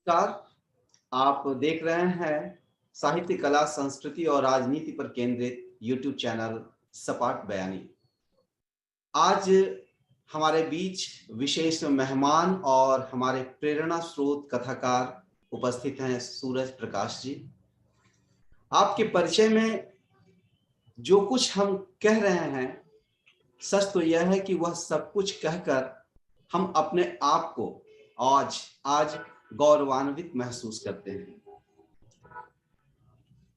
नमस्कार। आप देख रहे हैं साहित्य, कला, संस्कृति और राजनीति पर केंद्रित यूट्यूब चैनल सपाट बयानी। आज हमारे बीच विशेष मेहमान और हमारे प्रेरणा स्रोत कथाकार उपस्थित हैं सूरज प्रकाश जी। आपके परिचय में जो कुछ हम कह रहे हैं, सच तो यह है कि वह सब कुछ कहकर हम अपने आप को आज आज गौरवान्वित महसूस करते हैं।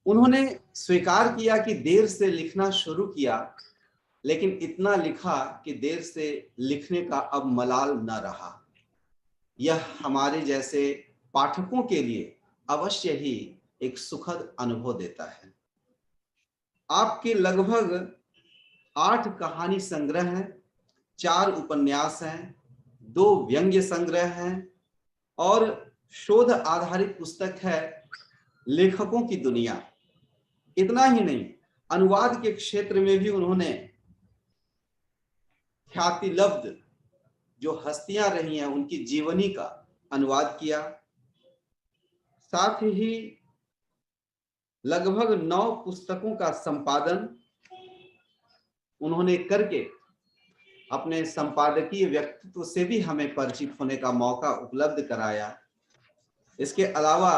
उन्होंने स्वीकार किया कि देर से लिखना शुरू किया, लेकिन इतना लिखा कि देर से लिखने का अब मलाल न रहा। यह हमारे जैसे पाठकों के लिए अवश्य ही एक सुखद अनुभव देता है। आपके लगभग 8 कहानी संग्रह हैं, 4 उपन्यास हैं, 2 व्यंग्य संग्रह हैं और शोध आधारित पुस्तक है लेखकों की दुनिया। इतना ही नहीं, अनुवाद के क्षेत्र में भी उन्होंने ख्याति लब्ध जो हस्तियां रही हैं उनकी जीवनी का अनुवाद किया। साथ ही लगभग 9 पुस्तकों का संपादन उन्होंने करके अपने संपादकीय व्यक्तित्व से भी हमें परिचित होने का मौका उपलब्ध कराया। इसके अलावा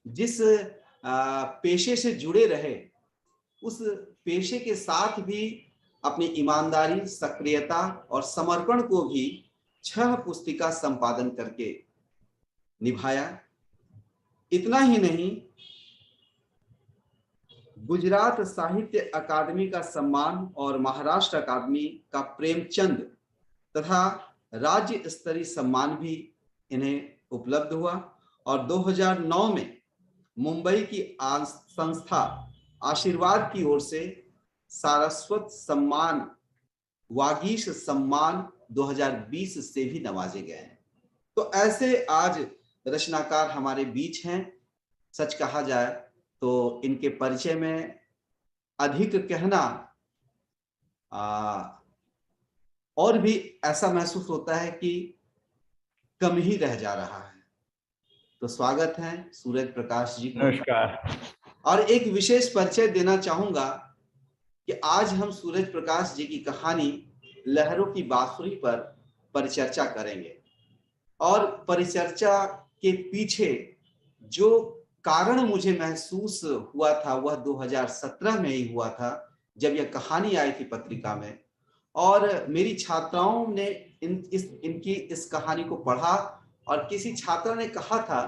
जिस पेशे से जुड़े रहे, उस पेशे के साथ भी अपनी ईमानदारी, सक्रियता और समर्पण को भी 6 पुस्तिका संपादन करके निभाया। इतना ही नहीं, गुजरात साहित्य अकादमी का सम्मान और महाराष्ट्र अकादमी का प्रेमचंद तथा राज्य स्तरीय सम्मान भी इन्हें उपलब्ध हुआ। और 2009 में मुंबई की संस्था आशीर्वाद की ओर से सारस्वत सम्मान, वागीश सम्मान 2020 से भी नवाजे गए हैं। तो ऐसे आज रचनाकार हमारे बीच हैं। सच कहा जाए तो इनके परिचय में अधिक कहना और भी ऐसा महसूस होता है कि कम ही रह जा रहा है। तो स्वागत है सूरज प्रकाश जी को। नमस्कार। और एक विशेष परिचय देना चाहूंगा कि आज हम सूरज प्रकाश जी की कहानी लहरों की बांसुरी पर परिचर्चा करेंगे। और परिचर्चा के पीछे जो कारण मुझे महसूस हुआ था वह 2017 में ही हुआ था, जब यह कहानी आई थी पत्रिका में। और मेरी छात्राओं ने इनकी इस कहानी को पढ़ा और किसी छात्रा ने कहा था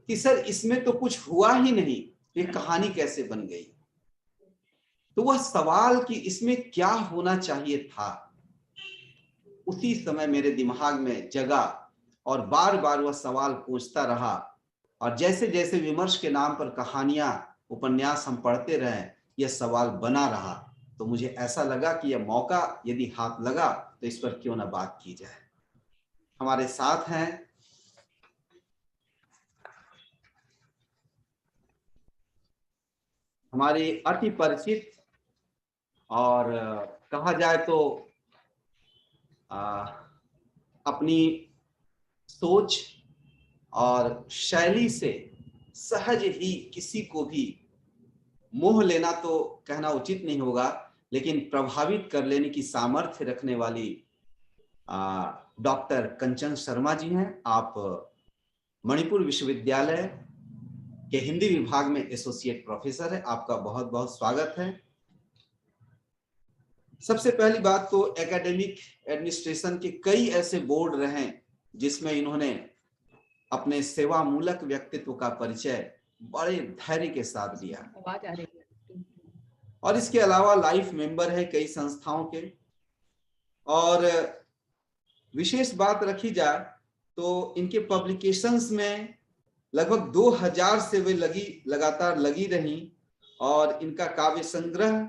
कि सर, इसमें तो कुछ हुआ ही नहीं, ये कहानी कैसे बन गई। तो वह सवाल कि इसमें क्या होना चाहिए था, उसी समय मेरे दिमाग में जगा और बार बार वह सवाल पूछता रहा। और जैसे जैसे विमर्श के नाम पर कहानियां, उपन्यास हम पढ़ते रहे, यह सवाल बना रहा। तो मुझे ऐसा लगा कि यह मौका यदि हाथ लगा तो इस पर क्यों ना बात की जाए। हमारे साथ हैं हमारे अति परिचित और कहा जाए तो अपनी सोच और शैली से सहज ही किसी को भी मोह लेना तो कहना उचित नहीं होगा, लेकिन प्रभावित कर लेने की सामर्थ्य रखने वाली डॉक्टर कंचन शर्मा जी हैं। आप मणिपुर विश्वविद्यालय के हिंदी विभाग में एसोसिएट प्रोफेसर है। आपका बहुत बहुत स्वागत है। सबसे पहली बात तो एकेडमिक एडमिनिस्ट्रेशन के कई ऐसे बोर्ड रहे जिसमें इन्होंने अपने सेवा मूलक व्यक्तित्व का परिचय बड़े धैर्य के साथ दिया। और इसके अलावा लाइफ मेंबर है कई संस्थाओं के। और विशेष बात रखी जाए तो इनके पब्लिकेशंस में लगभग 2000 से वे लगातार लगी रही। और इनका काव्य संग्रह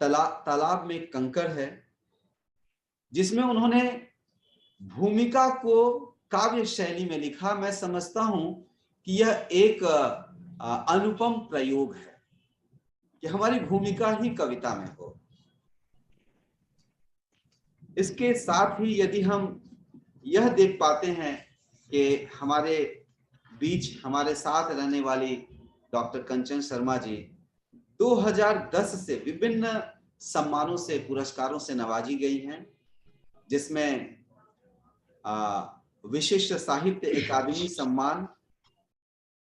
तालाब में कंकर है, जिसमें उन्होंने भूमिका को काव्य शैली में लिखा। मैं समझता हूं कि यह एक अनुपम प्रयोग है कि हमारी भूमिका ही कविता में हो। इसके साथ ही यदि हम यह देख पाते हैं कि हमारे बीच हमारे साथ रहने वाली डॉक्टर कंचन शर्मा जी 2010 से विभिन्न सम्मानों से, पुरस्कारों से नवाजी गई हैं, जिसमें विशिष्ट साहित्य अकादमी सम्मान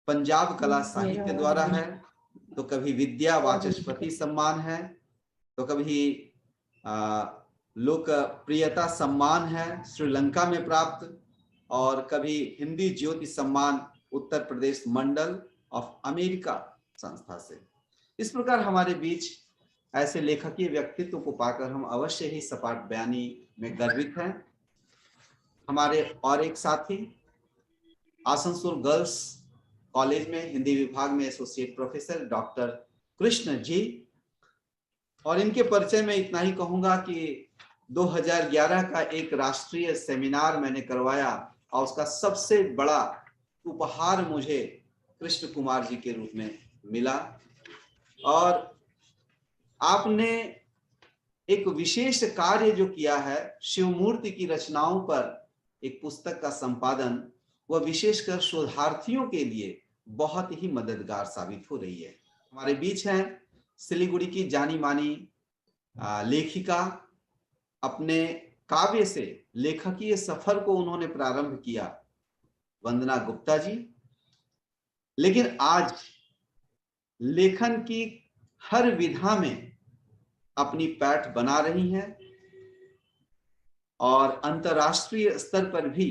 पंजाब कला साहित्य द्वारा है, तो कभी विद्या वाचस्पति सम्मान है, तो कभी लोकप्रियता सम्मान है श्रीलंका में प्राप्त, और कभी हिंदी ज्योति सम्मान उत्तर प्रदेश मंडल ऑफ अमेरिका संस्था से। इस प्रकार हमारे बीच ऐसे लेखकीय व्यक्तित्व को पाकर हम अवश्य ही सपाट बयानी में गर्वित हैं। हमारे और एक साथी आसनसोल गर्ल्स कॉलेज में हिंदी विभाग में associate professor doctor Krishna ji, और इनके परिचय में इतना ही कहूंगा कि 2011 का एक राष्ट्रीय सेमिनार मैंने करवाया और उसका सबसे बड़ा उपहार मुझे कृष्ण कुमार जी के रूप में मिला। और आपने एक विशेष कार्य जो किया है, शिवमूर्ति की रचनाओं पर एक पुस्तक का संपादन, वह विशेषकर शोधार्थियों के लिए बहुत ही मददगार साबित हो रही है। हमारे बीच हैं सिलीगुड़ी की जानी मानी लेखिका, अपने काव्य से लेखकीय सफर को उन्होंने प्रारंभ किया, वंदना गुप्ता जी, लेकिन आज लेखन की हर विधा में अपनी पैठ बना रही हैं और अंतर्राष्ट्रीय स्तर पर भी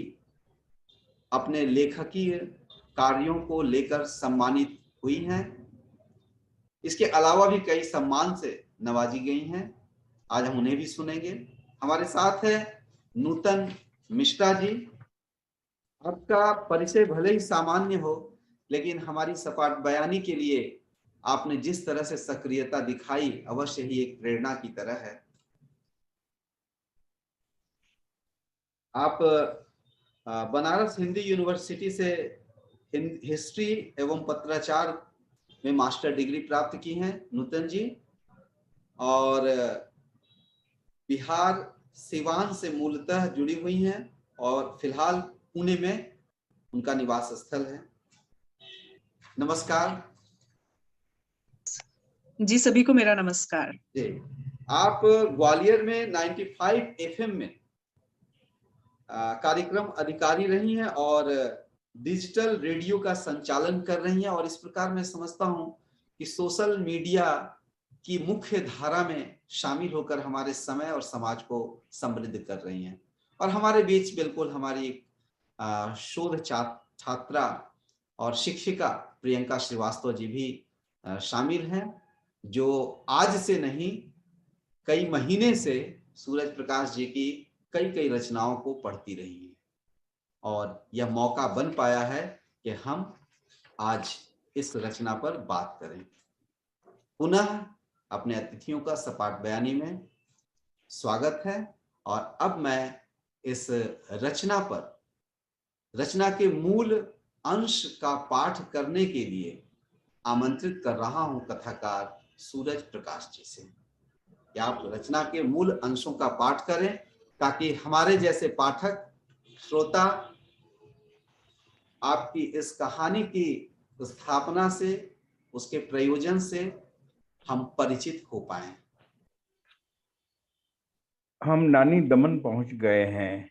अपने लेखकीय कार्यों को लेकर सम्मानित हुई हैं। इसके अलावा भी कई सम्मान से नवाजी गई हैं, आज हम उन्हें भी सुनेंगे। हमारे साथ है नूतन मिश्रा जी। आपका परिचय भले ही सामान्य हो, लेकिन हमारी सपाट बयानी के लिए आपने जिस तरह से सक्रियता दिखाई, अवश्य ही एक प्रेरणा की तरह है। आप बनारस हिंदी यूनिवर्सिटी से हिस्ट्री एवं पत्राचार में मास्टर डिग्री प्राप्त की हैं नूतन जी, और बिहार सिवान से मूलतः जुड़ी हुई हैं और फिलहाल पुणे में उनका निवास स्थल है। नमस्कार जी, सभी को मेरा नमस्कार जी। आप ग्वालियर में 95 FM में कार्यक्रम अधिकारी रही हैं और डिजिटल रेडियो का संचालन कर रही हैं, और इस प्रकार मैं समझता हूं कि सोशल मीडिया की मुख्य धारा में शामिल होकर हमारे समय और समाज को समृद्ध कर रही हैं। और हमारे बीच बिल्कुल हमारी एक शोध छात्रा और शिक्षिका प्रियंका श्रीवास्तव जी भी शामिल हैं, जो आज से नहीं कई महीने से सूरज प्रकाश जी की कई रचनाओं को पढ़ती रही हैं, और यह मौका बन पाया है कि हम आज इस रचना पर बात करें। पुनः अपने अतिथियों का सपाट बयानी में स्वागत है, और अब मैं इस रचना के मूल अंश का पाठ करने के लिए आमंत्रित कर रहा हूं कथाकार सूरज प्रकाश जी से कि आप रचना के मूल अंशों का पाठ करें, ताकि हमारे जैसे पाठक श्रोता आपकी इस कहानी की स्थापना से, उसके प्रयोजन से हम परिचित हो पाए। हम नानी दमन पहुंच गए हैं।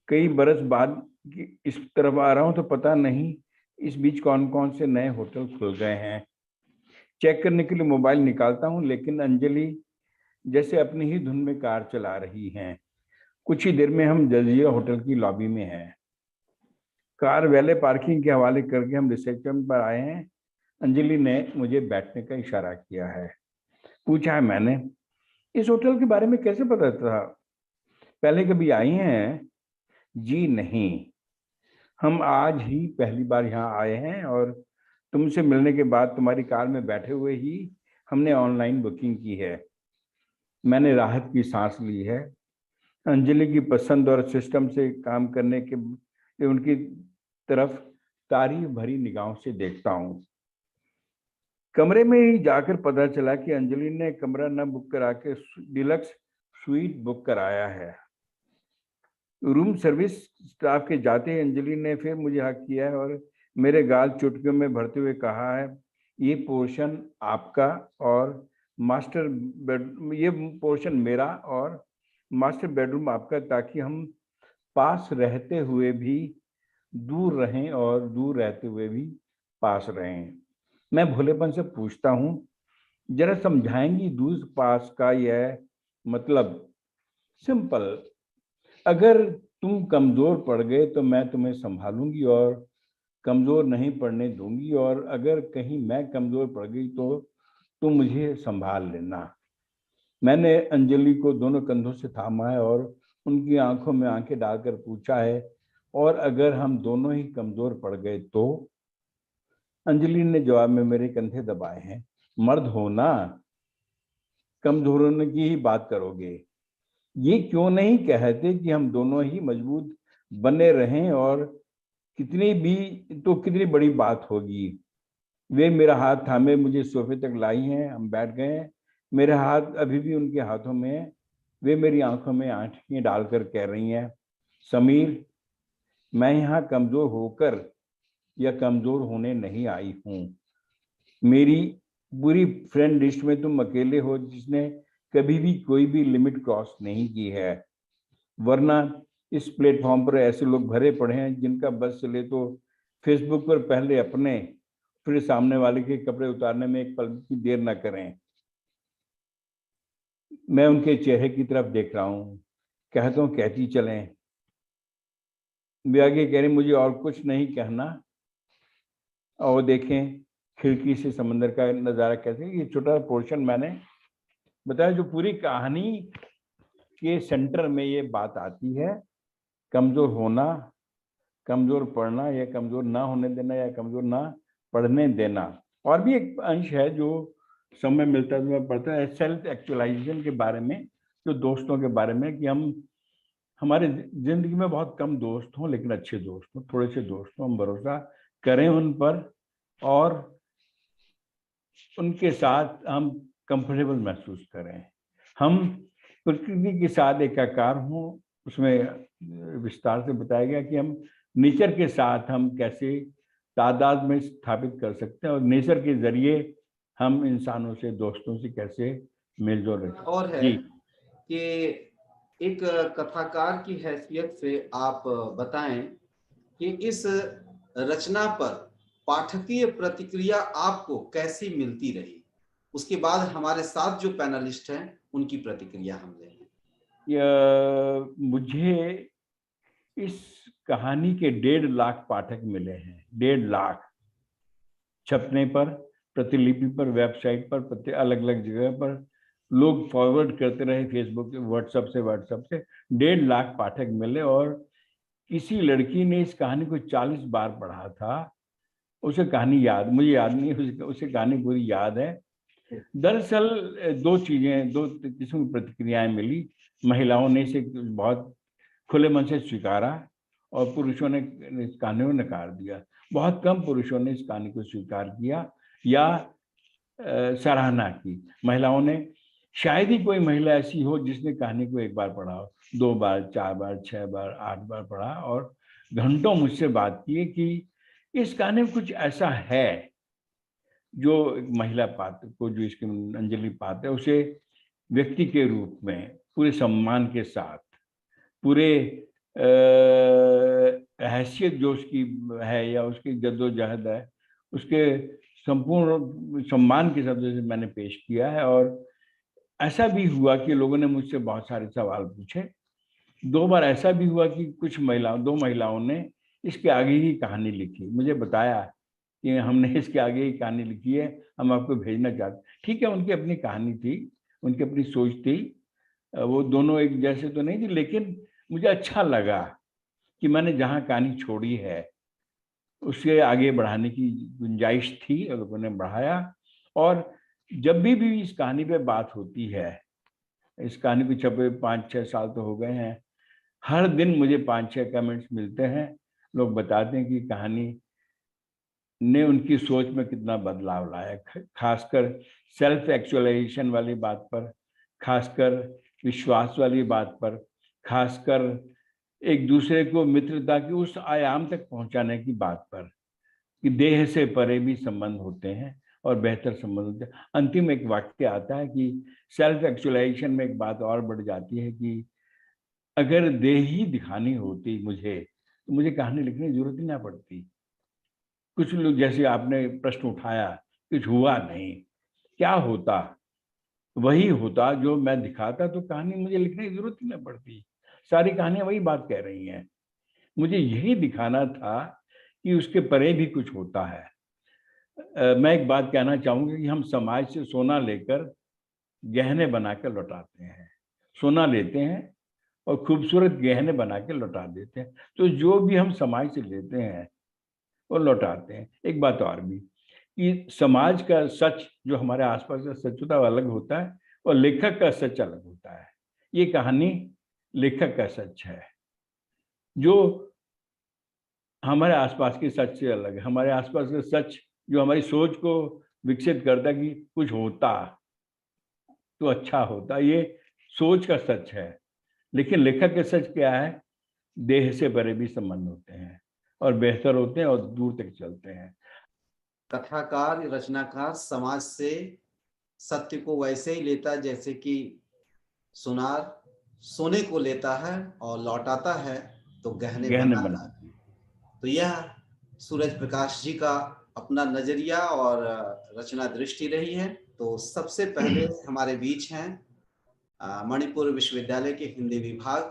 कई बरस बाद इस तरफ आ रहा हूं तो पता नहीं इस बीच कौन कौन से नए होटल खुल गए हैं। चेक करने के लिए मोबाइल निकालता हूं, लेकिन अंजलि जैसे अपनी ही धुन में कार चला रही हैं। कुछ ही देर में हम जजिया होटल की लॉबी में हैं। कार वैले पार्किंग के हवाले करके हम रिसेप्शन पर आए हैं। अंजलि ने मुझे बैठने का इशारा किया है। पूछा है मैंने, इस होटल के बारे में कैसे पता था? पहले कभी आई हैं? जी नहीं, हम आज ही पहली बार यहाँ आए हैं, और तुमसे मिलने के बाद तुम्हारी कार में बैठे हुए ही हमने ऑनलाइन बुकिंग की है। मैंने राहत की सांस ली है। अंजलि की पसंद और सिस्टम से काम करने के उनकी तरफ तारीफ भरी निगाहों से देखता हूँ। कमरे में ही जाकर पता चला कि अंजलि ने कमरा न बुक करा के डिलक्स स्वीट बुक कराया है। रूम सर्विस स्टाफ के जाते ही अंजलि ने फिर मुझे हक किया है और मेरे गाल चुटकियों में भरते हुए कहा है, ये पोर्शन आपका और मास्टर बेड, ये पोर्शन मेरा और मास्टर बेडरूम आपका, ताकि हम पास रहते हुए भी दूर रहें और दूर रहते हुए भी पास रहें। मैं भोलेपन से पूछता हूँ, जरा समझाएंगी दूर पास का यह मतलब? सिंपल, अगर तुम कमजोर पड़ गए तो मैं तुम्हें संभालूंगी और कमजोर नहीं पड़ने दूंगी, और अगर कहीं मैं कमजोर पड़ गई तो तुम मुझे संभाल लेना। मैंने अंजलि को दोनों कंधों से थामा है और उनकी आंखों में आंखें डालकर पूछा है, और अगर हम दोनों ही कमजोर पड़ गए तो? अंजलि ने जवाब में मेरे कंधे दबाए हैं। मर्द हो ना, कमजोर होने की ही बात करोगे? ये क्यों नहीं कहते कि हम दोनों ही मजबूत बने रहें, और कितनी बड़ी बात होगी। वे मेरा हाथ थामे मुझे सोफे तक लाई हैं, हम बैठ गए हैं। मेरे हाथ अभी भी उनके हाथों में है। वे मेरी आंखों में आंखें डालकर कह रही हैं, समीर, मैं यहाँ कमजोर होकर या कमजोर होने नहीं आई हूँ। मेरी पूरी फ्रेंड लिस्ट में तुम अकेले हो जिसने कभी भी कोई भी लिमिट क्रॉस नहीं की है, वरना इस प्लेटफॉर्म पर ऐसे लोग भरे पड़े हैं जिनका बस चले तो फेसबुक पर पहले अपने फिर सामने वाले के कपड़े उतारने में एक पल की देर न करें। मैं उनके चेहरे की तरफ देख रहा हूँ, कहता हूँ कहती चलें। वे आगे कह रही, मुझे और कुछ नहीं कहना, और देखें खिड़की से समंदर का नज़ारा कैसे। ये छोटा पोर्शन मैंने बताया, जो पूरी कहानी के सेंटर में ये बात आती है, कमजोर होना, कमजोर पड़ना, या कमजोर ना होने देना, या कमजोर ना पढ़ने देना। और भी एक अंश है जो समय मिलता है मैं पढ़ता है, सेल्फ एक्चुअलाइजेशन के बारे में, जो दोस्तों के बारे में, कि हम हमारे जिंदगी में बहुत कम दोस्त हों लेकिन अच्छे दोस्त हों, थोड़े से दोस्त हों, हम भरोसा करें उन पर और उनके साथ हम कंफर्टेबल महसूस करें। हम प्रकृति के साथ एकाकार हों। उसमें विस्तार से बताया गया कि हम नेचर के साथ हम कैसे तादाद में स्थापित कर सकते हैं, और नेचर के जरिए हम इंसानों से, दोस्तों से कैसे मेलजोल रखें। और है जी, कि एक कथाकार की हैसियत से आप बताएं कि इस रचना पर पाठकीय प्रतिक्रिया आपको कैसी मिलती रही। उसके बाद हमारे साथ जो पैनलिस्ट हैं उनकी प्रतिक्रिया हम लेंगे। मुझे इस कहानी के 1.5 लाख पाठक मिले हैं। 1.5 लाख छपने पर, प्रतिलिपि पर, वेबसाइट पर, अलग अलग जगह पर लोग फॉरवर्ड करते रहे, फेसबुक, व्हाट्सएप से 1.5 लाख पाठक मिले। और किसी लड़की ने इस कहानी को 40 बार पढ़ा था। उसे कहानी याद, मुझे याद नहीं, उसे कहानी पूरी याद है। दरअसल दो किस्म की प्रतिक्रियाएं मिली। महिलाओं ने इसे बहुत खुले मन से स्वीकारा और पुरुषों ने इस कहानी को नकार दिया। बहुत कम पुरुषों ने इस कहानी को स्वीकार किया या सराहना की। महिलाओं ने, शायद ही कोई महिला ऐसी हो जिसने कहानी को एक बार पढ़ा हो, 2 बार, 4 बार, 6 बार, 8 बार पढ़ा, और घंटों मुझसे बात की कि इस कहानी में कुछ ऐसा है जो महिला पात्र को, जो इसके अंजलि पात्र है, उसे व्यक्ति के रूप में पूरे सम्मान के साथ, पूरे हैसियत जो उसकी है या उसकी जद्दोजहद है, उसके संपूर्ण सम्मान के साथ उसे मैंने पेश किया है। और ऐसा भी हुआ कि लोगों ने मुझसे बहुत सारे सवाल पूछे। 2 बार ऐसा भी हुआ कि दो महिलाओं ने इसके आगे की कहानी लिखी, मुझे बताया कि हमने इसके आगे की कहानी लिखी है, हम आपको भेजना चाहते। ठीक है, उनकी अपनी कहानी थी, उनकी अपनी सोच थी, वो दोनों एक जैसे तो नहीं थी, लेकिन मुझे अच्छा लगा कि मैंने जहाँ कहानी छोड़ी है उसके आगे बढ़ाने की गुंजाइश थी, और लोगों ने बढ़ाया। और जब भी इस कहानी पे बात होती है, इस कहानी को छपे 5-6 साल तो हो गए हैं, हर दिन मुझे 5-6 कमेंट्स मिलते हैं। लोग बताते हैं कि कहानी ने उनकी सोच में कितना बदलाव लाया, खासकर सेल्फ एक्चुअलाइजेशन वाली बात पर, खासकर विश्वास वाली बात पर, खासकर एक दूसरे को मित्रता की उस आयाम तक पहुंचाने की बात पर। कि देह से परे भी संबंध होते हैं और बेहतर संबंध होते हैं। अंतिम एक वाक्य आता है कि सेल्फ एक्चुअलाइजेशन में एक बात और बढ़ जाती है कि अगर देह ही दिखानी होती मुझे तो मुझे कहानी लिखने की जरूरत ही ना पड़ती। कुछ लोग, जैसे आपने प्रश्न उठाया, कुछ हुआ नहीं, क्या होता? वही होता जो मैं दिखाता, तो कहानी मुझे लिखने की जरूरत ही ना पड़ती। सारी कहानियां वही बात कह रही हैं। मुझे यही दिखाना था कि उसके परे भी कुछ होता है। मैं एक बात कहना चाहूंगा कि हम समाज से सोना लेकर गहने बनाकर लौटाते हैं, सोना लेते हैं और खूबसूरत गहने बना के लौटा देते हैं। तो जो भी हम समाज से लेते हैं वो लौटाते हैं। एक बात और भी कि समाज का सच, जो हमारे आसपास का सच होता है, वो अलग होता है और लेखक का सच अलग होता है। ये कहानी लेखक का सच है, जो हमारे आसपास के सच से अलग है। हमारे आसपास का सच जो हमारी सोच को विकसित करता है कि कुछ होता तो अच्छा होता, ये सोच का सच है। लेकिन लेखक के सच क्या है? देह से परे भी संबंध होते हैं और बेहतर होते हैं और दूर तक चलते हैं। कथाकार, रचनाकार समाज से सत्य को वैसे ही लेता जैसे कि सुनार सोने को लेता है और लौटाता है तो गहने बनाता है। तो यह सूरज प्रकाश जी का अपना नजरिया और रचना दृष्टि रही है। तो सबसे पहले हमारे बीच हैं मणिपुर विश्वविद्यालय के हिंदी विभाग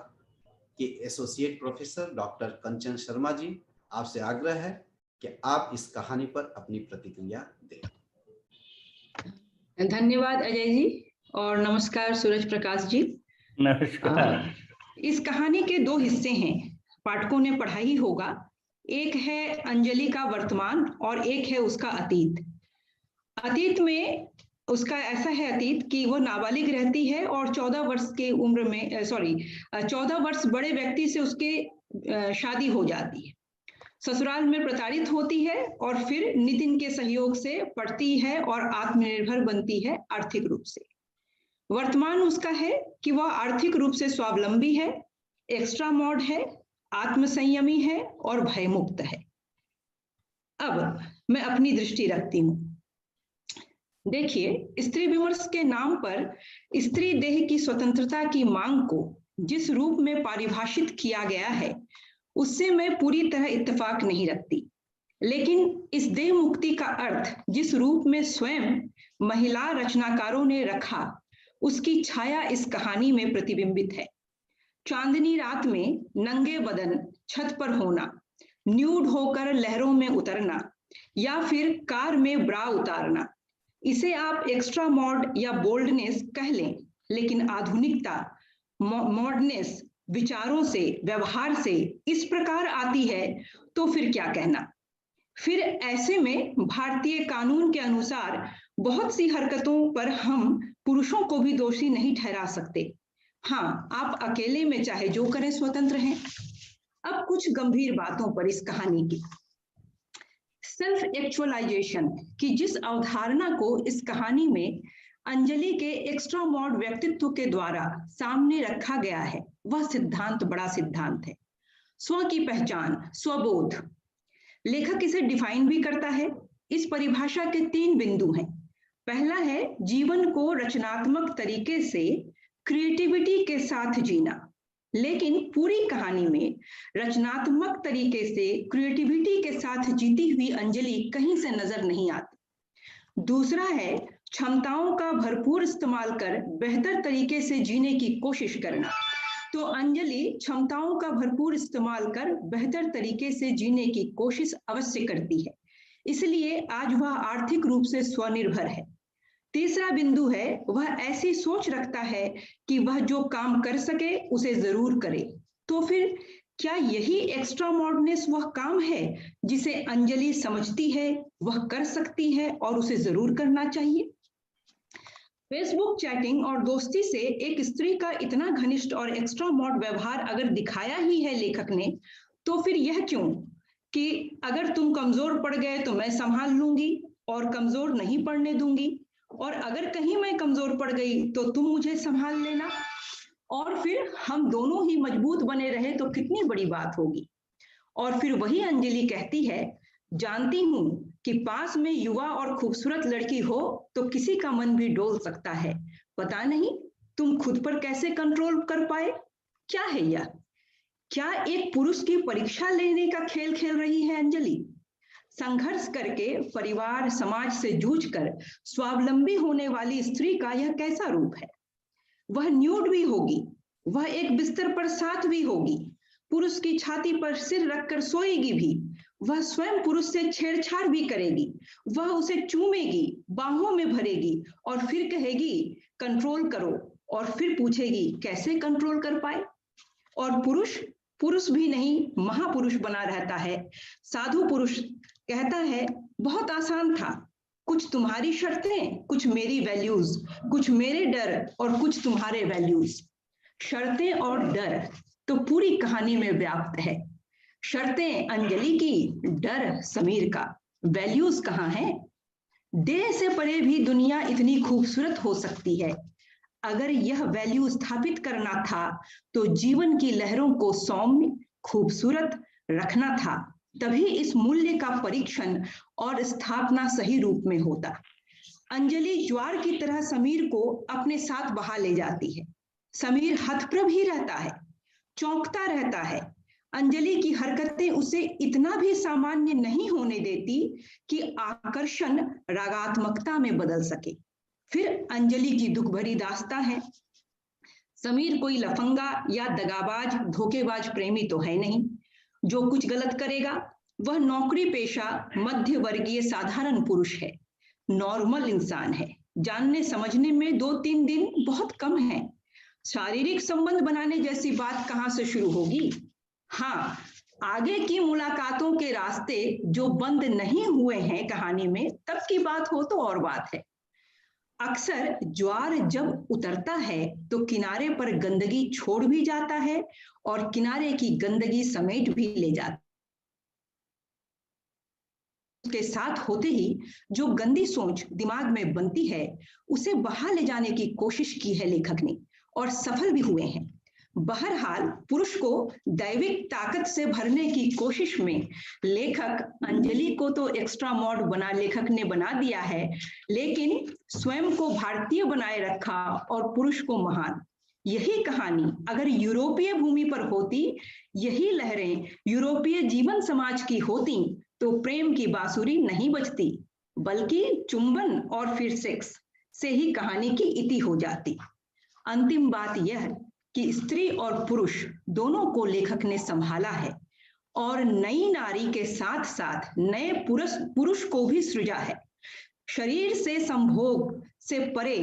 के एसोसिएट प्रोफेसर डॉक्टर कंचन शर्मा जी। आपसे आग्रह है कि आप इस कहानी पर अपनी प्रतिक्रिया दें। धन्यवाद अजय जी और नमस्कार सूरज प्रकाश जी। नमस्कार। इस कहानी के 2 हिस्से हैं, पाठकों ने पढ़ा ही होगा। एक है अंजलि का वर्तमान और एक है उसका अतीत। अतीत में उसका ऐसा है अतीत कि वो नाबालिग रहती है और 14 वर्ष के उम्र में 14 वर्ष बड़े व्यक्ति से उसके शादी हो जाती है। ससुराल में प्रताड़ित होती है और फिर नितिन के सहयोग से पढ़ती है और आत्मनिर्भर बनती है आर्थिक रूप से। वर्तमान उसका है कि वह आर्थिक रूप से स्वावलंबी है, एक्स्ट्रा मॉड है, आत्मसंयमी है और भयमुक्त है। अब मैं अपनी दृष्टि रखती हूँ। देखिए, स्त्री विमर्श के नाम पर स्त्री देह की स्वतंत्रता की मांग को जिस रूप में परिभाषित किया गया है उससे मैं पूरी तरह इत्तेफाक नहीं रखती। लेकिन इस देह मुक्ति का अर्थ जिस रूप में स्वयं महिला रचनाकारों ने रखा, उसकी छाया इस कहानी में प्रतिबिंबित है। चांदनी रात में नंगे बदन छत पर होना, न्यूड होकर लहरों में उतरना या फिर कार में ब्रा उतारना, इसे आप एक्स्ट्रा मॉड या बोल्डनेस कह लें, लेकिन आधुनिकता, मॉडर्नेस विचारों से, व्यवहार से इस प्रकार आती है तो फिर क्या कहना। फिर ऐसे में भारतीय कानून के अनुसार बहुत सी हरकतों पर हम पुरुषों को भी दोषी नहीं ठहरा सकते। हाँ, आप अकेले में चाहे जो करें स्वतंत्र हैं। अब कुछ गंभीर बातों पर इस कहानी की। सेल्फ एक्चुअलाइजेशन की जिस अवधारणा को इस कहानी में अंजलि के एक्स्ट्रा मॉड व्यक्तित्व के द्वारा सामने रखा गया है, वह सिद्धांत बड़ा सिद्धांत है। स्व की पहचान, स्वबोध। लेखक इसे डिफाइन भी करता है। इस परिभाषा के 3 बिंदु हैं। पहला है जीवन को रचनात्मक तरीके से क्रिएटिविटी के साथ जीना। लेकिन पूरी कहानी में रचनात्मक तरीके से क्रिएटिविटी के साथ जीती हुई अंजलि कहीं से नजर नहीं आती। दूसरा है क्षमताओं का भरपूर इस्तेमाल कर बेहतर तरीके से जीने की कोशिश करना। तो अंजलि क्षमताओं का भरपूर इस्तेमाल कर बेहतर तरीके से जीने की कोशिश अवश्य करती है, इसलिए आज वह आर्थिक रूप से स्वनिर्भर है। तीसरा बिंदु है वह ऐसी सोच रखता है कि वह जो काम कर सके उसे जरूर करे। तो फिर क्या यही एक्स्ट्रा मॉडर्नेस वह काम है जिसे अंजलि समझती है, वह कर सकती है और उसे जरूर करना चाहिए? फेसबुक चैटिंग और दोस्ती से एक स्त्री का इतना घनिष्ठ और एक्स्ट्रा मॉड व्यवहार अगर दिखाया ही है लेखक ने, तो फिर यह क्यों कि अगर तुम कमजोर पड़ गए तो मैं संभाल लूंगी और कमजोर नहीं पड़ने दूंगी, और अगर कहीं मैं कमजोर पड़ गई तो तुम मुझे संभाल लेना, और फिर हम दोनों ही मजबूत बने रहे तो कितनी बड़ी बात होगी। और फिर वही अंजलि कहती है, जानती हूं कि पास में युवा और खूबसूरत लड़की हो तो किसी का मन भी डोल सकता है। पता नहीं तुम खुद पर कैसे कंट्रोल कर पाए। क्या है यह? क्या एक पुरुष की परीक्षा लेने का खेल खेल रही है अंजलि? संघर्ष करके परिवार समाज से जूझकर स्वावलंबी होने वाली स्त्री का यह कैसा रूप है? वह न्यूड भी होगी, वह एक बिस्तर पर साथ भी होगी, पुरुष की छाती पर सिर रखकर सोएगी भी, वह स्वयं पुरुष से छेड़छाड़ भी करेगी, वह उसे चूमेगी, बाहों में भरेगी और फिर कहेगी कंट्रोल करो, और फिर पूछेगी कैसे कंट्रोल कर पाए। और पुरुष पुरुष भी नहीं, महापुरुष बना रहता है। साधु पुरुष कहता है बहुत आसान था, कुछ तुम्हारी शर्तें, कुछ मेरी वैल्यूज, कुछ मेरे डर और कुछ तुम्हारे वैल्यूज। शर्तें और डर तो पूरी कहानी में व्याप्त है। शर्तें अंजलि की, डर समीर का, वैल्यूज कहाँ है? देह से परे भी दुनिया इतनी खूबसूरत हो सकती है। अगर यह वैल्यू स्थापित करना था तो जीवन की लहरों को सौम्य, खूबसूरत रखना था, तभी इस मूल्य का परीक्षण और स्थापना सही रूप में होता। अंजलि ज्वार की तरह समीर को अपने साथ बहा ले जाती है। समीर हतप्रभ ही रहता है, चौंकता रहता है। अंजलि की हरकतें उसे इतना भी सामान्य नहीं होने देती कि आकर्षण रागात्मकता में बदल सके। फिर अंजलि की दुख भरी दास्तां है। समीर कोई लफंगा या दगाबाज, धोखेबाज प्रेमी तो है नहीं। जो कुछ गलत करेगा वह नौकरी पेशा मध्य वर्गीय साधारण पुरुष है, नॉर्मल इंसान है। जानने समझने में 2-3 दिन बहुत कम है। शारीरिक संबंध बनाने जैसी बात कहां से शुरू होगी? हाँ, आगे की मुलाकातों के रास्ते जो बंद नहीं हुए हैं कहानी में, तब की बात हो तो और बात है। अक्सर ज्वार जब उतरता है तो किनारे पर गंदगी छोड़ भी जाता है और किनारे की गंदगी समेट भी ले जाता है। उसके साथ होते ही जो गंदी सोच दिमाग में बनती है उसे बहा ले जाने की कोशिश की है लेखक ने, और सफल भी हुए हैं। बहरहाल पुरुष को दैविक ताकत से भरने की कोशिश में लेखक अंजलि को तो एक्स्ट्रा मॉड लेखक ने बना दिया है, लेकिन स्वयं को भारतीय बनाए रखा और पुरुष को महान। यही कहानी अगर यूरोपीय भूमि पर होती, यही लहरें यूरोपीय जीवन समाज की होती, तो प्रेम की बांसुरी नहीं बजती, बल्कि चुंबन और फिर सेक्स से ही कहानी की इति हो जाती। अंतिम बात यह कि स्त्री और पुरुष दोनों को लेखक ने संभाला है और नई नारी के साथ साथ नए पुरुष को भी सृजा है। शरीर से संभोग से परे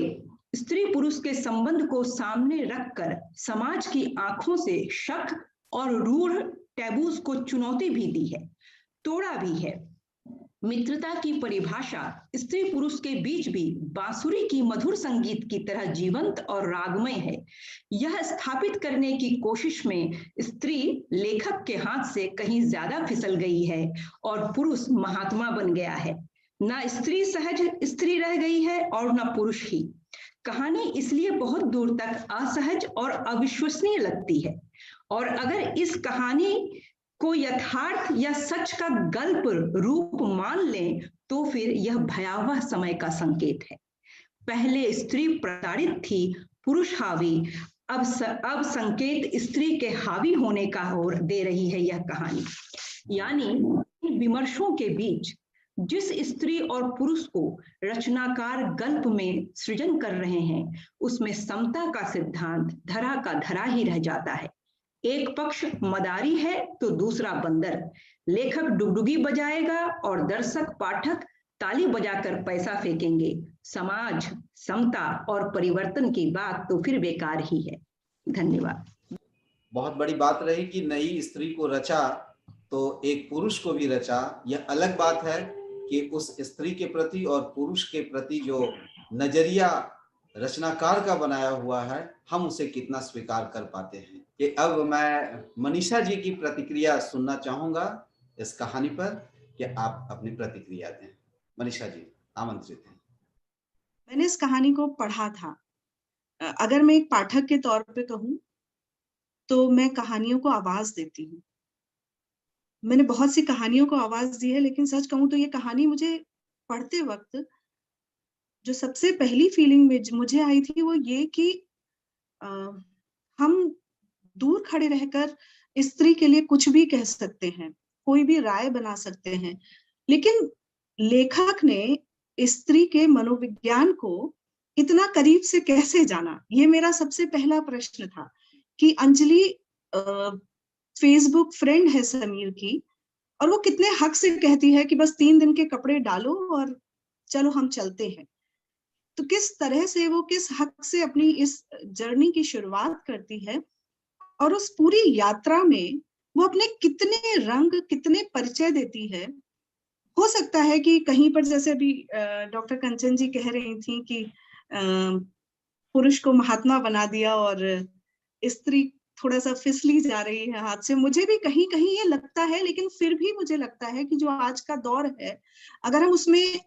स्त्री पुरुष के संबंध को सामने रखकर समाज की आंखों से शक और रूढ़ टैबूज को चुनौती भी दी है, तोड़ा भी है। मित्रता की परिभाषा स्त्री पुरुष के बीच भी बांसुरी की मधुर संगीत की तरह जीवंत और रागमय है। यह स्थापित करने की कोशिश में स्त्री लेखक के हाथ से कहीं ज्यादा फिसल गई है और पुरुष महात्मा बन गया है। ना स्त्री सहज स्त्री रह गई है और ना पुरुष ही। कहानी इसलिए बहुत दूर तक असहज और अविश्वसनीय लगती है, और अगर इस कहानी को यथार्थ या सच का गल्प रूप मान लें तो फिर यह भयावह समय का संकेत है। पहले स्त्री प्रताड़ित थी, पुरुष हावी, अब संकेत स्त्री के हावी होने का ओर दे रही है यह कहानी। यानी इन विमर्शों के बीच जिस स्त्री और पुरुष को रचनाकार गल्प में सृजन कर रहे हैं, उसमें समता का सिद्धांत धरा का धरा ही रह जाता है। एक पक्ष मदारी है तो दूसरा बंदर। लेखक डुगडुगी बजाएगा और दर्शक पाठक ताली बजाकर पैसा फेंकेंगे। समाज, समता और परिवर्तन की बात तो फिर बेकार ही है। धन्यवाद। बहुत बड़ी बात रही कि नई स्त्री को रचा तो एक पुरुष को भी रचा। यह अलग बात है कि उस स्त्री के प्रति और पुरुष के प्रति जो नजरिया रचनाकार का बनाया हुआ है, हम उसे कितना स्वीकार कर पाते हैं। कि अब मैं मनीषा जी की प्रतिक्रिया सुनना चाहूंगा इस कहानी पर, कि आप अपनी प्रतिक्रिया दें। मनीषा जी आमंत्रित हैं। मैंने इस कहानी को पढ़ा था। अगर मैं एक पाठक के तौर पे कहूं तो मैं कहानियों को आवाज देती हूँ। मैंने बहुत सी कहानियों को आवाज दी है, लेकिन सच कहूं तो ये कहानी मुझे पढ़ते वक्त जो सबसे पहली फीलिंग में मुझे आई थी वो ये कि अ, हम दूर खड़े रहकर स्त्री के लिए कुछ भी कह सकते हैं, कोई भी राय बना सकते हैं, लेकिन लेखक ने स्त्री के मनोविज्ञान को इतना करीब से कैसे जाना, ये मेरा सबसे पहला प्रश्न था। कि अंजलि फेसबुक फ्रेंड है समीर की, और वो कितने हक से कहती है कि बस 3 दिन के कपड़े डालो और चलो हम चलते हैं। तो किस तरह से वो किस हक से अपनी इस जर्नी की शुरुआत करती है, और उस पूरी यात्रा में वो अपने कितने रंग, कितने परिचय देती है। हो सकता है कि कहीं पर, जैसे अभी डॉक्टर कंचन जी कह रही थी कि पुरुष को महात्मा बना दिया और स्त्री थोड़ा सा फिसली जा रही है हाथ से, मुझे भी कहीं कहीं ये लगता है, लेकिन फिर भी मुझे लगता है कि जो आज का दौर है, अगर हम उसमें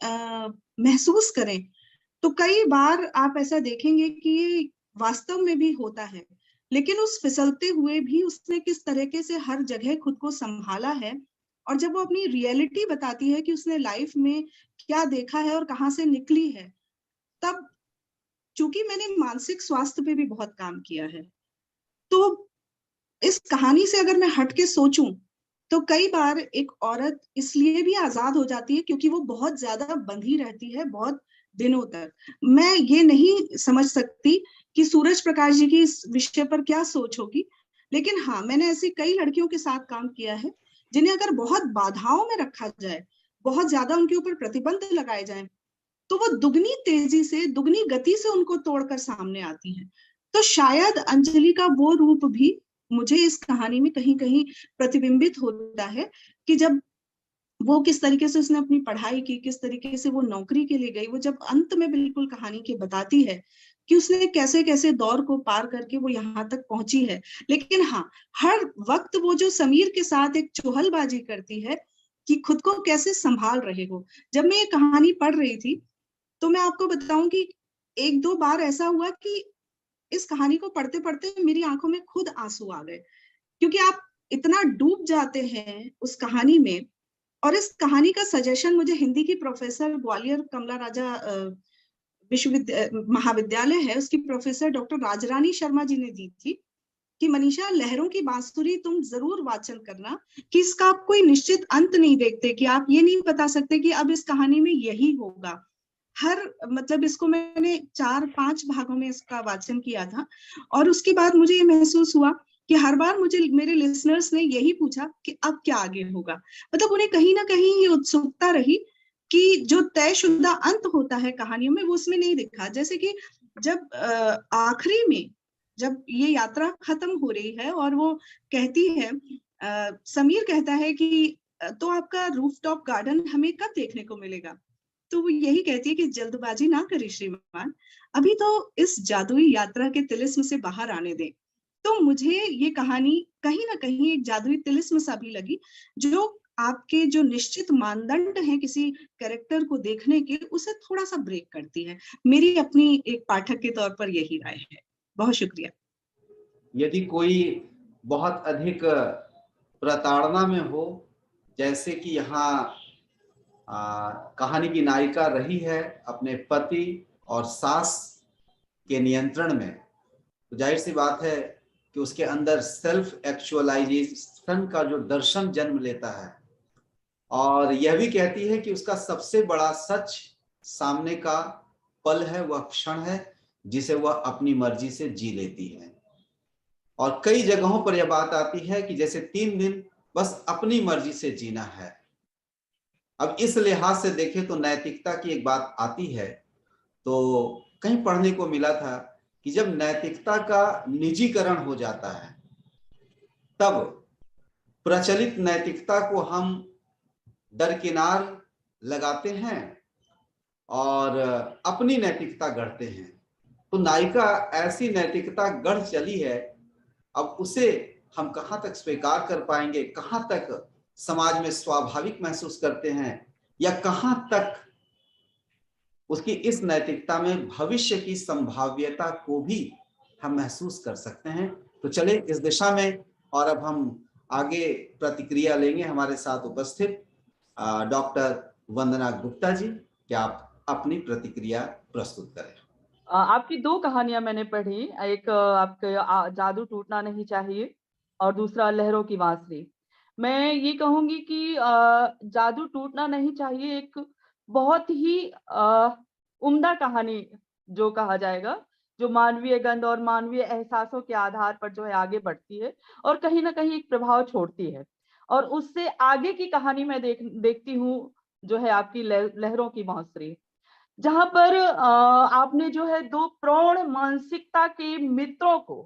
महसूस करें तो कई बार आप ऐसा देखेंगे कि ये वास्तव में भी होता है। लेकिन उस फिसलते हुए भी उसने किस तरीके से हर जगह खुद को संभाला है, और जब वो अपनी रियलिटी बताती है कि उसने लाइफ में क्या देखा है और कहाँ से निकली है, तब, चूंकि मैंने मानसिक स्वास्थ्य पे भी बहुत काम किया है, तो इस कहानी से अगर मैं हट के सोचूं तो कई बार एक औरत इसलिए भी आजाद हो जाती है क्योंकि वो बहुत ज्यादा बंधी रहती है बहुत दिनों तक। मैं ये नहीं समझ सकती कि सूरज प्रकाश जी की इस विषय पर क्या सोच होगी, लेकिन हाँ, मैंने ऐसी कई लड़कियों के साथ काम किया है जिन्हें अगर बहुत बाधाओं में रखा जाए, बहुत ज्यादा उनके ऊपर प्रतिबंध लगाए जाए, तो वो दुगनी तेजी से, दुगनी गति से उनको तोड़कर सामने आती हैं। तो शायद अंजलि का वो रूप भी मुझे इस कहानी में कहीं कहीं प्रतिबिंबित होता है, कि जब वो किस तरीके से उसने अपनी पढ़ाई की, किस तरीके से वो नौकरी के लिए गई, वो जब अंत में बिल्कुल कहानी के बताती है कि उसने कैसे कैसे दौर को पार करके वो यहाँ तक पहुंची है। लेकिन हाँ, हर वक्त वो जो समीर के साथ एक चुहलबाजी करती है कि खुद को कैसे संभाल रहे हो। जब मैं ये कहानी पढ़ रही थी तो मैं आपको बताऊं कि 1-2 बार ऐसा हुआ कि इस कहानी को पढ़ते पढ़ते मेरी आंखों में खुद आंसू आ गए, क्योंकि आप इतना डूब जाते हैं उस कहानी में। और इस कहानी का सजेशन मुझे हिंदी की प्रोफेसर, ग्वालियर कमला राजा महाविद्यालय है, उसकी प्रोफेसर डॉक्टर राजरानी शर्मा जी ने दी थी कि मनीषा, लहरों की बांसुरी तुम जरूर वाचन करना, कि इसका आप कोई निश्चित अंत नहीं देखते, कि आप ये नहीं बता सकते कि अब इस कहानी में यही होगा। हर, मतलब इसको मैंने 4-5 भागों में इसका वाचन किया था, और उसके बाद मुझे ये महसूस हुआ कि हर बार मुझे मेरे लिसनर्स ने यही पूछा कि अब क्या आगे होगा। मतलब उन्हें कहीं ना कहीं ये उत्सुकता रही कि जो तयशुदा अंत होता है कहानियों में वो उसमें नहीं दिखा। जैसे कि जब आखिरी में जब ये यात्रा खत्म हो रही है और वो कहती है, समीर कहता है कि तो आपका रूफटॉप गार्डन हमें कब देखने को मिलेगा? तो वो यही कहती है कि जल्दबाजी ना करें श्रीमान, अभी तो इस जादुई यात्रा के तिलिस्म से बाहर आने दें। तो मुझे ये कहानी कहीं ना कहीं एक जादुई तिलिस्म सा भी लगी, जो आपके जो निश्चित मानदंड हैं किसी कैरेक्टर को देखने के, उसे थोड़ा सा ब्रेक करती है। मेरी अपनी एक पाठक के तौर पर यही राय है। बहुत शुक्रिया। यदि कोई बहुत अधिक प्रताड़ना में हो, जैसे कि यहाँ कहानी की नायिका रही है अपने पति और सास के नियंत्रण में, तो जाहिर सी बात है कि उसके अंदर सेल्फ एक्चुअलाइजेशन का जो दर्शन जन्म लेता है, और यह भी कहती है कि उसका सबसे बड़ा सच सामने का पल है, वह क्षण है जिसे वह अपनी मर्जी से जी लेती है। और कई जगहों पर यह बात आती है कि जैसे 3 दिन बस अपनी मर्जी से जीना है। अब इस लिहाज से देखें तो नैतिकता की एक बात आती है, तो कहीं पढ़ने को मिला था कि जब नैतिकता का निजीकरण हो जाता है, तब प्रचलित नैतिकता को हम दरकिनार लगाते हैं और अपनी नैतिकता गढ़ते हैं। तो नायिका ऐसी नैतिकता गढ़ चली है, अब उसे हम कहाँ तक स्वीकार कर पाएंगे, कहाँ तक समाज में स्वाभाविक महसूस करते हैं, या कहाँ तक उसकी इस नैतिकता में भविष्य की संभाव्यता को भी हम महसूस कर सकते हैं। तो चले इस दिशा में, और अब हम आगे प्रतिक्रिया लेंगे हमारे साथ उपस्थित डॉक्टर वंदना गुप्ता जी। क्या आप अपनी प्रतिक्रिया प्रस्तुत करें। आपकी दो कहानियां मैंने पढ़ी, एक आपके जादू टूटना नहीं चाहिए और दूसरा लहरों की बांसुरी। मैं ये कहूंगी कि जादू टूटना नहीं चाहिए एक बहुत ही उम्दा कहानी जो कहा जाएगा, जो मानवीय गंध और मानवीय एहसासों के आधार पर जो है आगे बढ़ती है और कहीं ना कहीं एक प्रभाव छोड़ती है। और उससे आगे की कहानी मैं देखती हूँ जो है आपकी लहरों की बांसुरी, जहां पर आपने जो है दो प्रौढ़ मानसिकता के मित्रों को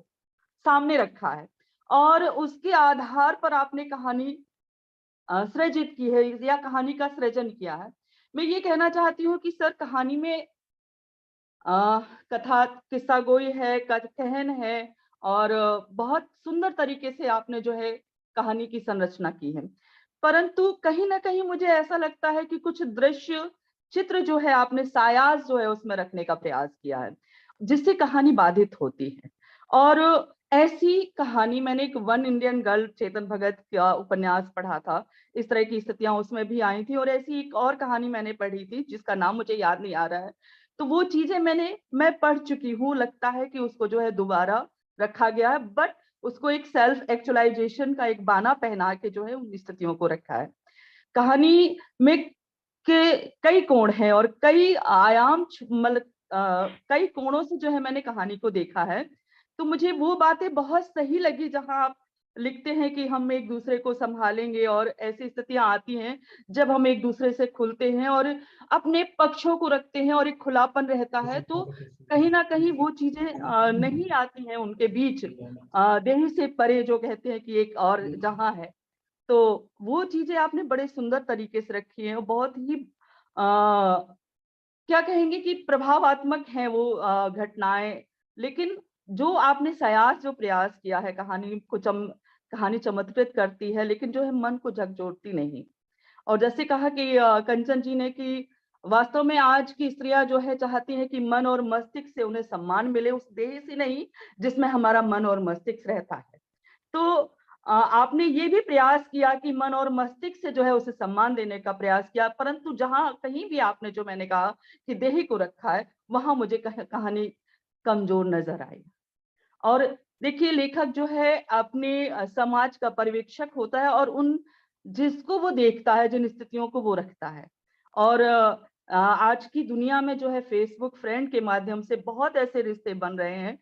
सामने रखा है और उसके आधार पर आपने कहानी सृजित की है या कहानी का सृजन किया है। मैं ये कहना चाहती हूँ कि सर कहानी में कथा किस्सा गोई है, कहन है और बहुत सुंदर तरीके से आपने जो है कहानी की संरचना की है, परंतु कहीं ना कहीं मुझे ऐसा लगता है कि कुछ दृश्य चित्र जो है आपने सायास जो है उसमें रखने का प्रयास किया है, जिससे कहानी बाधित होती है। और ऐसी कहानी मैंने एक one Indian girl Chetan Bhagat का उपन्यास पढ़ा था, इस तरह की स्थितियां उसमें भी आई थी, और ऐसी एक और कहानी मैंने पढ़ी थी जिसका नाम मुझे याद नहीं आ रहा है। तो वो चीजें मैं पढ़ चुकी हूँ, लगता है कि उसको जो है दोबारा रखा गया है, बट उसको एक सेल्फ एक्चुअलाइजेशन का एक बाना पहना के जो है उन स्थितियों को रखा है। कहानी में के कई कोण हैं और कई आयाम मतलब कई कोणों से जो है मैंने कहानी को देखा है। तो मुझे वो बातें बहुत सही लगी जहां आप लिखते हैं कि हम एक दूसरे को संभालेंगे और ऐसी स्थितियां आती हैं जब हम एक दूसरे से खुलते हैं और अपने पक्षों को रखते हैं और एक खुलापन रहता है, तो कहीं ना कहीं वो चीजें नहीं आती हैं उनके बीच, देह से परे जो कहते हैं कि एक और जहां है। तो वो चीजें आपने बड़े सुंदर तरीके से रखी हैं, बहुत ही क्या कहेंगे कि प्रभावात्मक हैं वो घटनाएं। लेकिन जो आपने सयास जो प्रयास किया है, कहानी चमत्कृत करती है लेकिन जो है मन को झकझोरती नहीं। और जैसे कहा कि कंचन जी ने कि वास्तव में आज की स्त्रियां जो है चाहती हैं कि मन और मस्तिष्क से उन्हें सम्मान मिले, उस देह से नहीं जिसमें हमारा मन और मस्तिष्क रहता है। तो आपने ये भी प्रयास किया कि मन और मस्तिष्क से जो है उसे सम्मान देने का प्रयास किया, परंतु जहां कहीं भी आपने जो मैंने कहा कि देह को रखा है, वहां मुझे कहानी कमजोर नजर आई। और देखिए लेखक जो है अपने समाज का पर्यवेक्षक होता है और उन जिसको वो देखता है, जिन स्थितियों को वो रखता है। और आज की दुनिया में जो है फेसबुक फ्रेंड के माध्यम से बहुत ऐसे रिश्ते बन रहे हैं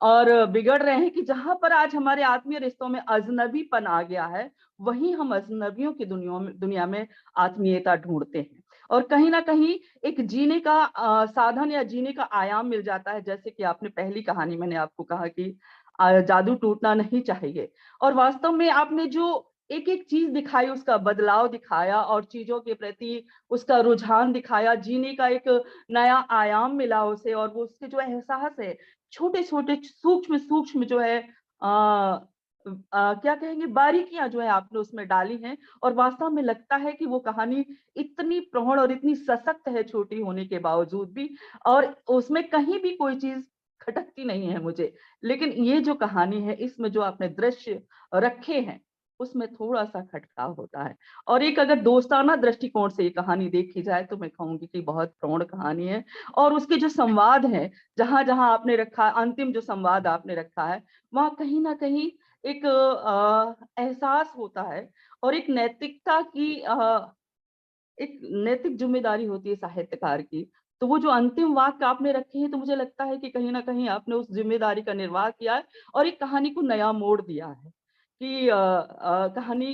और बिगड़ रहे हैं कि जहां पर आज हमारे आत्मीय रिश्तों में अजनबीपन आ गया है, वहीं हम अजनबियों की दुनिया में आत्मीयता ढूंढते हैं और कहीं ना कहीं एक जीने का साधन या जीने का आयाम मिल जाता है। जैसे कि आपने पहली कहानी मैंने आपको कहा कि जादू टूटना नहीं चाहिए, और वास्तव में आपने जो एक एक चीज दिखाई, उसका बदलाव दिखाया और चीजों के प्रति उसका रुझान दिखाया, जीने का एक नया आयाम मिला उसे, और वो उसके जो एहसास है छोटे छोटे सूक्ष्म सूक्ष्म जो है क्या कहेंगे बारीकियां जो है आपने उसमें डाली हैं। और वास्तव में लगता है कि वो कहानी इतनी प्रौढ़ और इतनी सशक्त है छोटी होने के बावजूद भी, और उसमें कहीं भी कोई चीज खटकती नहीं है मुझे। लेकिन ये जो कहानी है, इसमें जो आपने दृश्य रखे हैं उसमें थोड़ा सा खटकाव होता है। और एक अगर दोस्ताना दृष्टिकोण से ये कहानी देखी जाए तो मैं कहूंगी कि बहुत प्रौढ़ कहानी है। और उसके जो संवाद है, जहां जहां आपने रखा, अंतिम जो संवाद आपने रखा है, वहां कहीं ना कहीं एक एहसास होता है और एक नैतिकता की एक नैतिक जिम्मेदारी होती है साहित्यकार की। तो वो जो अंतिम वाक्य आपने रखे हैं, तो मुझे लगता है कि कहीं ना कहीं आपने उस जिम्मेदारी का निर्वाह किया है और एक कहानी को नया मोड़ दिया है कि कहानी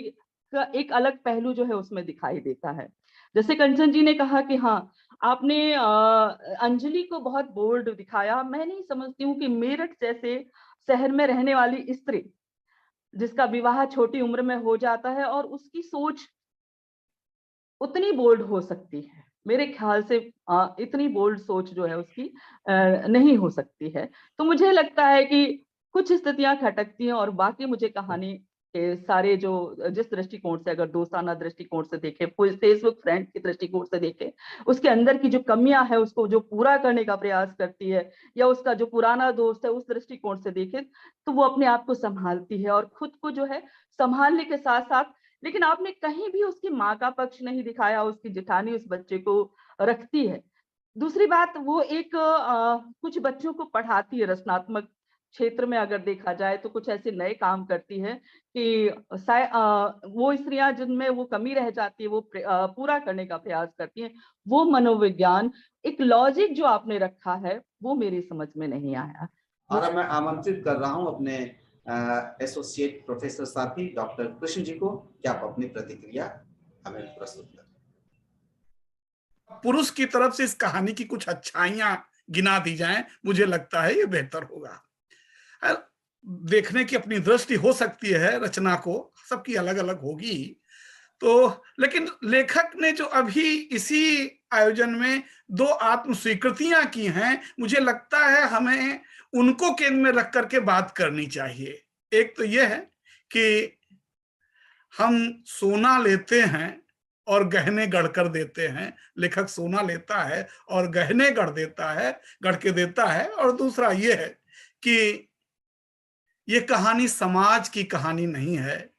का एक अलग पहलू जो है उसमें दिखाई देता है। जैसे कंचन जी ने कहा कि हाँ, आपने अंजलि को बहुत बोल्ड दिखाया। मैं नहीं समझती हूँ कि मेरठ जैसे शहर में रहने वाली स्त्री जिसका विवाह छोटी उम्र में हो जाता है और उसकी सोच उतनी बोल्ड हो सकती है, मेरे ख्याल से इतनी बोल्ड सोच जो है उसकी नहीं हो सकती है। तो मुझे लगता है कि कुछ स्थितियां खटकती हैं और बाकी मुझे कहानी कि सारे जो जिस दृष्टिकोण से, अगर दोस्ताना दृष्टिकोण से देखें, फेसबुक फ्रेंड के दृष्टिकोण से देखें, उसके अंदर की जो कमियां है उसको जो पूरा करने का प्रयास करती है, या उसका जो पुराना दोस्त है उस दृष्टिकोण से देखें, तो वो अपने आप को संभालती है और खुद को जो है संभालने के साथ साथ, लेकिन आपने कहीं भी उसकी माँ का पक्ष नहीं दिखाया, उसकी जेठानी उस बच्चे को रखती है। दूसरी बात, वो एक कुछ बच्चों को पढ़ाती है, रचनात्मक क्षेत्र में अगर देखा जाए तो कुछ ऐसे नए काम करती है कि वो स्त्रियां जिनमें वो कमी रह जाती है वो पूरा करने का प्रयास करती हैं। वो मनोविज्ञान, एक लॉजिक जो आपने रखा है, वो मेरी समझ में नहीं आया। और अब मैं आमंत्रित कर रहा हूं अपने एसोसिएट प्रोफेसर साथी डॉक्टर कृष्ण जी को कि आप अपनी प्रतिक्रिया हमें प्रस्तुत करें। पुरुष की तरफ से इस कहानी की कुछ अच्छाइयां गिना दी जाएं, मुझे लगता है ये बेहतर होगा। देखने की अपनी दृष्टि हो सकती है, रचना को सबकी अलग अलग होगी, तो लेकिन लेखक ने जो अभी इसी आयोजन में 2 आत्म स्वीकृतियां की हैं, मुझे लगता है हमें उनको केंद्र में रख करके बात करनी चाहिए। एक तो यह है कि हम सोना लेते हैं और गहने गढ़ कर देते हैं, लेखक सोना लेता है और गहने गढ़ देता है, गढ़ के देता है। और दूसरा यह है कि ये कहानी समाज की कहानी नहीं है,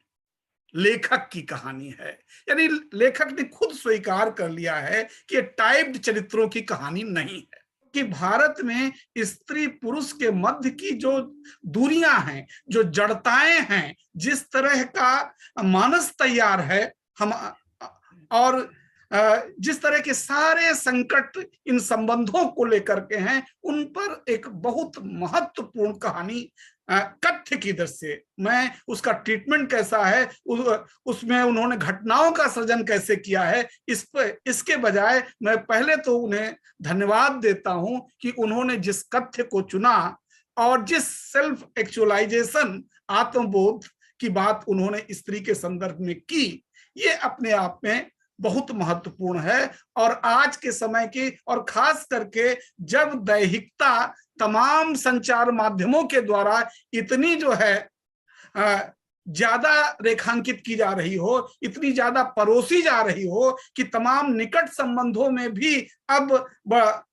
लेखक की कहानी है। यानी लेखक ने खुद स्वीकार कर लिया है कि ये टाइप्ड चरित्रों की कहानी नहीं है, कि भारत में स्त्री पुरुष के मध्य की जो दूरियां हैं, जो जड़ताएं हैं, जिस तरह का मानस तैयार है हम, और जिस तरह के सारे संकट इन संबंधों को लेकर के हैं, उन पर एक बहुत महत्वपूर्ण कहानी कथ्य की दृष्टि से, मैं उसका ट्रीटमेंट कैसा है, उसमें उन्होंने घटनाओं का सृजन कैसे किया है, इसके बजाय मैं पहले तो उन्हें धन्यवाद देता हूं कि उन्होंने जिस कथ्य को चुना और जिस सेल्फ एक्चुअलाइजेशन, आत्मबोध की बात उन्होंने स्त्री के संदर्भ में की, ये अपने आप में बहुत महत्वपूर्ण है। और आज के समय की, और खास करके जब दैहिकता तमाम संचार माध्यमों के द्वारा इतनी जो है ज्यादा रेखांकित की जा रही हो, इतनी ज्यादा परोसी जा रही हो कि तमाम निकट संबंधों में भी अब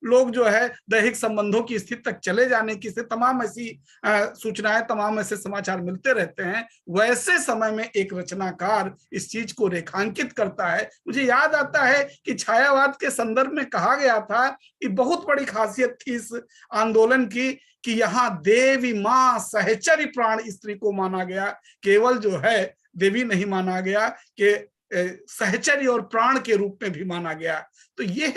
लोग जो है दैहिक संबंधों की स्थिति तक चले जाने की से तमाम ऐसी सूचनाएं, तमाम ऐसे समाचार मिलते रहते हैं। वैसे समय में एक रचनाकार इस चीज को रेखांकित करता है। मुझे याद आता है कि छायावाद के संदर्भ में कहा गया था कि बहुत बड़ी खासियत थी इस आंदोलन की कि यहाँ देवी माँ सहचरी प्राण स्त्री को माना गया, केवल जो है देवी नहीं माना गया कि सहचरी और प्राण के रूप में भी माना गया। तो ये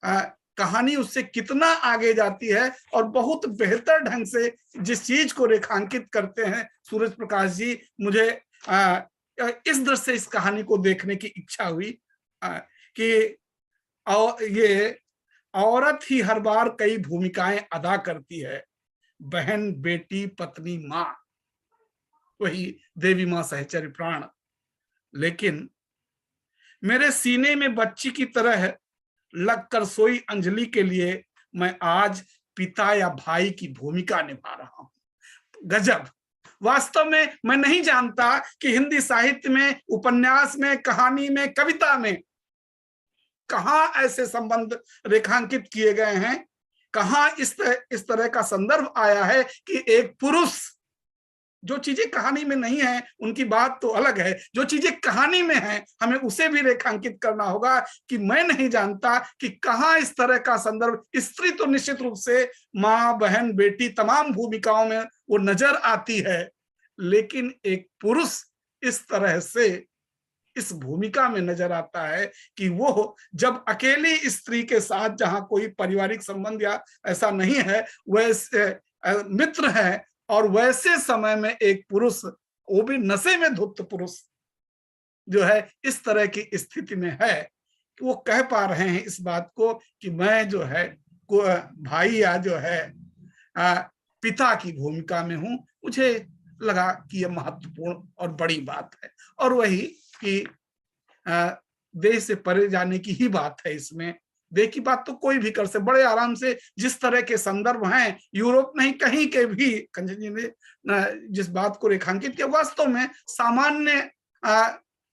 कहानी उससे कितना आगे जाती है और बहुत बेहतर ढंग से जिस चीज को रेखांकित करते हैं सूरज प्रकाश जी, मुझे इस दृष्टि से इस कहानी को देखने की इच्छा हुई कि ये औरत ही हर बार कई भूमिकाएं अदा करती है, बहन, बेटी, पत्नी, माँ, वही देवी माँ सहचर्य प्राण। लेकिन मेरे सीने में बच्ची की तरह लगकर सोई अंजलि के लिए मैं आज पिता या भाई की भूमिका निभा रहा हूं। गजब! वास्तव में मैं नहीं जानता कि हिंदी साहित्य में, उपन्यास में, कहानी में, कविता में कहां ऐसे संबंध रेखांकित किए गए हैं, कहां इस तरह का संदर्भ आया है कि एक पुरुष, जो चीजें कहानी में नहीं है उनकी बात तो अलग है, जो चीजें कहानी में है हमें उसे भी रेखांकित करना होगा। कि मैं नहीं जानता कि कहां इस तरह का संदर्भ, स्त्री तो निश्चित रूप से माँ, बहन, बेटी तमाम भूमिकाओं में वो नजर आती है, लेकिन एक पुरुष इस तरह से इस भूमिका में नजर आता है कि वो जब अकेली स्त्री के साथ, जहां कोई पारिवारिक संबंध या ऐसा नहीं है, वैसे मित्र है, और वैसे समय में एक पुरुष, वो भी नशे में धुत पुरुष जो है इस तरह की स्थिति में है, वो कह पा रहे हैं इस बात को कि मैं जो है भाई या जो है पिता की भूमिका में हूं। मुझे लगा कि यह महत्वपूर्ण और बड़ी बात है। और वही कि देश से परे जाने की ही बात है इसमें, देह की बात तो कोई भी कर से बड़े आराम से, जिस तरह के संदर्भ हैं यूरोप नहीं कहीं के भी, कंचन जी ने जिस बात को रेखांकित किया, वास्तव में सामान्य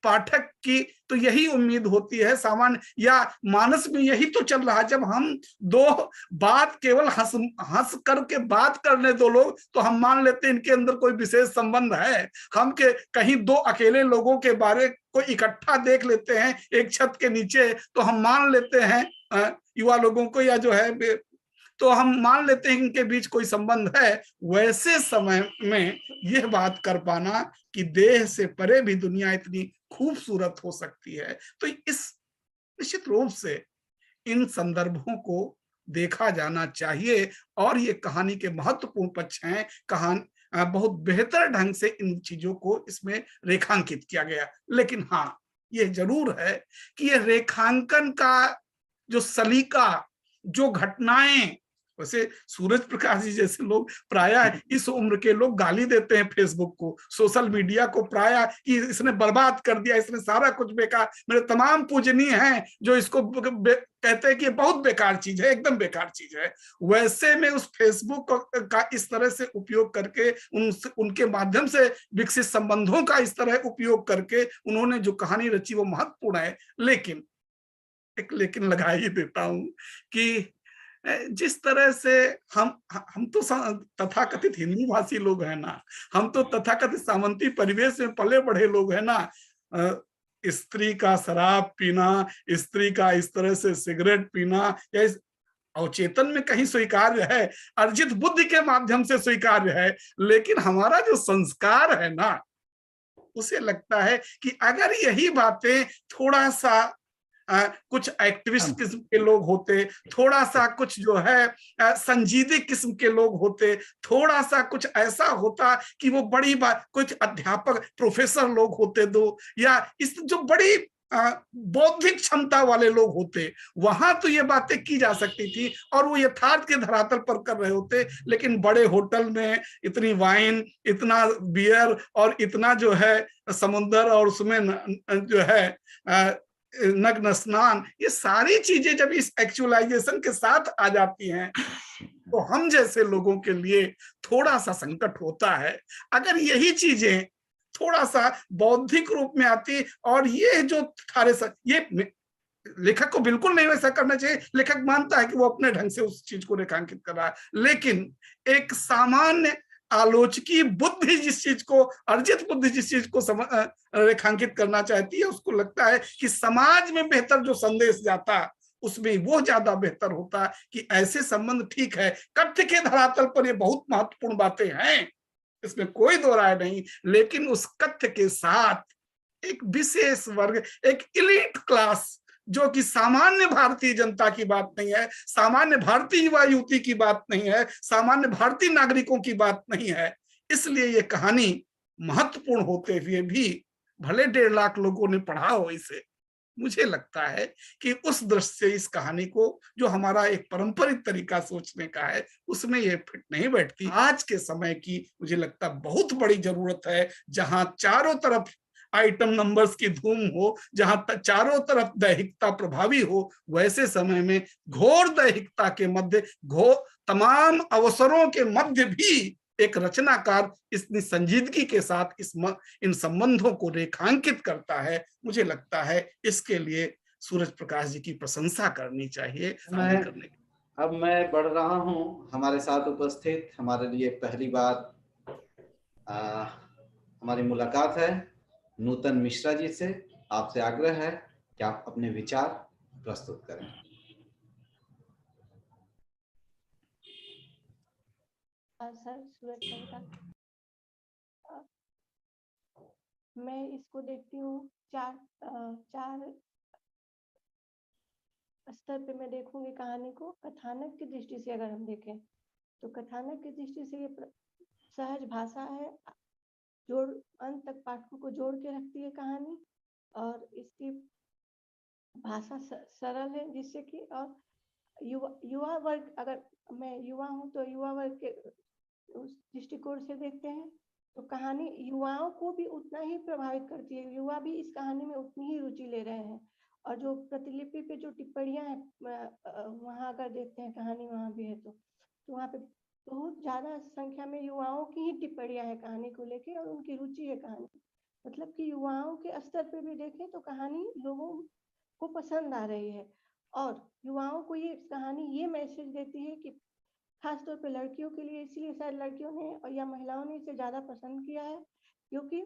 पाठक की तो यही उम्मीद होती है, सामान्य या मानस में यही तो चल रहा है। जब हम दो बात केवल हंस करके बात करने दो लोग, तो हम मान लेते हैं इनके अंदर कोई विशेष संबंध है। हम के कहीं दो अकेले लोगों के बारे को इकट्ठा देख लेते हैं एक छत के नीचे, तो हम मान लेते हैं युवा लोगों को, या जो है तो हम मान लेते हैं इनके बीच कोई संबंध है। वैसे समय में यह बात कर पाना कि देह से परे भी दुनिया इतनी खूबसूरत हो सकती है, तो इस निश्चित रूप से इन संदर्भों को देखा जाना चाहिए। और ये कहानी के महत्वपूर्ण पक्ष हैं। कहानी बहुत बेहतर ढंग से इन चीजों को इसमें रेखांकित किया गया। लेकिन हाँ, ये जरूर है कि ये रेखांकन का जो सलीका, जो घटनाएं, वैसे सूरज प्रकाश जी जैसे लोग प्रायः इस उम्र के लोग गाली देते हैं फेसबुक को, सोशल मीडिया को, प्रायः कि इसने बर्बाद कर दिया, इसने सारा कुछ बेकार। मेरे तमाम पूजनीय हैं जो इसको कहते हैं कि ये बहुत बेकार चीज है, एकदम बेकार चीज है। वैसे में उस फेसबुक का इस तरह से उपयोग करके, उनके माध्यम से विकसित संबंधों का इस तरह उपयोग करके उन्होंने जो कहानी रची वो महत्वपूर्ण है। लेकिन एक लेकिन लगा ही देता हूं कि जिस तरह से हम तो तथाकथित हिंदी भाषी लोग हैं ना, हम तो तथाकथित सामंती परिवेश में पले बढ़े लोग हैं ना। स्त्री का शराब पीना, स्त्री का इस तरह से सिगरेट पीना, या इस अवचेतन में कहीं स्वीकार्य है, अर्जित बुद्धि के माध्यम से स्वीकार्य है। लेकिन हमारा जो संस्कार है ना, उसे लगता है कि अगर यही बातें थोड़ा सा कुछ एक्टिविस्ट किस्म के लोग होते, थोड़ा सा कुछ जो है संजीदे किस्म के लोग होते, थोड़ा सा कुछ ऐसा होता कि वो बड़ी बात, कुछ अध्यापक प्रोफेसर लोग होते दो, या इस जो बड़ी बौद्धिक क्षमता वाले लोग होते, वहां तो ये बातें की जा सकती थी और वो यथार्थ के धरातल पर कर रहे होते। लेकिन बड़े होटल में इतनी वाइन, इतना बियर और इतना जो है समुद्र, और उसमें जो है नग्न स्नान, ये सारी चीजें जब इस एक्चुअलाइजेशन के साथ आ जाती हैं, तो हम जैसे लोगों के लिए थोड़ा सा संकट होता है। अगर यही चीजें थोड़ा सा बौद्धिक रूप में आती, और ये जो ये लेखक को बिल्कुल नहीं वैसा करना चाहिए। लेखक मानता है कि वो अपने ढंग से उस चीज को रेखांकित कर रहा है, लेकिन एक सामान्य आलोचकी बुद्धि जिस चीज को, अर्जित बुद्धि जिस चीज को रेखांकित करना चाहती है, उसको लगता है कि समाज में बेहतर जो संदेश जाता, उसमें वो ज्यादा बेहतर होता कि ऐसे संबंध। ठीक है, कथ्य के धरातल पर ये बहुत महत्वपूर्ण बातें हैं, इसमें कोई दो राय नहीं, लेकिन उस कथ्य के साथ एक विशेष वर्ग, एक इलीट क्लास, जो कि सामान्य भारतीय जनता की बात नहीं है, सामान्य भारतीय युवा युवती की बात नहीं है, सामान्य भारतीय नागरिकों की बात नहीं है। इसलिए ये कहानी महत्वपूर्ण होते हुए भी भले 1.5 लाख लोगों ने पढ़ा हो इसे, मुझे लगता है कि उस दृष्टि से इस कहानी को, जो हमारा एक पारंपरिक तरीका सोचने का है, उसमें ये फिट नहीं बैठती। आज के समय की मुझे लगता बहुत बड़ी जरूरत है, जहां चारों तरफ आइटम नंबर्स की धूम हो, जहां चारों तरफ दैहिकता प्रभावी हो। वैसे समय में घोर दैहिकता के मध्य, घोर तमाम अवसरों के मध्य भी एक रचनाकार इतनी संजीदगी के साथ इन संबंधों को रेखांकित करता है। मुझे लगता है इसके लिए सूरज प्रकाश जी की प्रशंसा करनी चाहिए। अब मैं बढ़ रहा हूं। हमारे साथ उपस्थित, हमारे लिए पहली बार हमारी मुलाकात है नूतन मिश्रा जी से। आपसे आग्रह है कि आप अपने विचार प्रस्तुत करें। सर, सूरज का मैं इसको देखती हूँ चार स्तर पे मैं देखूंगी कहानी को। कथानक की दृष्टि से अगर हम देखें तो कथानक की दृष्टि से ये सहज भाषा है, जोड़ अंत तक पाठकों को जोड़ के रखती है कहानी, और इसकी भाषा सरल है, जिससे कि और युवा वर्ग, अगर मैं युवा हूँ तो युवा वर्ग के उस दृष्टिकोण से देखते हैं तो कहानी युवाओं को भी उतना ही प्रभावित करती है। युवा भी इस कहानी में उतनी ही रुचि ले रहे हैं और जो प्रतिलिपि पे जो टिप्पणियां हैं वहां अगर देखते हैं कहानी वहां भी है तो वहां पे बहुत ज्यादा संख्या में युवाओं की ही टिप्पणियां हैं कहानी को लेके और उनकी रुचि है कहानी, मतलब कि युवाओं के स्तर पे भी देखें तो कहानी लोगों को पसंद आ रही है। और युवाओं को ये कहानी ये मैसेज देती है कि खासतौर पे लड़कियों के लिए, इसलिए शायद लड़कियों ने और या महिलाओं ने इसे ज्यादा पसंद किया है क्योंकि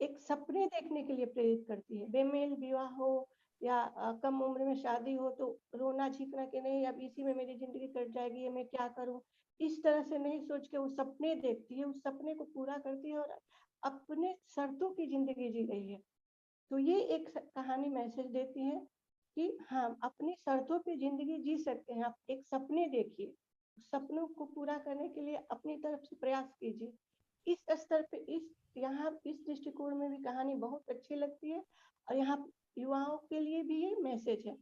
एक सपने देखने के लिए प्रेरित करती है। बेमेल विवाह हो या कम उम्र में शादी हो तो रोना झिकना कि नहीं अब इसी में मेरी जिंदगी कट जाएगी, ये मैं क्या करूं, इस तरह से नहीं सोच के वो सपने देखती है, उस सपने को पूरा करती है और अपने शर्तों की जिंदगी जी रही है। तो ये एक कहानी मैसेज देती है कि हाँ अपनी शर्तों पे जिंदगी जी सकते हैं। आप एक सपने देखिए, सपनों को पूरा करने के लिए अपनी तरफ से प्रयास कीजिए। इस स्तर पे इस दृष्टिकोण में भी कहानी बहुत अच्छी लगती है और यहाँ युवाओं के लिए भी ये मैसेज है।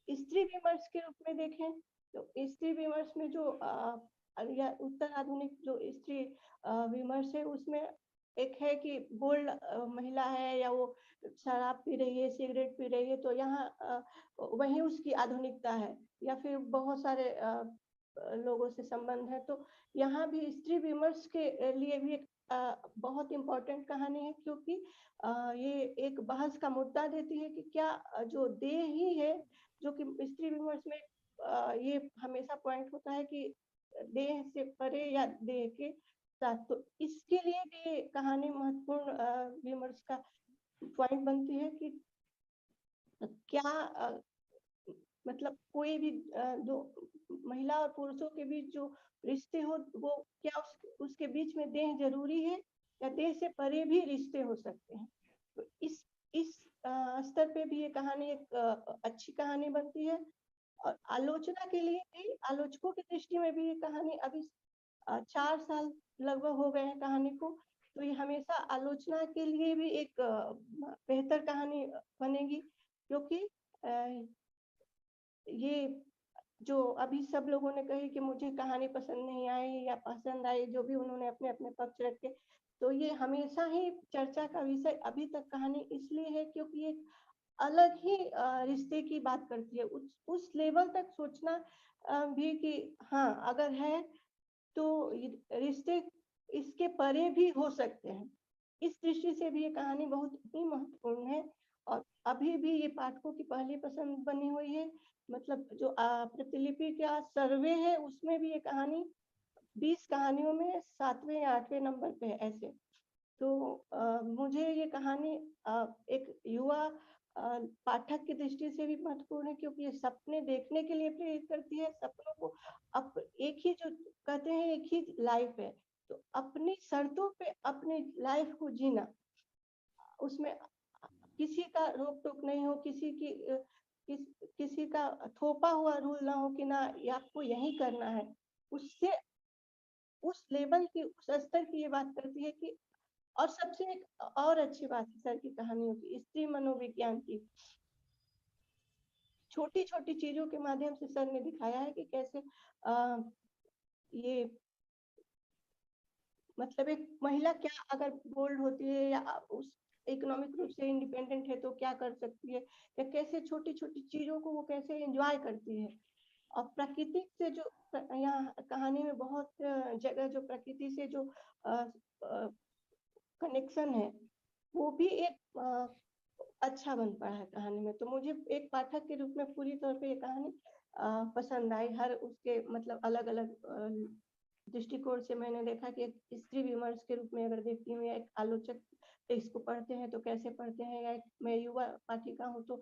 स्त्री विमर्श के रूप में देखें तो स्त्री विमर्श में जो या उत्तर आधुनिक जो स्त्री विमर्श है उसमें एक है कि बोल्ड महिला है या वो शराब पी रही है, सिगरेट पी रही है, तो यहाँ वही उसकी आधुनिकता है या फिर बहुत सारे लोगों से संबंध है। तो यहाँ भी स्त्री विमर्श के लिए भी एक बहुत इम्पोर्टेंट कहानी है क्योंकि ये एक बहस का मुद्दा देती है कि क्या जो देह ही है, जो कि स्त्री विमर्श में ये हमेशा पॉइंट होता है कि देह से परे या देह के साथ, तो इसके लिए भी कहानी महत्वपूर्ण विमर्श का पॉइंट बनती है कि क्या मतलब कोई भी जो महिला और पुरुषों के बीच जो रिश्ते हो वो क्या उसके बीच में देह जरूरी है या देह से परे भी रिश्ते हो सकते हैं। तो इस स्तर पे भी ये कहानी एक अच्छी कहानी बनती है और आलोचना के लिए भी, आलोचकों की दृष्टि में भी ये कहानी अभी 4 साल लगभग हो गए हैं कहानी को, तो ये हमेशा आलोचना के लिए भी एक बेहतर कहानी बनेगी क्योंकि ये जो अभी सब लोगों ने कही कि मुझे कहानी पसंद नहीं आई या पसंद आई, जो भी उन्होंने अपने अपने पक्ष रखे, तो ये हमेशा ही चर्चा का विषय अभी तक कहानी इसलिए है क्योंकि एक अलग ही रिश्ते की बात करती है। उस लेवल तक सोचना भी कि हाँ अगर है तो रिश्ते इसके परे भी हो सकते हैं। इस दृष्टि से भी ये कहानी बहुत ही महत्वपूर्ण है और अभी भी ये पाठकों की पहली पसंद बनी हुई है। मतलब जो प्रतिलिपि का सर्वे है उसमें भी ये कहानी 20 कहानियों में 7वें या 8वें नंबर पे है ऐसे। तो मुझे ये कहानी एक युवा पाठक की दृष्टि से भी महत्वपूर्ण है क्योंकि ये सपने देखने के लिए प्रेरित करती है। सपनों को अब एक ही जो कहते हैं एक ही लाइफ है, तो अपनी शर्तों पे अपनी लाइफ को जीना, उसमें किसी का रोक टोक नहीं हो, किसी का थोपा हुआ रूल ना हो कि ना आपको यही करना है, उससे उस लेवल की उस स्तर की ये बात करती है कि और सबसे एक और अच्छी बात है सर की कहानियों की, स्त्री मनोविज्ञान की छोटी छोटी चीजों के माध्यम से सर ने दिखाया है कि कैसे ये मतलब एक महिला क्या अगर बोल्ड होती है या उस इकोनॉमिक रूप से इंडिपेंडेंट है तो क्या कर सकती है, या कैसे छोटी छोटी चीजों को वो कैसे एंजॉय करती है। और प्रकृति से जो यहाँ कहानी में बहुत जगह जो प्रकृति से जो कनेक्शन है वो भी एक अच्छा बन पाया है कहानी में। तो मुझे एक पाठक के रूप में पूरी तौर पे ये कहानी पसंद आई। हर उसके मतलब अलग अलग दृष्टिकोण से मैंने देखा कि एक स्त्री विमर्श के रूप में अगर देखती हूँ या एक आलोचक इसको पढ़ते हैं तो कैसे पढ़ते हैं, या एक मैं युवा पाठिका हूँ तो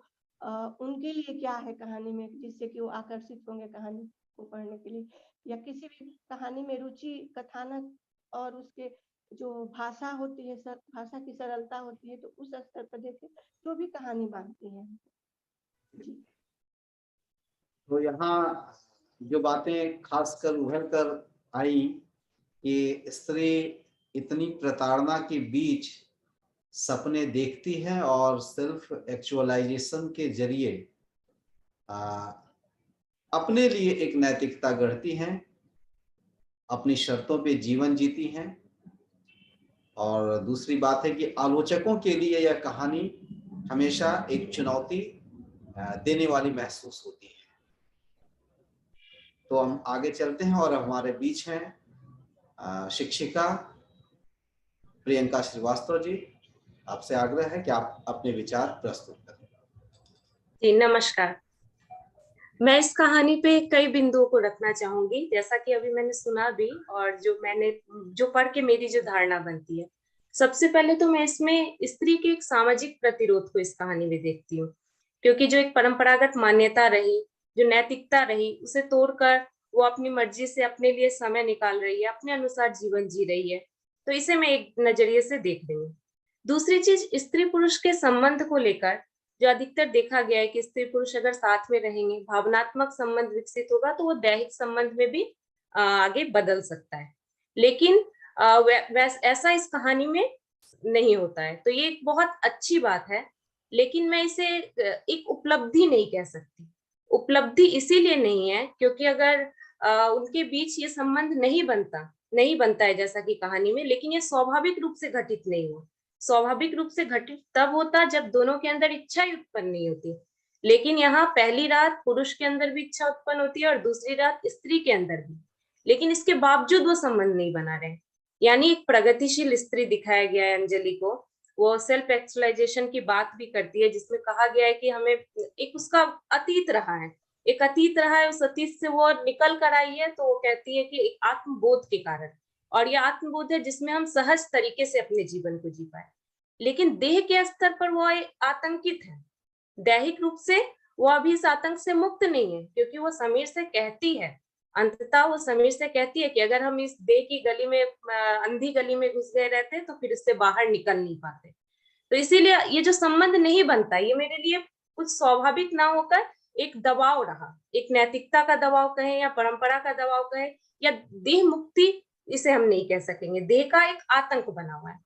उनके लिए क्या है कहानी में जिससे कि वो आकर्षित होंगे कहानी को पढ़ने के लिए, या किसी भी कहानी में रुचि कथानक और उसके जो भाषा होती है भाषा की सरलता होती है, तो उस स्तर पर देखें तो भी कहानी बांधती है जी। तो यहाँ जो बातें खासकर उभर कर आई कि स्त्री इतनी प्रताड़ना के बीच सपने देखती है और सेल्फ एक्चुअलाइजेशन के जरिए अपने लिए एक नैतिकता गढ़ती हैं, अपनी शर्तों पे जीवन जीती हैं। और दूसरी बात है कि आलोचकों के लिए यह कहानी हमेशा एक चुनौती देने वाली महसूस होती है। तो हम आगे चलते हैं और हमारे बीच हैं शिक्षिका प्रियंका श्रीवास्तव जी। आपसे आग्रह है कि आप अपने विचार प्रस्तुत करें। जी नमस्कार। मैं इस कहानी पे कई बिंदुओं को रखना चाहूंगी, जैसा कि अभी मैंने सुना भी और जो पढ़ के मेरी जो धारणा बनती है। सबसे पहले तो मैं इसमें स्त्री के एक सामाजिक प्रतिरोध को इस कहानी में देखती हूँ, क्योंकि जो एक परंपरागत मान्यता रही, जो नैतिकता रही, उसे तोड़कर वो अपनी मर्जी से अपने लिए समय निकाल रही है, अपने अनुसार जीवन जी रही है। तो इसे मैं एक नजरिए से देख रही हूँ। दूसरी चीज, स्त्री पुरुष के संबंध को लेकर जो अधिकतर देखा गया है कि स्त्री पुरुष अगर साथ में रहेंगे, भावनात्मक संबंध विकसित होगा तो वो दैहिक संबंध में भी आगे बदल सकता है। लेकिन ऐसा इस कहानी में नहीं होता है, तो ये एक बहुत अच्छी बात है। लेकिन मैं इसे एक उपलब्धि नहीं कह सकती। उपलब्धि इसीलिए नहीं है क्योंकि अगर उनके बीच ये संबंध नहीं बनता है जैसा कि कहानी में, लेकिन ये स्वाभाविक रूप से घटित नहीं हुआ। स्वाभाविक रूप से घटित तब होता जब दोनों के अंदर इच्छा ही उत्पन्न नहीं होती। लेकिन यहाँ पहली रात पुरुष के अंदर भी इच्छा उत्पन्न होती है और दूसरी रात स्त्री के अंदर भी, लेकिन इसके बावजूद वो संबंध नहीं बना रहे। यानी एक प्रगतिशील स्त्री दिखाया गया है अंजलि को। वो सेल्फ एक्चुअलाइजेशन की बात भी करती है, जिसमें कहा गया है कि हमें एक उसका अतीत रहा है, उस अतीत से वो निकल कर आई है। तो वो कहती है कि एक आत्मबोध के कारण, और यह आत्मबोध है जिसमें हम सहज तरीके से अपने जीवन को जी पाए। लेकिन देह के स्तर पर वो आतंकित है, दैहिक रूप से वो अभी इस आतंक से मुक्त नहीं है, क्योंकि वो समीर से कहती है, अंततः वो समीर से कहती है कि अगर हम इस देह की गली में, अंधी गली में घुस गए रहते तो फिर इससे बाहर निकल नहीं पाते। तो इसीलिए ये जो संबंध नहीं बनता, ये मेरे लिए कुछ स्वाभाविक ना होकर एक दबाव रहा, एक नैतिकता का दबाव कहें या परंपरा का दबाव कहें, या देह मुक्ति इसे हम नहीं कह सकेंगे, देह का एक आतंक बना हुआ है।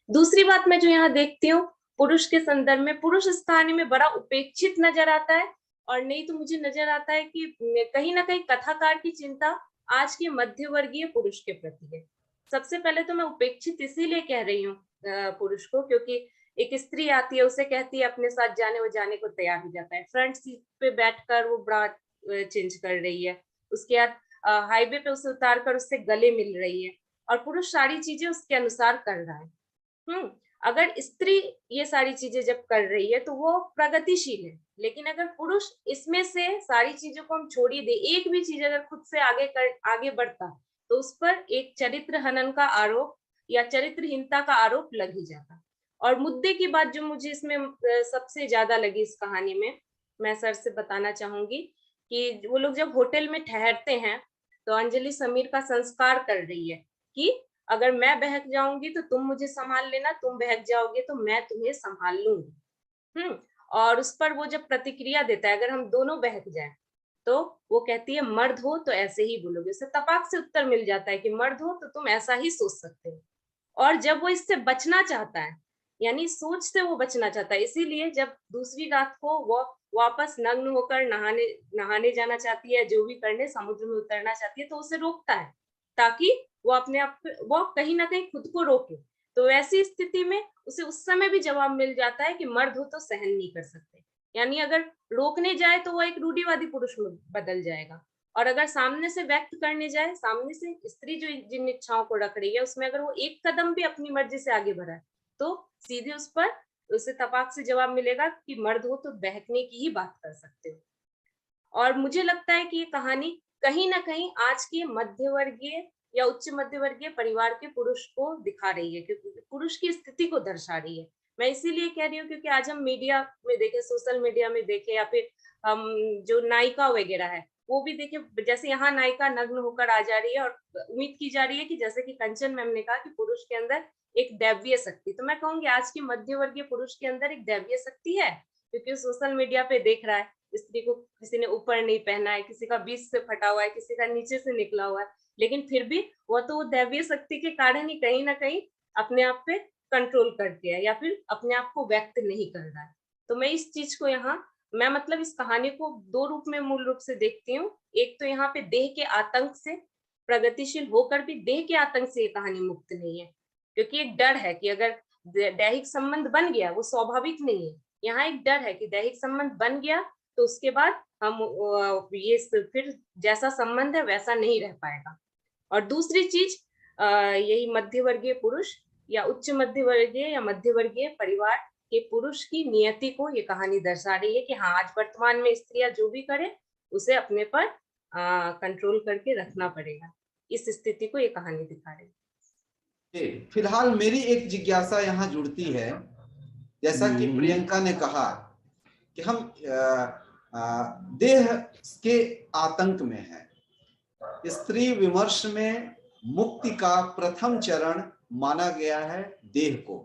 दूसरी बात मैं जो यहाँ देखती हूँ, पुरुष के संदर्भ में, पुरुष इस कहानी में बड़ा उपेक्षित नजर आता है। और नहीं तो मुझे नजर आता है कि कहीं ना कहीं कथाकार की चिंता आज के मध्यवर्गीय पुरुष के प्रति है। सबसे पहले तो मैं उपेक्षित इसीलिए कह रही हूँ पुरुष को, क्योंकि एक स्त्री आती है, उसे कहती है अपने साथ जाने, वो जाने को तैयार हो जाता है। फ्रंट सीट पे बैठकर वो ब्रा चेंज कर रही है, उसके बाद हाईवे पे उसे उतार कर उससे गले मिल रही है, और पुरुष सारी चीजें उसके अनुसार कर रहा है। अगर स्त्री ये सारी चीजें जब कर रही है तो वो प्रगतिशील है। लेकिन अगर पुरुष इसमें से सारी चीजों को हम छोड़ ही दे, एक भी चीज अगर खुद से आगे बढ़ता तो उस पर एक चरित्र हनन का आरोप या चरित्रहीनता का आरोप लग ही जाता। और मुद्दे की बात जो मुझे इसमें सबसे ज्यादा लगी इस कहानी में, मैं सर से बताना चाहूंगी कि वो लोग जब होटल में ठहरते हैं तो अंजलि समीर का संस्कार कर रही है कि अगर मैं बहक जाऊंगी तो तुम मुझे संभाल लेना, तुम बहक जाओगे तो मैं तुम्हें संभाल लूंगी। और उस पर वो जब प्रतिक्रिया देता है, अगर हम दोनों बहक जाएं, तो वो कहती है मर्द हो तो ऐसे ही बोलोगे। उसे तपाक से उत्तर मिल जाता है कि मर्द हो तो तुम ऐसा ही सोच सकते हो। और जब वो इससे बचना चाहता है, यानी सोच से वो बचना चाहता है, इसीलिए जब दूसरी रात को वो वापस नग्न होकर नहाने जाना चाहती है, जो भी करने, समुद्र में उतरना चाहती है, तो उसे रोकता है ताकि वो अपने आप, वो कहीं ना कहीं खुद को रोके। तो ऐसी स्थिति में उसे उस समय भी जवाब मिल जाता है कि मर्द हो तो सहन नहीं कर सकते। यानी अगर रोकने जाए तो वो एक रूढ़िवादी पुरुष में बदल जाएगा, और अगर सामने से व्यक्त करने जाए, सामने से स्त्री जो जिन इच्छाओं को रख रही है उसमें अगर वो एक कदम भी अपनी मर्जी से आगे बढ़ा तो सीधे उस पर उसे तपाक से जवाब मिलेगा कि मर्द हो तो बहकने की ही बात कर सकते हो। और मुझे लगता है कि ये कहानी कहीं ना कहीं आज के मध्यवर्गीय या उच्च मध्यवर्गीय परिवार के पुरुष को दिखा रही है, क्योंकि पुरुष की स्थिति को दर्शा रही है। मैं इसीलिए कह रही हूँ क्योंकि आज हम मीडिया में देखें, सोशल मीडिया में देखें, या फिर हम जो नायिका वगैरह है वो भी देखें, जैसे यहाँ नायिका नग्न होकर आ जा रही है और उम्मीद की जा रही है कि जैसे कि कंचन मैम ने कहा कि पुरुष के अंदर एक दैवीय शक्ति, तो मैं कहूंगी आज के मध्यवर्गीय पुरुष के अंदर एक दैवीय शक्ति है, क्योंकि सोशल मीडिया पे देख रहा है स्त्री को किसी ने ऊपर नहीं पहना है, किसी का बीच से फटा हुआ है, किसी का नीचे से निकला हुआ है, लेकिन फिर भी वो दैवीय शक्ति के कारण ही कहीं ना कहीं अपने आप पे कंट्रोल करके है, या फिर अपने आप को व्यक्त नहीं कर रहा है। तो मैं इस चीज को यहाँ, मैं मतलब इस कहानी को दो रूप में मूल रूप से देखती हूँ। एक तो यहाँ पे देह के आतंक से, प्रगतिशील होकर भी देह के आतंक से ये कहानी मुक्त नहीं है, क्योंकि एक डर है कि अगर दैहिक संबंध बन गया, वो स्वाभाविक नहीं है, यहाँ एक डर है कि दैहिक संबंध बन गया तो उसके बाद हम ये फिर जैसा संबंध है वैसा नहीं रह पाएगा। और दूसरी चीज यही मध्यवर्गीय पुरुष या उच्च मध्यवर्गीय या मध्यवर्गीय परिवार के पुरुष की नियति को ये कहानी दर्शा रही है कि हाँ, आज वर्तमान में स्त्रियां जो भी करे उसे अपने पर कंट्रोल करके रखना पड़ेगा। इस स्थिति को ये कहानी दिखा रही है। फिलहाल मेरी एक जिज्ञासा यहाँ जुड़ती है, जैसा कि प्रियंका ने कहा कि हम देह के आतंक में हैं। स्त्री विमर्श में मुक्ति का प्रथम चरण माना गया है देह को।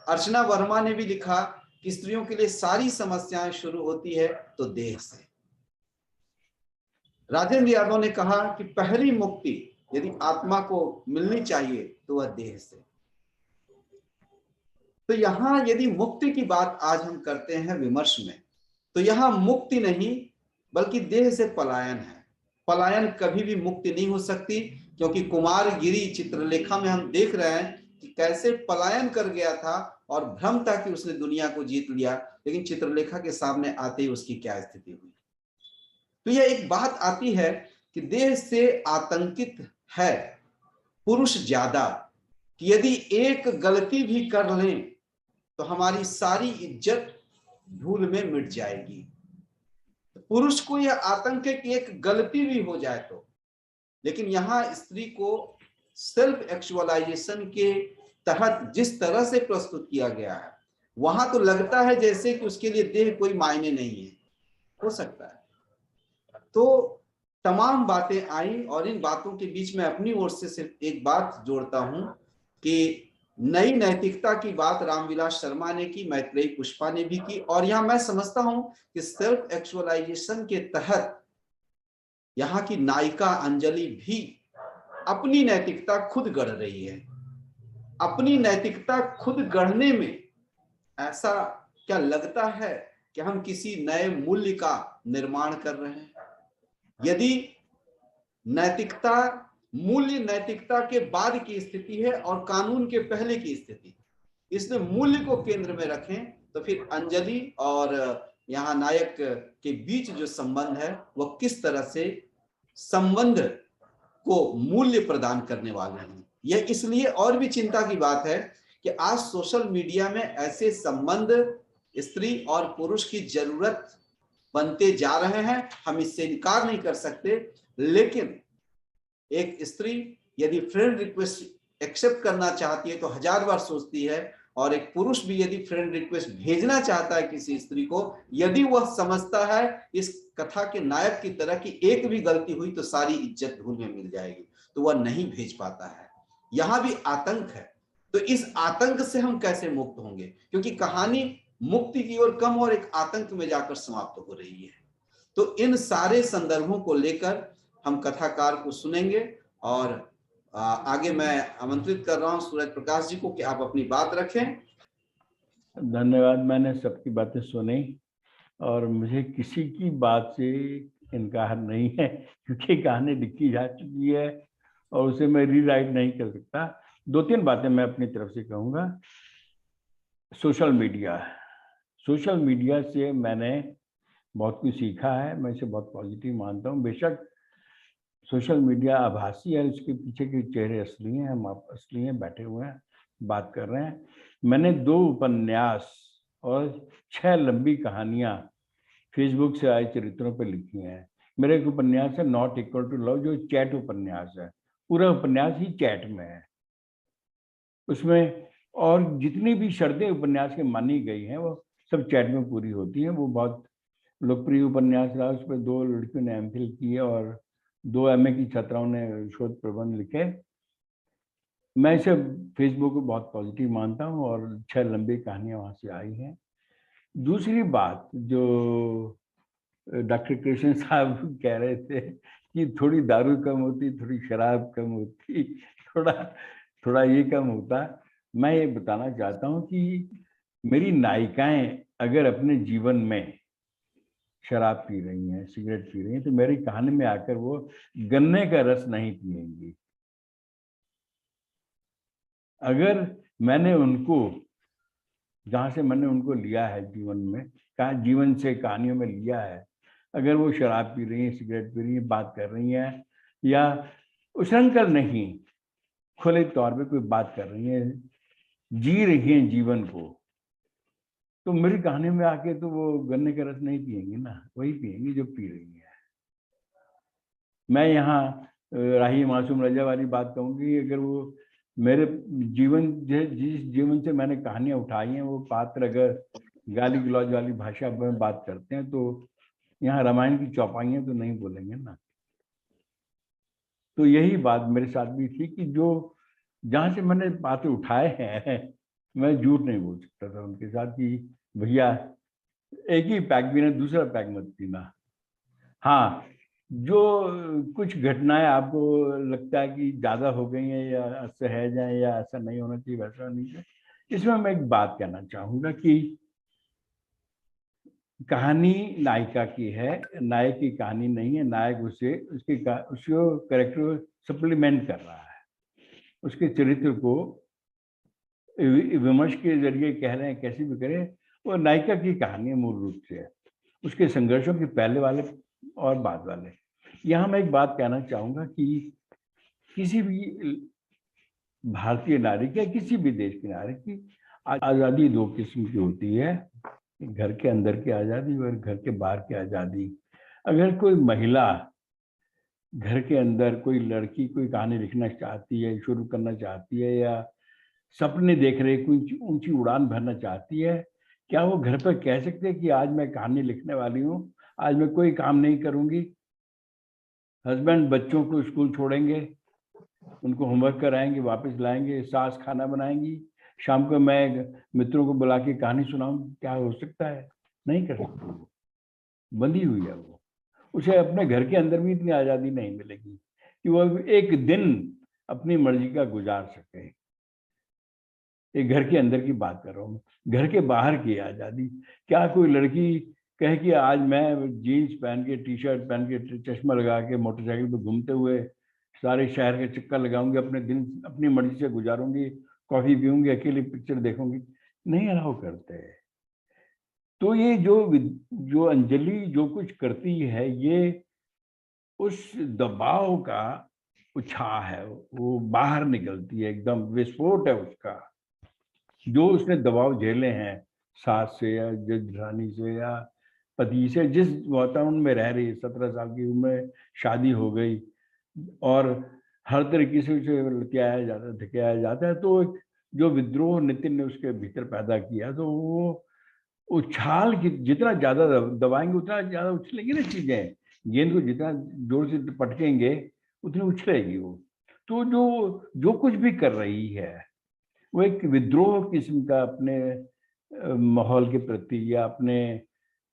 अर्चना वर्मा ने भी लिखा कि स्त्रियों के लिए सारी समस्याएं शुरू होती है तो देह से। राजेंद्र यादव ने कहा कि पहली मुक्ति यदि आत्मा को मिलनी चाहिए तो वह देह से। तो यहां यदि मुक्ति की बात आज हम करते हैं विमर्श में, तो यहां मुक्ति नहीं बल्कि देह से पलायन है। पलायन कभी भी मुक्ति नहीं हो सकती, क्योंकि कुमारगिरी चित्रलेखा में हम देख रहे हैं कि कैसे पलायन कर गया था और भ्रम था कि उसने दुनिया को जीत लिया, लेकिन चित्रलेखा के सामने आते ही उसकी क्या स्थिति हुई। तो यह एक बात आती है कि देह से आतंकित है पुरुष ज्यादा, कि यदि एक गलती भी कर लें तो हमारी सारी इज्जत धूल में मिट जाएगी। पुरुष को यह आतंक है कि एक गलती भी हो जाए तो, लेकिन यहां स्त्री को सेल्फ एक्चुअलाइजेशन के तहत जिस तरह से प्रस्तुत किया गया है, वहां तो लगता है जैसे कि उसके लिए देह कोई मायने नहीं है। हो सकता है। तो तमाम बातें आई और इन बातों के बीच में अपनी ओर से सिर्फ एक बात जोड़ता हूं कि नई नैतिकता की बात रामविलास शर्मा ने की, मैत्रेयी पुष्पा ने भी की, और यहां मैं समझता हूं कि सेल्फ एक्चुअलाइजेशन के तहत यहाँ की नायिका अंजलि भी अपनी नैतिकता खुद गढ़ रही है। अपनी नैतिकता खुद गढ़ने में ऐसा क्या लगता है कि हम किसी नए मूल्य का निर्माण कर रहे हैं? यदि नैतिकता मूल्य नैतिकता के बाद की स्थिति है और कानून के पहले की स्थिति, इसलिए मूल्य को केंद्र में रखें तो फिर अंजलि और यहाँ नायक के बीच जो संबंध है वह किस तरह से संबंध को मूल्य प्रदान करने वाले हैं। यह इसलिए और भी चिंता की बात है कि आज सोशल मीडिया में ऐसे संबंध स्त्री और पुरुष की जरूरत बनते जा रहे हैं, हम इससे इनकार नहीं कर सकते। लेकिन एक स्त्री यदि फ्रेंड रिक्वेस्ट एक्सेप्ट करना चाहती है तो 1000 बार सोचती है, और एक पुरुष भी यदि फ्रेंड रिक्वेस्ट भेजना चाहता है किसी स्त्री को, यदि वह समझता है इस कथा के नायक की तरह की एक भी गलती हुई तो सारी इज्जत धूल में मिल जाएगी, तो वह नहीं भेज पाता है। यहां भी आतंक है। तो इस आतंक से हम कैसे मुक्त होंगे? क्योंकि कहानी मुक्ति की ओर कम और एक आतंक में जाकर समाप्त हो रही है। तो इन सारे संदर्भों को लेकर हम कथाकार को सुनेंगे, और आगे मैं आमंत्रित कर रहा हूं सूरज प्रकाश जी को कि आप अपनी बात रखें। धन्यवाद। मैंने सबकी बातें सुनी और मुझे किसी की बात से इनकार नहीं है, क्योंकि कहानी लिखी जा चुकी है और उसे मैं रीराइट नहीं कर सकता। 2-3 बातें मैं अपनी तरफ से कहूँगा। सोशल मीडिया से मैंने बहुत कुछ सीखा है, मैं इसे बहुत पॉजिटिव मानता हूँ। बेशक सोशल मीडिया आभासी है, उसके पीछे के चेहरे असली हैं, हम आप असली हैं, बैठे हुए हैं, बात कर रहे हैं। मैंने 2 उपन्यास और 6 लंबी कहानियां फेसबुक से आए चरित्रों पर लिखी हैं। मेरा एक उपन्यास है नॉट इक्वल टू लव, जो चैट उपन्यास है। पूरा उपन्यास ही चैट में है उसमें, और जितनी भी शर्तें उपन्यास की मानी गई हैं वो सब चैट में पूरी होती हैं। वो बहुत लोकप्रिय उपन्यास रहा। उस पर 2 लड़कियों ने एमफिल की और 2 MA की छात्राओं ने शोध प्रबंध लिखे। मैं इसे फेसबुक को बहुत पॉजिटिव मानता हूँ और 6 लंबी कहानियां वहाँ से आई हैं। दूसरी बात जो डॉक्टर कृष्ण साहब कह रहे थे कि थोड़ी दारू कम होती, थोड़ी शराब कम होती, थोड़ा ये कम होता, मैं ये बताना चाहता हूँ कि मेरी नायिकाएं अगर अपने जीवन में शराब पी रही हैं, सिगरेट पी रही हैं, तो मेरी कहानी में आकर वो गन्ने का रस नहीं पिएंगी। अगर मैंने उनको, जहाँ से मैंने उनको लिया है जीवन में, जीवन से कहानियों में लिया है, अगर वो शराब पी रही हैं, सिगरेट पी रही हैं, बात कर रही हैं, या उछलकर नहीं खुले तौर पे कोई बात कर रही हैं, जी रही हैं जीवन को, तो मेरी कहानी में आके तो वो गन्ने का रस नहीं पिएंगी ना, वही पिएंगी जो पी रही है। मैं यहाँ राही मासूम रजा वाली बात कहूंगी, अगर वो मेरे जीवन जिस जीवन से मैंने कहानियां उठाई हैं, वो पात्र अगर गाली गलौज वाली भाषा में बात करते हैं तो यहाँ रामायण की चौपाइयां तो नहीं बोलेंगे ना। तो यही बात मेरे साथ भी थी कि जो जहां से मैंने पात्र उठाए हैं, मैं झूठ नहीं बोल सकता था उनके साथ कि भैया एक ही पैक पीना, दूसरा पैक मत पीना। हाँ, जो कुछ घटनाएं आपको लगता है कि ज्यादा हो गई हैं या असहज हैं या ऐसा नहीं होना चाहिए, वैसा नहीं है, इसमें मैं एक बात कहना चाहूंगा कि कहानी नायिका की है, नायक की कहानी नहीं है। नायक उसके कैरेक्टर सप्लीमेंट कर रहा है, उसके चरित्र को विमर्श के जरिए कह रहे हैं, कैसे भी करें, वो नायिका की कहानी है मूल रूप से, उसके संघर्षों के पहले वाले और बाद वाले। यहाँ मैं एक बात कहना चाहूंगा कि किसी भी भारतीय नारी की, किसी भी देश की नारी की आज़ादी दो किस्म की होती है, घर के अंदर की आज़ादी और घर के बाहर की आज़ादी। अगर कोई महिला घर के अंदर, कोई लड़की कोई कहानी लिखना चाहती है, शुरू करना चाहती है, या सपने देख रहे कोई ऊंची उड़ान भरना चाहती है, क्या वो घर पर कह सकते हैं कि आज मैं कहानी लिखने वाली हूँ, आज मैं कोई काम नहीं करूंगी? हस्बैंड बच्चों को स्कूल छोड़ेंगे, उनको होमवर्क कराएंगे, वापस लाएंगे, सास खाना बनाएंगी, शाम को मैं मित्रों को बुला के कहानी सुनाऊं, क्या हो सकता है? नहीं कर सकती, वो बंधी हुई है। वो उसे अपने घर के अंदर भी इतनी आज़ादी नहीं मिलेगी कि वो एक दिन अपनी मर्जी का गुजार सके। एक घर के अंदर की बात कर रहा हूँ, घर के बाहर की आज़ादी। क्या कोई लड़की कहे कि आज मैं जीन्स पहन के, टी शर्ट पहन के, चश्मा लगा के मोटरसाइकिल पे घूमते हुए सारे शहर के चक्कर लगाऊंगी, अपने दिन अपनी मर्जी से गुजारूंगी, कॉफी पीऊंगी, अकेली पिक्चर देखूंगी? नहीं अलाउ करते। तो ये जो अंजलि जो कुछ करती है, ये उस दबाव का उछाह है, वो बाहर निकलती है, एकदम विस्फोट है उसका। जो उसने दबाव झेले हैं सास से या जेठानी से या पति से, जिस वातावरण में रह रही है, 17 साल की उम्र में शादी हो गई और हर तरीके से उसे लतियाया जाता है, धकेया जाता है, तो जो विद्रोह नितिन ने उसके भीतर पैदा किया, तो वो उछाल की जितना ज्यादा दबाएंगे उतना ज्यादा उछलेंगी ना चीजें। गेंद को जितना जोर से पटकेंगे उतनी उछलेगी वो। तो जो कुछ भी कर रही है वो एक विद्रोह किस्म का अपने माहौल के प्रति या अपने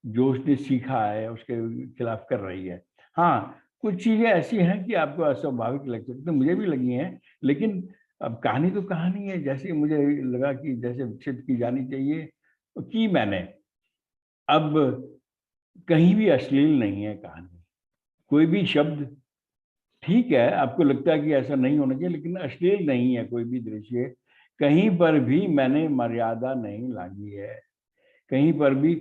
जो उसने सीखा है उसके खिलाफ कर रही है। हाँ, कुछ चीजें ऐसी हैं कि आपको अस्वाभाविक लग सकती है, मुझे भी लगी हैं, लेकिन अब कहानी तो कहानी है। जैसे मुझे लगा कि जैसे विकसित की जानी चाहिए तो की मैंने। अब कहीं भी अश्लील नहीं है कहानी, कोई भी शब्द, ठीक है आपको लगता है कि ऐसा नहीं होना चाहिए, लेकिन अश्लील नहीं है कोई भी दृश्य, कहीं पर भी मैंने मर्यादा नहीं लागी है। कहीं पर भी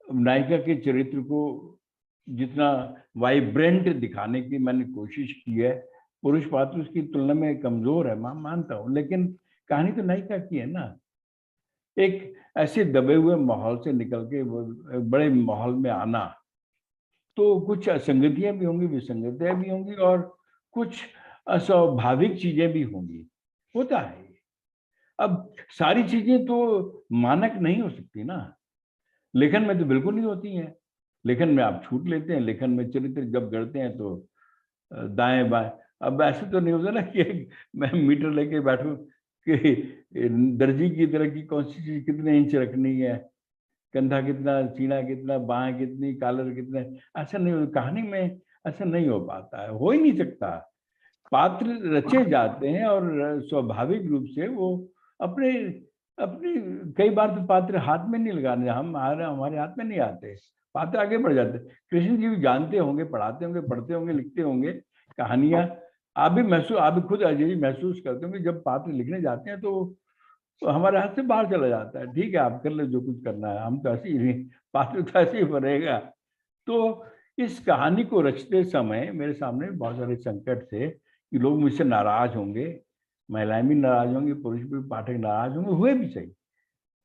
नायिका के चरित्र को जितना वाइब्रेंट दिखाने की मैंने कोशिश की है, पुरुष पात्र उसकी तुलना में कमजोर है, मैं मानता हूँ, लेकिन कहानी तो नायिका की है ना। एक ऐसे दबे हुए माहौल से निकल के बड़े माहौल में आना, तो कुछ असंगतियां भी होंगी, विसंगतियां भी होंगी और कुछ अस्वाभाविक चीजें भी होंगी, होता है। अब सारी चीजें तो मानक नहीं हो सकती ना, लेखन में तो बिल्कुल नहीं होती हैं। लेखन में आप छूट लेते हैं, लेखन में चरित्र जब गढ़ते हैं तो दाएं बाएं। अब ऐसे तो नहीं होता ना कि मैं मीटर लेके बैठूं कि दर्जी की तरह की कौन सी चीज कितने इंच रखनी है, कंधा कितना, सीना कितना, बाएं कितनी, कॉलर कितने, ऐसा नहीं हो। कहानी में ऐसा नहीं हो पाता है, हो ही नहीं सकता। पात्र रचे जाते हैं और स्वाभाविक रूप से वो अपने कई बार तो पात्र हाथ में नहीं लगाने, हमारे हाथ में नहीं आते, पात्र आगे बढ़ जाते। कृष्ण जी भी जानते होंगे, पढ़ाते होंगे, पढ़ते होंगे, लिखते होंगे कहानियां। आप भी खुद अजय महसूस करते होंगे जब पात्र लिखने जाते हैं तो तो हमारे हाथ से बाहर चला जाता है। ठीक है, आप कर ले जो कुछ करना है, हम तो ऐसे ही पात्र तो ऐसे ही बनेगा। तो इस कहानी को रचते समय मेरे सामने बहुत सारे संकट थे कि लोग मुझसे नाराज होंगे, महिलाएं भी नाराज होंगी, पुरुष भी, पाठक नाराज होंगे, हुए भी सही,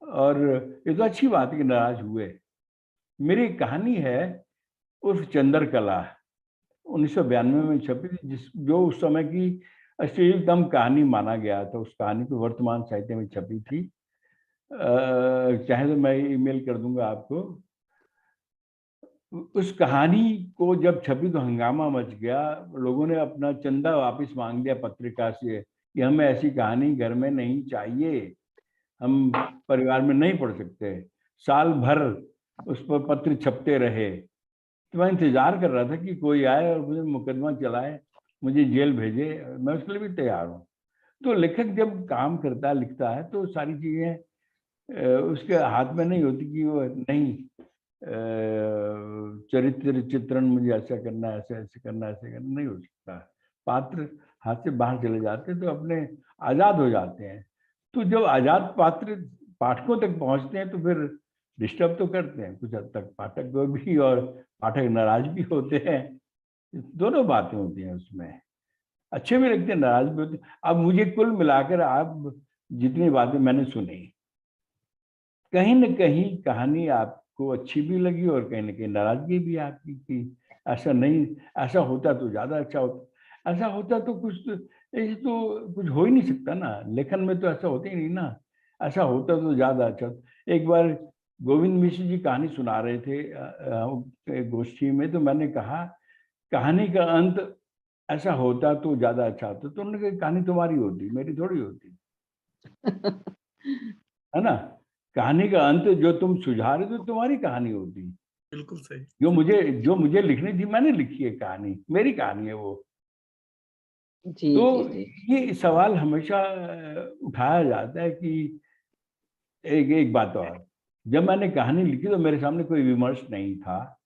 और ये तो अच्छी बात है कि नाराज हुए। मेरी कहानी है उर्फ चंद्रकला, 1992 में छपी थी, जो उस समय की अश्लीलतम कहानी माना गया था। उस कहानी को वर्तमान साहित्य में छपी थी। चाहे तो मैं ईमेल कर दूंगा आपको। उस कहानी को जब छपी तो हंगामा मच गया, लोगों ने अपना चंदा वापस मांग लिया पत्रिका से कि हमें ऐसी कहानी घर में नहीं चाहिए, हम परिवार में नहीं पढ़ सकते। साल भर उस पर पत्र छपते रहे। तो मैं इंतजार कर रहा था कि कोई आए और मुझे मुकदमा चलाए, मुझे जेल भेजे, मैं उसके लिए भी तैयार हूँ। तो लेखक जब काम करता है, लिखता है, तो सारी चीजें उसके हाथ में नहीं होती कि वो नहीं चरित्र चित्रण मुझे ऐसा करना है, ऐसे ऐसे करना, ऐसे करना, नहीं हो सकता। पात्र हाथ से बाहर चले जाते हैं तो अपने आजाद हो जाते हैं। तो जब आजाद पात्र पाठकों तक पहुंचते हैं तो फिर डिस्टर्ब तो करते हैं कुछ हद तक पाठक को भी, और पाठक नाराज भी होते हैं। दोनों बातें होती हैं उसमें, अच्छे भी लगते हैं, नाराज भी होते हैं। अब मुझे कुल मिलाकर आप जितनी बातें मैंने सुनी, कहीं न कहीं कहानी आपको अच्छी भी लगी और कहीं न कहीं नाराजगी भी आपकी कि ऐसा नहीं, ऐसा होता तो ज्यादा अच्छा होता, ऐसा होता तो कुछ ऐसे तो कुछ हो ही नहीं सकता ना, लेखन में तो ऐसा होता ही नहीं ना, ऐसा होता तो ज्यादा अच्छा होता। एक बार गोविंद मिश्र जी कहानी सुना रहे थे गोष्ठी में, तो मैंने कहा कहानी का अंत ऐसा होता तो ज्यादा अच्छा होता, तो उन्होंने कहा कहानी तुम्हारी होती, मेरी थोड़ी होती, है ना। कहानी का अंत जो तुम सुझा रहे हो तुम्हारी कहानी होती, बिल्कुल सही। जो मुझे लिखनी थी मैंने लिखी है, कहानी मेरी कहानी है वो। जी तो जी जी। ये सवाल हमेशा उठाया जाता है कि एक बात और, जब मैंने कहानी लिखी तो मेरे सामने कोई विमर्श नहीं था,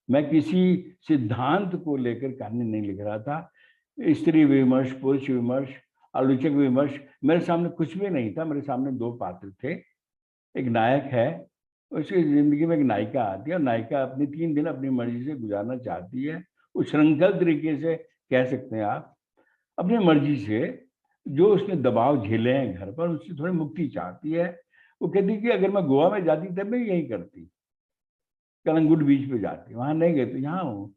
मैं किसी सिद्धांत को लेकर कहानी नहीं लिख रहा था। स्त्री विमर्श, पुरुष विमर्श, आलोचक विमर्श, मेरे सामने कुछ भी नहीं था। मेरे सामने दो पात्र थे, एक नायक है, उसकी जिंदगी में एक नायिका आती है, और नायिका अपनी 3 दिन अपनी मर्जी से गुजारना चाहती है, उच्छृंखल तरीके से कह सकते हैं आप, अपनी मर्जी से। जो उसने दबाव झेले हैं घर पर, उससे थोड़ी मुक्ति चाहती है। वो कहती है कि अगर मैं गोवा में जाती तब मैं यही करती, कलंगुट बीच पे जाती, वहां नहीं गए तो यहाँ हूँ,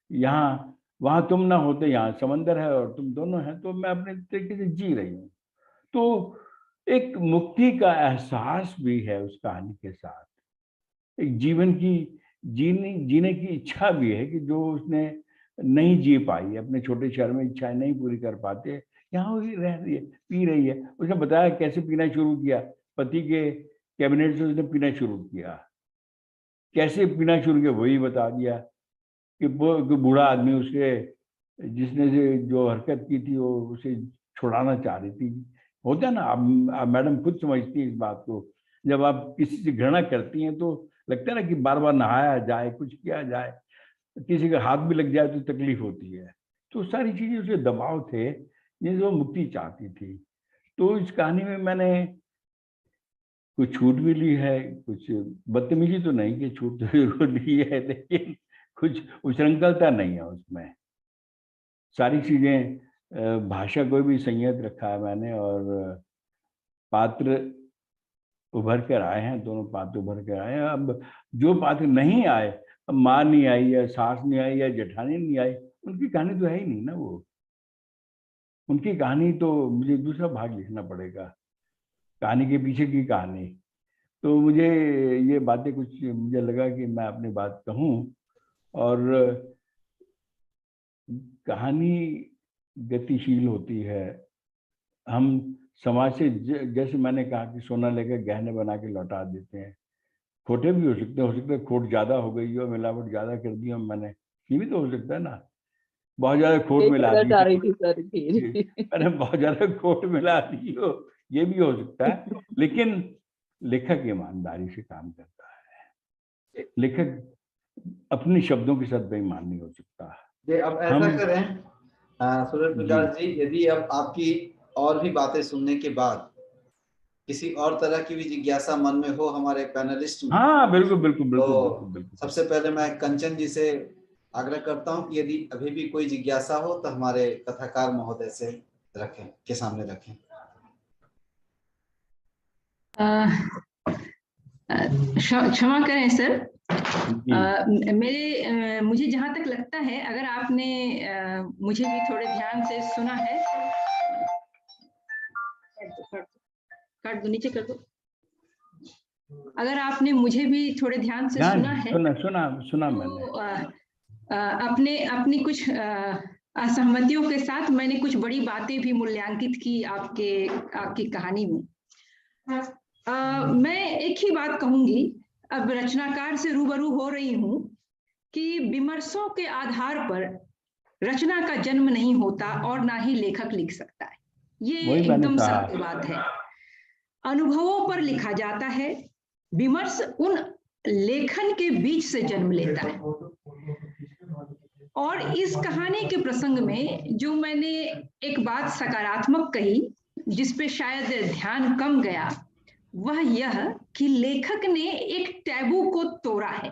यहाँ वहां तुम ना होते, यहाँ समंदर है और तुम दोनों हैं, तो मैं अपने तरीके से जी रही हूँ। तो एक मुक्ति का एहसास भी है उस कहानी के साथ, एक जीवन की जीने की इच्छा भी है कि जो उसने नहीं जी पाई, अपने छोटे शहर में इच्छाएं नहीं पूरी कर पाते, यहाँ वही रह रही है, पी रही है। उसने बताया कैसे पीना शुरू किया, पति के कैबिनेट से उसने पीना शुरू किया, कैसे पीना शुरू किया वही बता दिया कि वो बूढ़ा आदमी उसके, जिसने जो हरकत की थी वो उसे छुड़ाना चाह रही थी। होता है ना, आप मैडम खुद समझती है इस बात को, जब आप किसी से घृणा करती हैं तो लगता है ना कि बार बार नहाया जाए, कुछ किया जाए, किसी का हाथ भी लग जाए तो तकलीफ होती है। तो सारी चीजें उसके दबाव थे जिनसे वो मुक्ति चाहती थी। तो इस कहानी में मैंने कुछ छूट भी ली है, कुछ बदतमीजी तो नहीं कि छूट तो जरूर ली है, लेकिन कुछ उच्छृंखलता नहीं है उसमें। सारी चीजें भाषा को भी संयत रखा है मैंने, और पात्र उभर कर आए हैं, दोनों पात्र उभर कर आए हैं। अब जो पात्र नहीं आए, अब माँ नहीं आई या सास नहीं आई या जेठानी नहीं आई, उनकी कहानी तो है ही नहीं ना वो, उनकी कहानी तो मुझे दूसरा भाग लिखना पड़ेगा, कहानी के पीछे की कहानी। तो मुझे ये बातें कुछ मुझे लगा कि मैं अपनी बात कहूँ, और कहानी गतिशील होती है। हम समाज से जैसे मैंने कहा कि सोना लेकर गहने बना के लौटा देते हैं, खोटे भी हो सकते हैं खोट ज्यादा हो गई हो, मिलावट ज्यादा कर दी हो मैंने, ये भी तो हो सकता है ना, बहुत ज्यादा खोट यही मिला कहना दी चाह हो, रही थी सर जी। मैंने बहुत ज्यादा खोट मिला दी हो, ये भी हो सकता है। लेकिन लेखक ईमानदारी से काम करता है, लेखक अपने शब्दों के साथ बेईमान नहीं हो सकता। जी, अब ऐसा करें सूरज जी प्रकाश जी, यदि अब आपकी और भी बातें सुनने के बाद किसी और तरह की भी जिज्ञासा मन में हो हमारे पैनलिस्ट में? हाँ बिल्कुल बिल्कुल बिल्कुल तो बिल्कुल बिल्कुल। सबसे पहले मैं कंचन जी से आग्रह करता हूं कि यदि अभी भी कोई जिज्ञासा हो तो हमारे कथाकार महोदय से रखें, के सामने रखें। क्षमा करें सर, जी। मुझे जहां तक लगता है, अगर आपने मुझे भी थोड़े ध्यान से सुना है, काट दो नीचे कर दो, अगर आपने मुझे भी थोड़े ध्यान से सुना है सुना मैंने। तो अपनी कुछ असहमतियों के साथ मैंने कुछ बड़ी बातें भी मूल्यांकित की आपकी कहानी में। मैं एक ही बात कहूंगी, अब रचनाकार से रूबरू हो रही हूं कि विमर्शों के आधार पर रचना का जन्म नहीं होता और ना ही लेखक लिख सकता है। ये एकदम सत्य बात है। अनुभवों पर लिखा जाता है, विमर्श उन लेखन के बीच से जन्म लेता है। और इस कहानी के प्रसंग में जो मैंने एक बात सकारात्मक कही, जिसपे शायद ध्यान कम गया, वह यह कि लेखक ने एक टैबू को तोड़ा है।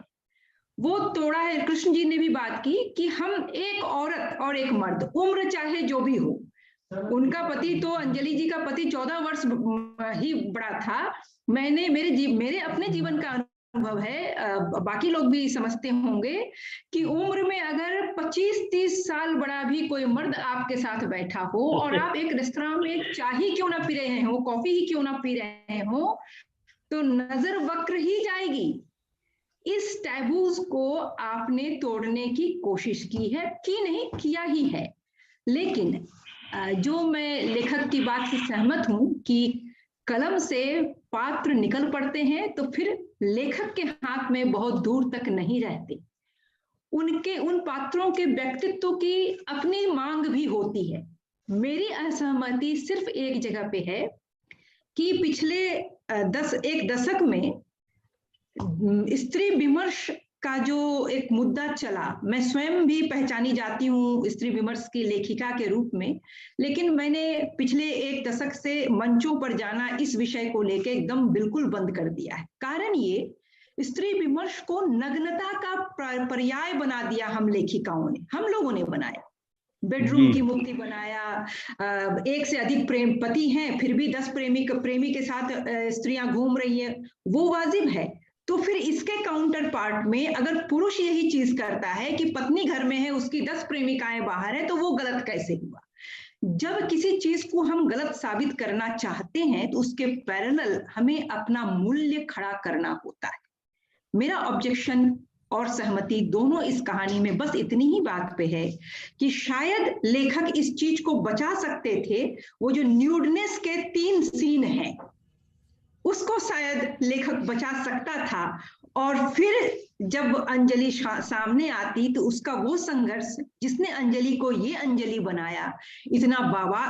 वो तोड़ा है, कृष्ण जी ने भी बात की कि हम एक औरत और एक मर्द, उम्र चाहे जो भी हो, उनका पति तो, अंजलि जी का पति 14 वर्ष ही बड़ा था। मेरे अपने जीवन का अनुभव है, बाकी लोग भी समझते होंगे कि उम्र में अगर 25-30 साल बड़ा भी कोई मर्द आपके साथ बैठा हो और आप एक रेस्तरां में चाय ही क्यों ना पी रहे हो, कॉफी ही क्यों ना पी रहे हो, तो नजर वक्र ही जाएगी। इस टैबूज को आपने तोड़ने की कोशिश की है, कि नहीं किया ही है। लेकिन जो मैं लेखक की बात से सहमत हूं कि कलम से पात्र निकल पड़ते हैं तो फिर लेखक के हाथ में बहुत दूर तक नहीं रहते। उन पात्रों के व्यक्तित्व की अपनी मांग भी होती है। मेरी असहमति सिर्फ एक जगह पे है कि पिछले एक दशक में स्त्री विमर्श का जो एक मुद्दा चला, मैं स्वयं भी पहचानी जाती हूँ स्त्री विमर्श की लेखिका के रूप में, लेकिन मैंने पिछले एक दशक से मंचों पर जाना इस विषय को लेकर एकदम बिल्कुल बंद कर दिया है। कारण ये, स्त्री विमर्श को नग्नता का पर्याय बना दिया हम लेखिकाओं ने, हम लोगों ने बनाया। बेडरूम की मुक्ति बनाया, एक से अधिक प्रेम पति हैं फिर भी 10 प्रेमी के साथ स्त्रियां घूम रही है, वो वाजिब है। तो फिर इसके काउंटर पार्ट में अगर पुरुष यही चीज करता है कि पत्नी घर में है, उसकी 10 प्रेमिकाएं बाहर है, तो वो गलत कैसे हुआ? जब किसी चीज को हम गलत साबित करना चाहते हैं तो उसके पैरेलल हमें अपना मूल्य खड़ा करना होता है। मेरा ऑब्जेक्शन और सहमति दोनों इस कहानी में बस इतनी ही बात पे है कि शायद लेखक इस चीज को बचा सकते थे। वो जो न्यूडनेस के 3 सीन हैं, उसको शायद लेखक बचा सकता था। और फिर जब अंजलि सामने आती तो उसका वो संघर्ष, जिसने अंजलि को ये अंजलि बनाया, इतना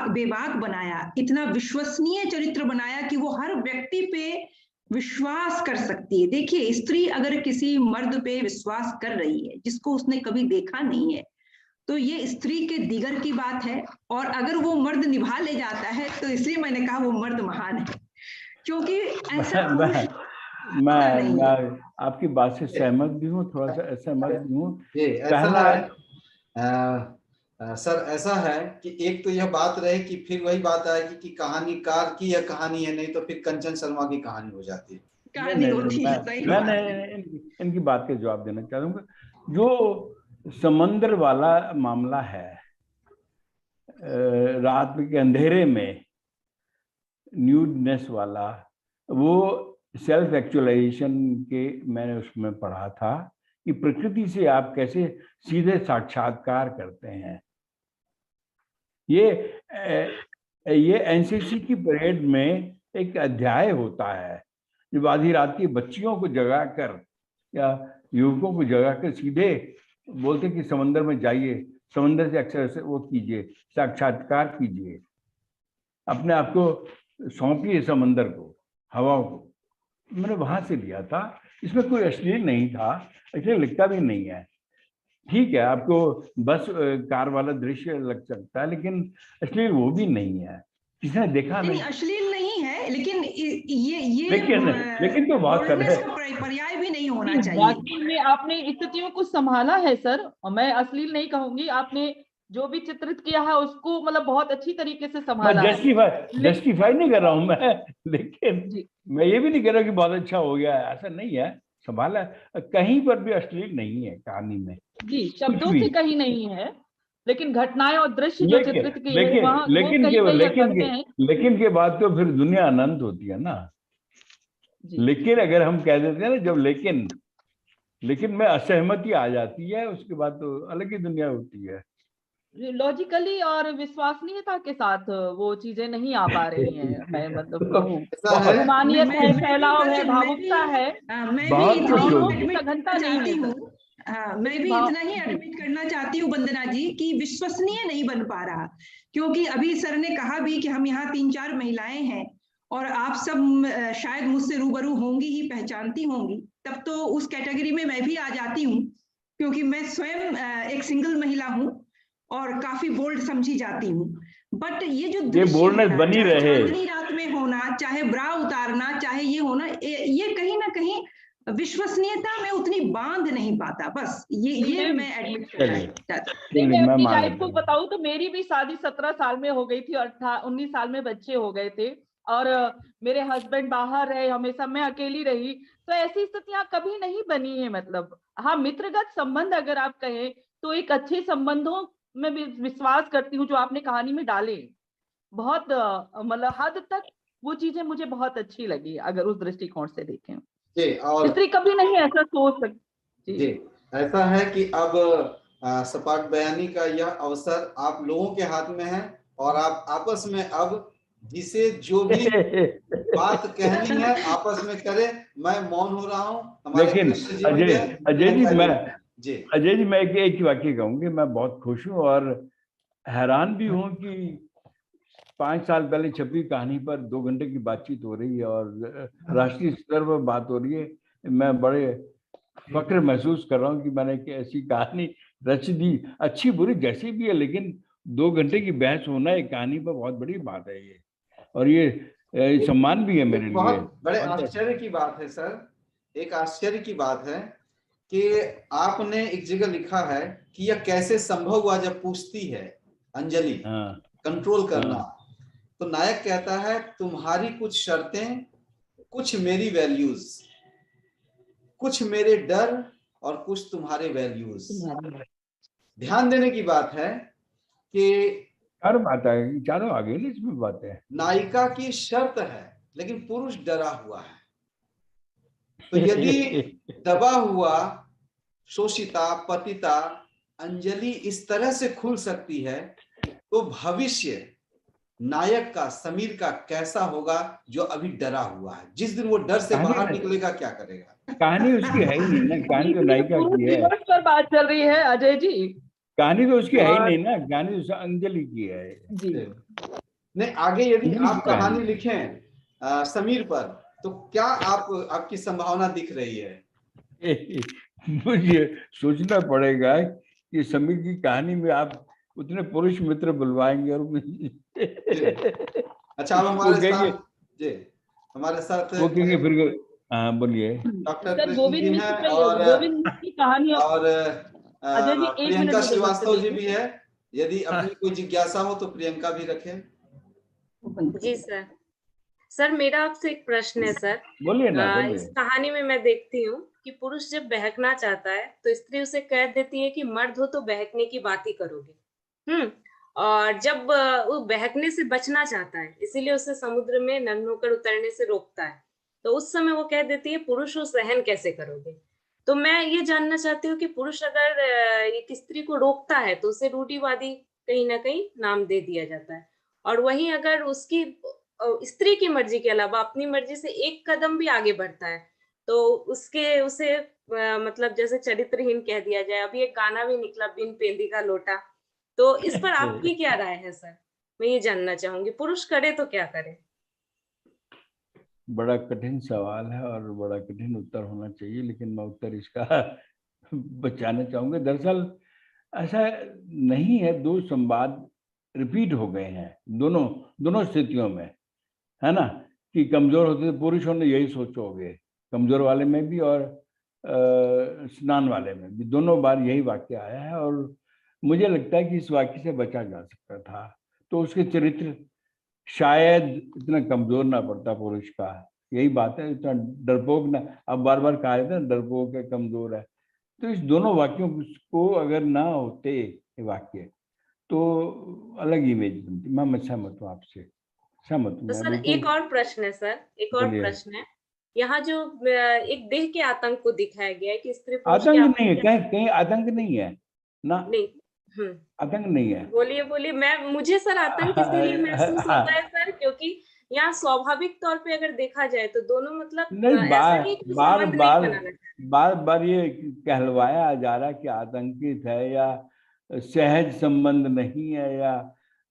बेबाक बनाया, इतना विश्वसनीय चरित्र बनाया कि वो हर व्यक्ति पे विश्वास कर सकती है। देखिए, स्त्री अगर किसी मर्द पे विश्वास कर रही है जिसको उसने कभी देखा नहीं है, तो ये स्त्री के दिगर की बात है। और अगर वो मर्द निभा ले जाता है तो इसलिए मैंने कहा वो मर्द महान है, क्योंकि ऐसा मैं आपकी बात से सहमत भी हूँ, थोड़ा सा असहमत भी हूँ। पहला है सर, ऐसा है कि एक तो यह बात रहे कि फिर वही बात आएगी कि कहानीकार की यह कहानी है, नहीं तो फिर कंचन शर्मा की कहानी हो जाती है। मैंने इनकी बात का जवाब देना चाहूंगा। जो समंदर वाला मामला है, रात के अंधेरे में न्यूडनेस वाला, वो सेल्फ एक्चुअलाइजेशन के मैंने उसमें पढ़ा था कि प्रकृति से आप कैसे सीधे साक्षात्कार करते हैं। ये एनसीसी की परेड में एक अध्याय होता है, जब आधी रात की बच्चियों को जगाकर या युवकों को जगाकर सीधे बोलते कि समंदर में जाइए, समंदर से अक्सर वो कीजिए, साक्षात्कार कीजिए, अपने आप को सौंपिए समंदर को, हवाओं को। मैंने वहां से लिया था। इसमें कोई अश्लील नहीं था, इसलिए लिखता भी नहीं है। ठीक है, आपको बस कार वाला दृश्य लग सकता है, लेकिन अश्लील वो भी नहीं है। किसने देखा नहीं, अश्लील नहीं है, लेकिन ये लेकिन तो बहुत कर boldness का पर्याय भी नहीं होना चाहिए। वाकई में आपने स्थितियों को संभाला है सर, मैं अश्लील नहीं कहूंगी, आपने जो भी चित्रित किया है उसको मतलब बहुत अच्छी तरीके से संभाला है। जस्टिफाई नहीं कर रहा हूँ मैं, लेकिन जी मैं ये भी नहीं कह रहा कि बहुत अच्छा हो गया है, ऐसा नहीं है, संभाला। कहीं पर भी अश्लील नहीं है कहानी में जी, शब्दों से कहीं नहीं है, लेकिन घटनाएं और दृश्य जो चित्रित किए हैं लेकिन वहाँ वो लेकिन कहीं के कहीं लेकिन करते के हैं। लेकिन के बाद तो फिर दुनिया अनंत होती है ना। जी लेकिन अगर हम कह देते हैं ना, जब लेकिन में असहमति आ जाती है, उसके बाद तो अलग ही दुनिया होती है। लॉजिकली और विश्वसनीयता के साथ वो चीजें नहीं आ पा रही हैं, मैं मतलब कहूँ ऐसा है रोमानियत मैं है, भी फैलाव है, बस- भावुकता है, मैं भी बहुत इतना कुछ ही होगी। एडमिट सघनता करना नहीं चाहती है हूँ। मैं भी भाव- इतना ही एडमिट करना चाहती हूँ वंदना जी कि विश्वसनीय नहीं बन पा रहा, क्योंकि अभी सर ने कहा भी कि हम यहाँ 3-4 महिलाएं हैं और आप सब शायद मुझसे रूबरू होंगी ही, पहचानती होंगी, तब तो उस कैटेगरी में मैं भी आ जाती हूँ, क्योंकि मैं स्वयं एक सिंगल महिला हूँ और काफी बोल्ड समझी जाती हूँ। बट ये जो दृश्य बोल्डनेस होना, बनी चाहे रहे। चांदनी रात में होना, चाहे ब्रा उतारना, चाहे ये होना, ये कहीं ना कहीं विश्वसनीयता में उतनी बांध नहीं पाता। बस ये मैं एडमिट करना चाहती हूँ। नहीं, मैं अपनी मान लाइफ लेता को हूँ। बताऊं तो मेरी भी शादी 17 साल में हो गई थी और 19 साल में बच्चे हो गए थे, और मेरे हस्बैंड बाहर रहे, हमेशा मैं अकेली रही, तो ऐसी स्थितियां कभी नहीं बनी है। मतलब हाँ, मित्रगत संबंध अगर आप कहें तो एक अच्छे संबंधों में भी विश्वास करती हूँ जो आपने कहानी में डाले, बहुत मतलब हद तक वो चीजें मुझे बहुत अच्छी लगी अगर उस दृष्टिकोण से देखें। जी, और स्त्री कभी नहीं ऐसा सोच सकती। जी, ऐसा है कि अब सपाट बयानी का यह अवसर आप लोगों के हाथ में है, और आप आपस में अब जिसे जो भी बात कहनी है आपस में करें। मैं मौन हो रहा हूँ। हमारे लेकिन कृष्ण जी भी हैं, अजय जी मैं एक ही वाक्य कहूंगी, मैं बहुत खुश हूँ और हैरान भी हूँ कि 5 साल पहले छपी कहानी पर 2 घंटे की बातचीत हो रही है और राष्ट्रीय स्तर पर बात हो रही है। मैं बड़े फक्र महसूस कर रहा हूँ कि मैंने एक ऐसी कहानी रच दी, अच्छी बुरी जैसी भी है, लेकिन 2 घंटे की बहस होना एक कहानी पर बहुत बड़ी बात है ये, और ये सम्मान भी है मेरे लिए। बहुत बड़े आश्चर्य की बात है सर, एक आश्चर्य की बात है कि आपने एक जगह लिखा है कि यह कैसे संभव हुआ, जब पूछती है अंजलि कंट्रोल करना, तो नायक कहता है तुम्हारी कुछ शर्तें, कुछ मेरी वैल्यूज, कुछ मेरे डर और कुछ तुम्हारे वैल्यूज। ध्यान देने की बात है कि हर बात है, चारों आगे नहीं, इसमें बात है। नायिका की शर्त है लेकिन पुरुष डरा हुआ है। तो यदि दबा हुआ शोषिता पतिता अंजलि इस तरह से खुल सकती है, तो भविष्य नायक का, समीर का कैसा होगा जो अभी डरा हुआ है। जिस दिन वो डर से बाहर निकलेगा क्या करेगा। कहानी उसकी है ही नहीं ना, कहानी तो नायिका की है। पर बात चल रही है अजय जी, कहानी तो उसकी है ही नहीं ना, कहानी तो अंजलि की है जी। नहीं, आगे यदि आप कहानी लिखें समीर पर, तो क्या आपकी संभावना दिख रही है। मुझे सोचना पड़ेगा कि समीर की कहानी में आप उतने पुरुष मित्र बुलवाएंगे और अच्छा, आप हमारे साथ वो कहेंगे फिर। हाँ बोलिए। डॉक्टर कृष्ण गोविंद जी हैं गोविंद की कहानी, और अजय जी 1 मिनट प्रियंका श्रीवास्तव जी भी है। यदि अपनी कोई जिज्ञासा हो तो प्रियंका भी रखें। जी सर, मेरा आपसे एक प्रश्न है सर। बोलिए ना, बोलिए। इस कहानी में मैं देखती हूँ कि पुरुष जब बहकना चाहता है तो स्त्री उसे कह देती है कि मर्द हो तो बहकने की बात ही करोगे। और जब वो बहकने से बचना चाहता है, इसीलिए उसे समुद्र में नग्न होकर उतरने से रोकता है, तो उस समय वो कह देती है पुरुष हो सहन कैसे करोगे। तो मैं ये जानना चाहती हूँ कि पुरुष अगर एक स्त्री को रोकता है तो उसे रूढ़िवादी कहीं ना कहीं नाम दे दिया जाता है, और वहीं अगर उसकी स्त्री की मर्जी के अलावा अपनी मर्जी से एक कदम भी आगे बढ़ता है तो उसे मतलब जैसे चरित्रहीन कह दिया जाए। अभी एक गाना भी निकला, बिन पेंदी का लोटा, तो इस पर आपकी क्या राय है सर? मैं ये जानना चाहूंगी, पुरुष करे तो क्या करे। बड़ा कठिन सवाल है और बड़ा कठिन उत्तर होना चाहिए, लेकिन मैं उत्तर इसका बचाना चाहूंगा। दरअसल ऐसा नहीं है, 2 संवाद रिपीट हो गए हैं दोनों स्थितियों में, है ना। कि कमजोर होते थे, पुरुषों ने यही सोचोगे, कमजोर वाले में भी और स्नान वाले में भी, दोनों बार यही वाक्य आया है। और मुझे लगता है कि इस वाक्य से बचा जा सकता था, तो उसके चरित्र शायद इतना कमजोर ना पड़ता पुरुष का। यही बात है, इतना डरपोक ना, अब बार बार कहा जाता है डरपोक है, कमजोर है। तो इस दोनों वाक्यों को अगर ना होते ये वाक्य, तो अलग इमेज बनती। मैं सहमत हूँ आपसे, सहमत हूँ तो मैं सर बिल्कुल। एक और प्रश्न है सर, एक और बोलिए। प्रश्न है। यहाँ जो एक देह के आतंक को दिखाया गया है कि स्त्री पुरुष के आतंक आपस नहीं है, में कहीं कहीं आतंक नहीं है ना, नहीं। आतंक नहीं है। बोलिए बोलिए। मुझे सर आतंक इसीलिए महसूस होता है सर, क्योंकि यहाँ स्वाभाविक तौर पे अगर देखा जाए तो दोनों मतलब नहीं, ऐसा नहीं कि बार संबंध बार नहीं बनाना। बार बार ये कहलवाया जा रहा कि आतंकित है या सहज संबंध नहीं है या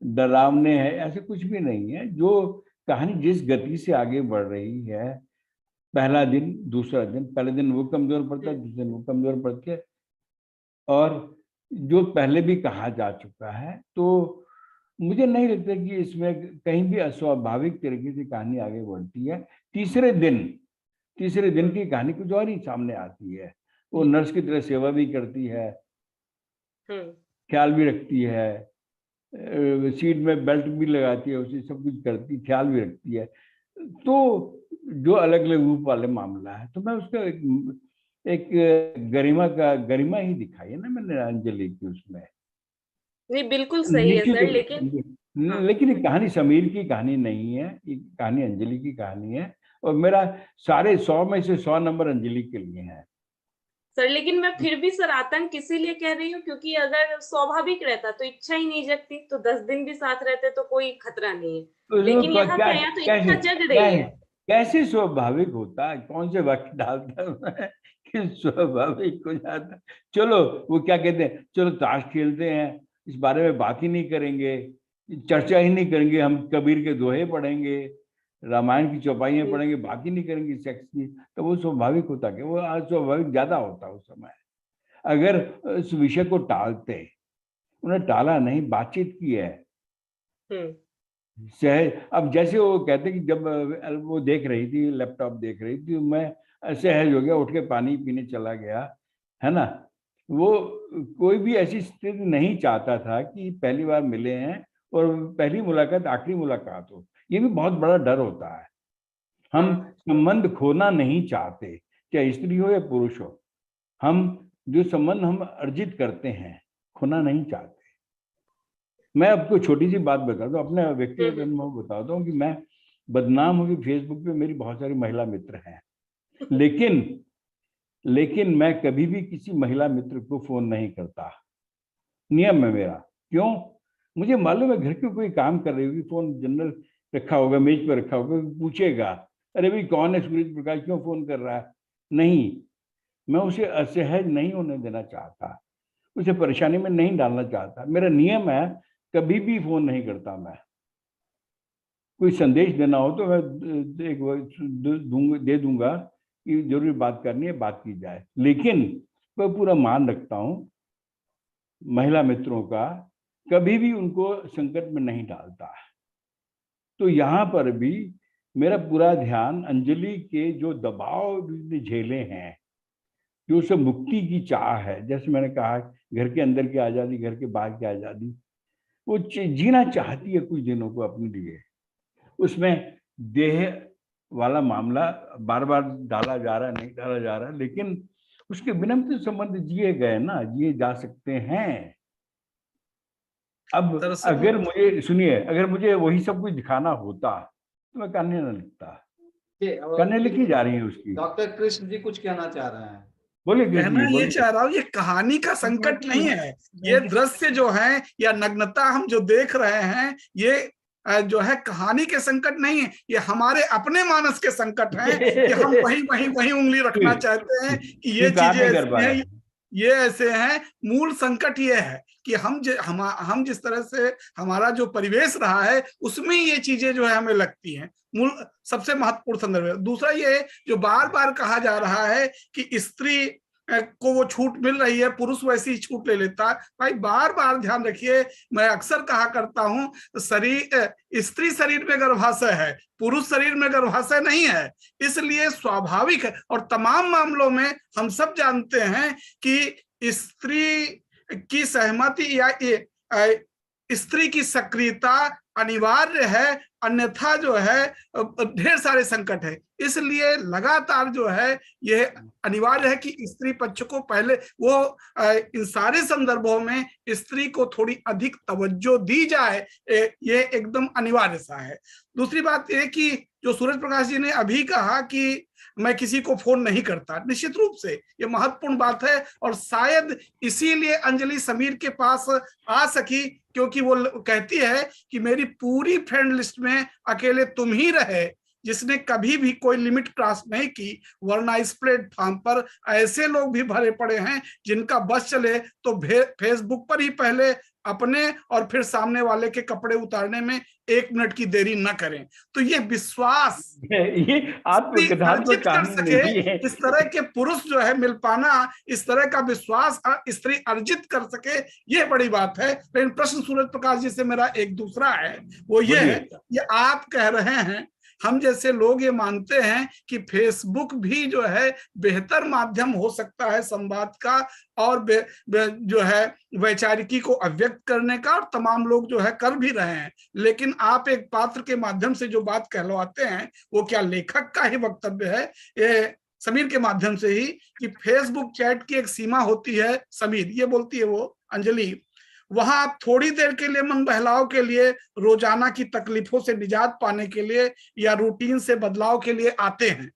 डरावने है, ऐसे कुछ भी नहीं है। जो कहानी जिस गति से आगे बढ़ रही है, पहला दिन दूसरा दिन, पहले दिन वो कमजोर पड़ता है, दूसरे दिन वो कमजोर पड़ती है, और जो पहले भी कहा जा चुका है, तो मुझे नहीं लगता कि इसमें कहीं भी अस्वाभाविक तरीके से कहानी आगे बढ़ती है। तीसरे दिन की कहानी कुछ और ही सामने आती है। वो नर्स की तरह सेवा भी करती है, ख्याल भी रखती है, सीट में बेल्ट भी लगाती है, उसे सब कुछ करती, ख्याल भी रखती है। तो जो अलग अलग रूप वाले मामला है, तो मैं उसका एक गरिमा ही दिखाई है ना मैंने अंजलि की उसमें। नहीं बिल्कुल सही है सर, लेकिन ये कहानी समीर की कहानी नहीं है, ये कहानी अंजलि की कहानी है, और मेरा सारे 100 में से 100 नंबर अंजलि के लिए है सर। लेकिन मैं फिर भी सर आतंक इसीलिए कह रही हूँ क्योंकि अगर स्वाभाविक रहता तो इच्छा ही नहीं जगती, तो 10 दिन भी साथ रहते तो कोई खतरा नहीं है। तो लेकिन यहाँ क्या है, तो इच्छा जग रही है। कैसे स्वाभाविक होता है, कौन से वक्त डालता है कि स्वाभाविक हो जाता। चलो वो क्या कहते हैं, चलो ताश खेलते हैं, इस बारे में बात ही नहीं करेंगे, चर्चा ही नहीं करेंगे, हम कबीर के दोहे पढ़ेंगे, रामायण की चौपाइयां पढ़ेंगे, बात ही नहीं करेंगे सेक्स की, तो वो स्वाभाविक होता क्या, वो अस्वाभाविक ज्यादा होता उस समय। अगर इस विषय को टालते, उन्हें टाला नहीं, बातचीत की है सहज। अब जैसे वो कहते कि जब वो देख रही थी, लैपटॉप देख रही थी, मैं सहज हो गया, उठ के पानी पीने चला गया, है ना। वो कोई भी ऐसी स्थिति नहीं चाहता था कि पहली बार मिले हैं और पहली मुलाकात आखिरी मुलाकात हो। ये भी बहुत बड़ा डर होता है। हम संबंध खोना नहीं चाहते, चाहे स्त्री हो या पुरुष हो। हम जो संबंध हम अर्जित करते हैं, खोना नहीं चाहते। मैं आपको छोटी सी बात बताता हूँ, अपने व्यक्तिगत अनुभव बताता हूँ कि मैं बदनाम हूँ कि फेसबुक पे मेरी बहुत सारी महिला मित्र हैं, लेकिन मैं कभी भी किसी महिला मित्र को फोन नहीं करता, नियम है मेरा। क्यों? मुझे मालूम है घर के कोई काम कर रही होगी, फोन जनरल रखा होगा, मेज पर रखा होगा, पूछेगा अरे भाई कौन है सूरज प्रकाश, क्यों फोन कर रहा है। नहीं, मैं उसे असहज नहीं होने देना चाहता, उसे परेशानी में नहीं डालना चाहता। मेरा नियम है, कभी भी फोन नहीं करता मैं। कोई संदेश देना हो तो मैं दे दूंगा कि जरूरी बात करनी है, बात की जाए, लेकिन मैं पूरा मान रखता हूँ महिला मित्रों का, कभी भी उनको संकट में नहीं डालता। तो यहाँ पर भी मेरा पूरा ध्यान अंजलि के जो दबाव झेले हैं, जो उसे मुक्ति की चाह है, जैसे मैंने कहा घर के अंदर की आजादी, घर के बाहर की आजादी, वो जीना चाहती है कुछ दिनों को अपने लिए। उसमें देह वाला मामला बार बार डाला जा रहा है, नहीं डाला जा रहा है, लेकिन उसके बिना तो संबंध जिए गए ना, जिए जा सकते हैं। अब अगर मुझे सुनिए, अगर मुझे वही सब कुछ दिखाना होता तो मैं करने न लिखता, करने लिखी जा रही है उसकी। डॉक्टर कृष्ण जी कुछ कहना चाह रहे हैं। बोले कहना ये चाह रहा हूँ, ये कहानी का संकट नहीं है, ये दृश्य जो है या नग्नता हम जो देख रहे हैं, ये जो है कहानी के संकट नहीं है, ये हमारे अपने मानस के संकट हैं कि हम वही उंगली रखना चाहते हैं कि ये चीजें ऐसी हैं, ये ऐसे हैं। मूल संकट ये है कि हम जिस तरह से हमारा जो परिवेश रहा है उसमें ये चीजें जो है हमें लगती हैं। मूल सबसे महत्वपूर्ण संदर्भ है। दूसरा ये जो बार बार कहा जा रहा है कि स्त्री को वो छूट मिल रही है, पुरुष वैसी ही छूट ले लेता है। भाई बार बार ध्यान रखिए, मैं अक्सर कहा करता हूं, स्त्री शरीर में गर्भाशय है, पुरुष शरीर में गर्भाशय नहीं है, इसलिए स्वाभाविक है। और तमाम मामलों में हम सब जानते हैं कि स्त्री की सहमति या स्त्री की सक्रियता अनिवार्य है, अन्यथा जो है ढेर सारे संकट है। इसलिए लगातार जो है यह अनिवार्य है कि स्त्री पक्ष को पहले वो इन सारे संदर्भों में स्त्री को थोड़ी अधिक तवज्जो दी जाए, ये एकदम अनिवार्य सा है। दूसरी बात ये कि जो सूरज प्रकाश जी ने अभी कहा कि मैं किसी को फोन नहीं करता, निश्चित रूप से ये महत्वपूर्ण बात है, और शायद इसीलिए अंजलि समीर के पास आ सकी, क्योंकि वो कहती है कि मेरी पूरी फ्रेंड लिस्ट में अकेले तुम ही रहे जिसने कभी भी कोई लिमिट क्रॉस नहीं की, वरना इस प्लेटफॉर्म पर ऐसे लोग भी भरे पड़े हैं जिनका बस चले तो फेसबुक पर ही पहले अपने और फिर सामने वाले के कपड़े उतारने में 1 मिनट की देरी न करें। तो ये विश्वास ये अर्जित कर सके, इस तरह के पुरुष जो है मिल पाना, इस तरह का विश्वास स्त्री अर्जित कर सके, ये बड़ी बात है। लेकिन प्रश्न सूरज प्रकाश जी से मेरा एक दूसरा है, वो ये है, ये आप कह रहे हैं, हम जैसे लोग ये मानते हैं कि फेसबुक भी जो है बेहतर माध्यम हो सकता है संवाद का और जो है वैचारिकी को अभिव्यक्त करने का, और तमाम लोग जो है कर भी रहे हैं। लेकिन आप एक पात्र के माध्यम से जो बात कहलवाते हैं वो क्या लेखक का ही वक्तव्य है, ये समीर के माध्यम से ही, कि फेसबुक चैट की एक सीमा होती है। समीर ये बोलती है, वो अंजलि, वहां आप थोड़ी देर के लिए मन बहलाव के लिए, रोजाना की तकलीफों से निजात पाने के लिए या रूटीन से बदलाव के लिए आते हैं।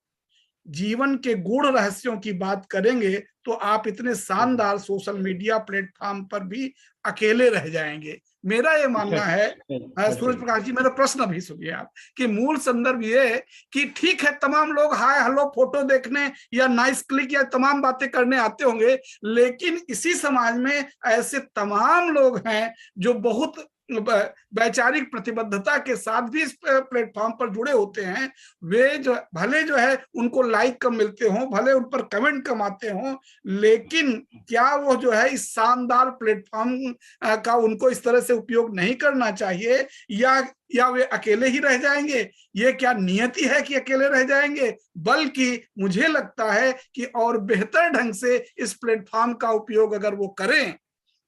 जीवन के गूढ़ रहस्यों की बात करेंगे तो आप इतने शानदार सोशल मीडिया प्लेटफॉर्म पर भी अकेले रह जाएंगे। मेरा ये मानना है, सूरज प्रकाश जी मेरा प्रश्न अभी सुनिए आप, कि मूल संदर्भ ये कि ठीक है तमाम लोग हाय हेलो फोटो देखने या नाइस क्लिक या तमाम बातें करने आते होंगे, लेकिन इसी समाज में ऐसे तमाम लोग हैं जो बहुत वैचारिक प्रतिबद्धता के साथ भी इस प्लेटफॉर्म पर जुड़े होते हैं। वे जो भले जो है उनको लाइक कम मिलते हों, भले उन पर कमेंट कम आते हों, लेकिन क्या वो जो है इस शानदार प्लेटफॉर्म का उनको इस तरह से उपयोग नहीं करना चाहिए, या वे अकेले ही रह जाएंगे? ये क्या नियति है कि अकेले रह जाएंगे? बल्कि मुझे लगता है कि और बेहतर ढंग से इस प्लेटफॉर्म का उपयोग अगर वो करें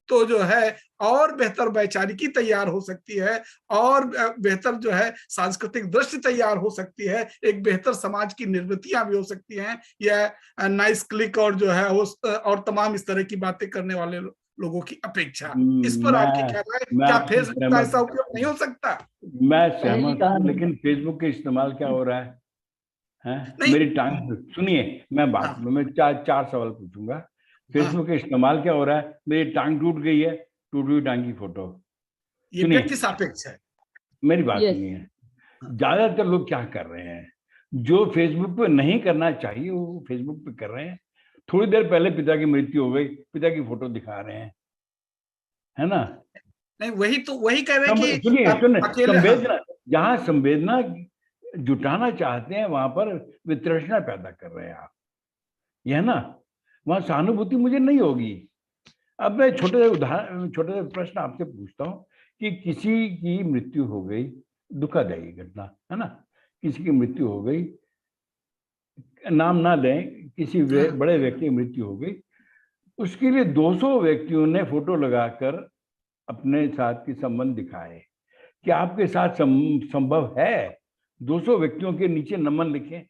तो जो है और बेहतर वैचारिकी तैयार हो सकती है, और बेहतर जो है सांस्कृतिक दृष्टि तैयार हो सकती है, एक बेहतर समाज की निर्मितियां भी हो सकती हैं, यह नाइस क्लिक और जो है और तमाम इस तरह की बातें करने वाले लोगों की अपेक्षा। इस पर आपकी क्या राय है? क्या फेसबुक का ऐसा उपयोग नहीं हो सकता? मैं सहमत हूं, लेकिन फेसबुक का इस्तेमाल क्या हो रहा है? मेरी टांग सुनिए, मैं चार सवाल पूछूंगा। फेसबुक का इस्तेमाल क्या हो रहा है? मेरी टांग टूट गई है, टूटी हुई टांग की फोटो, ये व्यक्ति सापेक्ष है, मेरी बात सुनिए। ज्यादातर लोग क्या कर रहे हैं, जो फेसबुक पे नहीं करना चाहिए वो फेसबुक पे कर रहे हैं। थोड़ी देर पहले पिता की मृत्यु हो गई, पिता की फोटो दिखा रहे हैं, है ना? नहीं वही कह रहे हैं कि संवेदना, जहां संवेदना जुटाना चाहते हैं वहां पर वितृष्णा पैदा कर रहे हैं आप, यह ना, वहां सहानुभूति मुझे नहीं होगी। अब मैं छोटे से प्रश्न आपसे पूछता हूँ कि किसी की मृत्यु हो गई, दुखदायी घटना है ना, किसी की मृत्यु हो गई, नाम ना दें, किसी बड़े व्यक्ति की मृत्यु हो गई, उसके लिए 200 व्यक्तियों ने फोटो लगाकर अपने साथ के संबंध दिखाए। क्या आपके साथ संभव है 200 व्यक्तियों के नीचे नमन लिखें,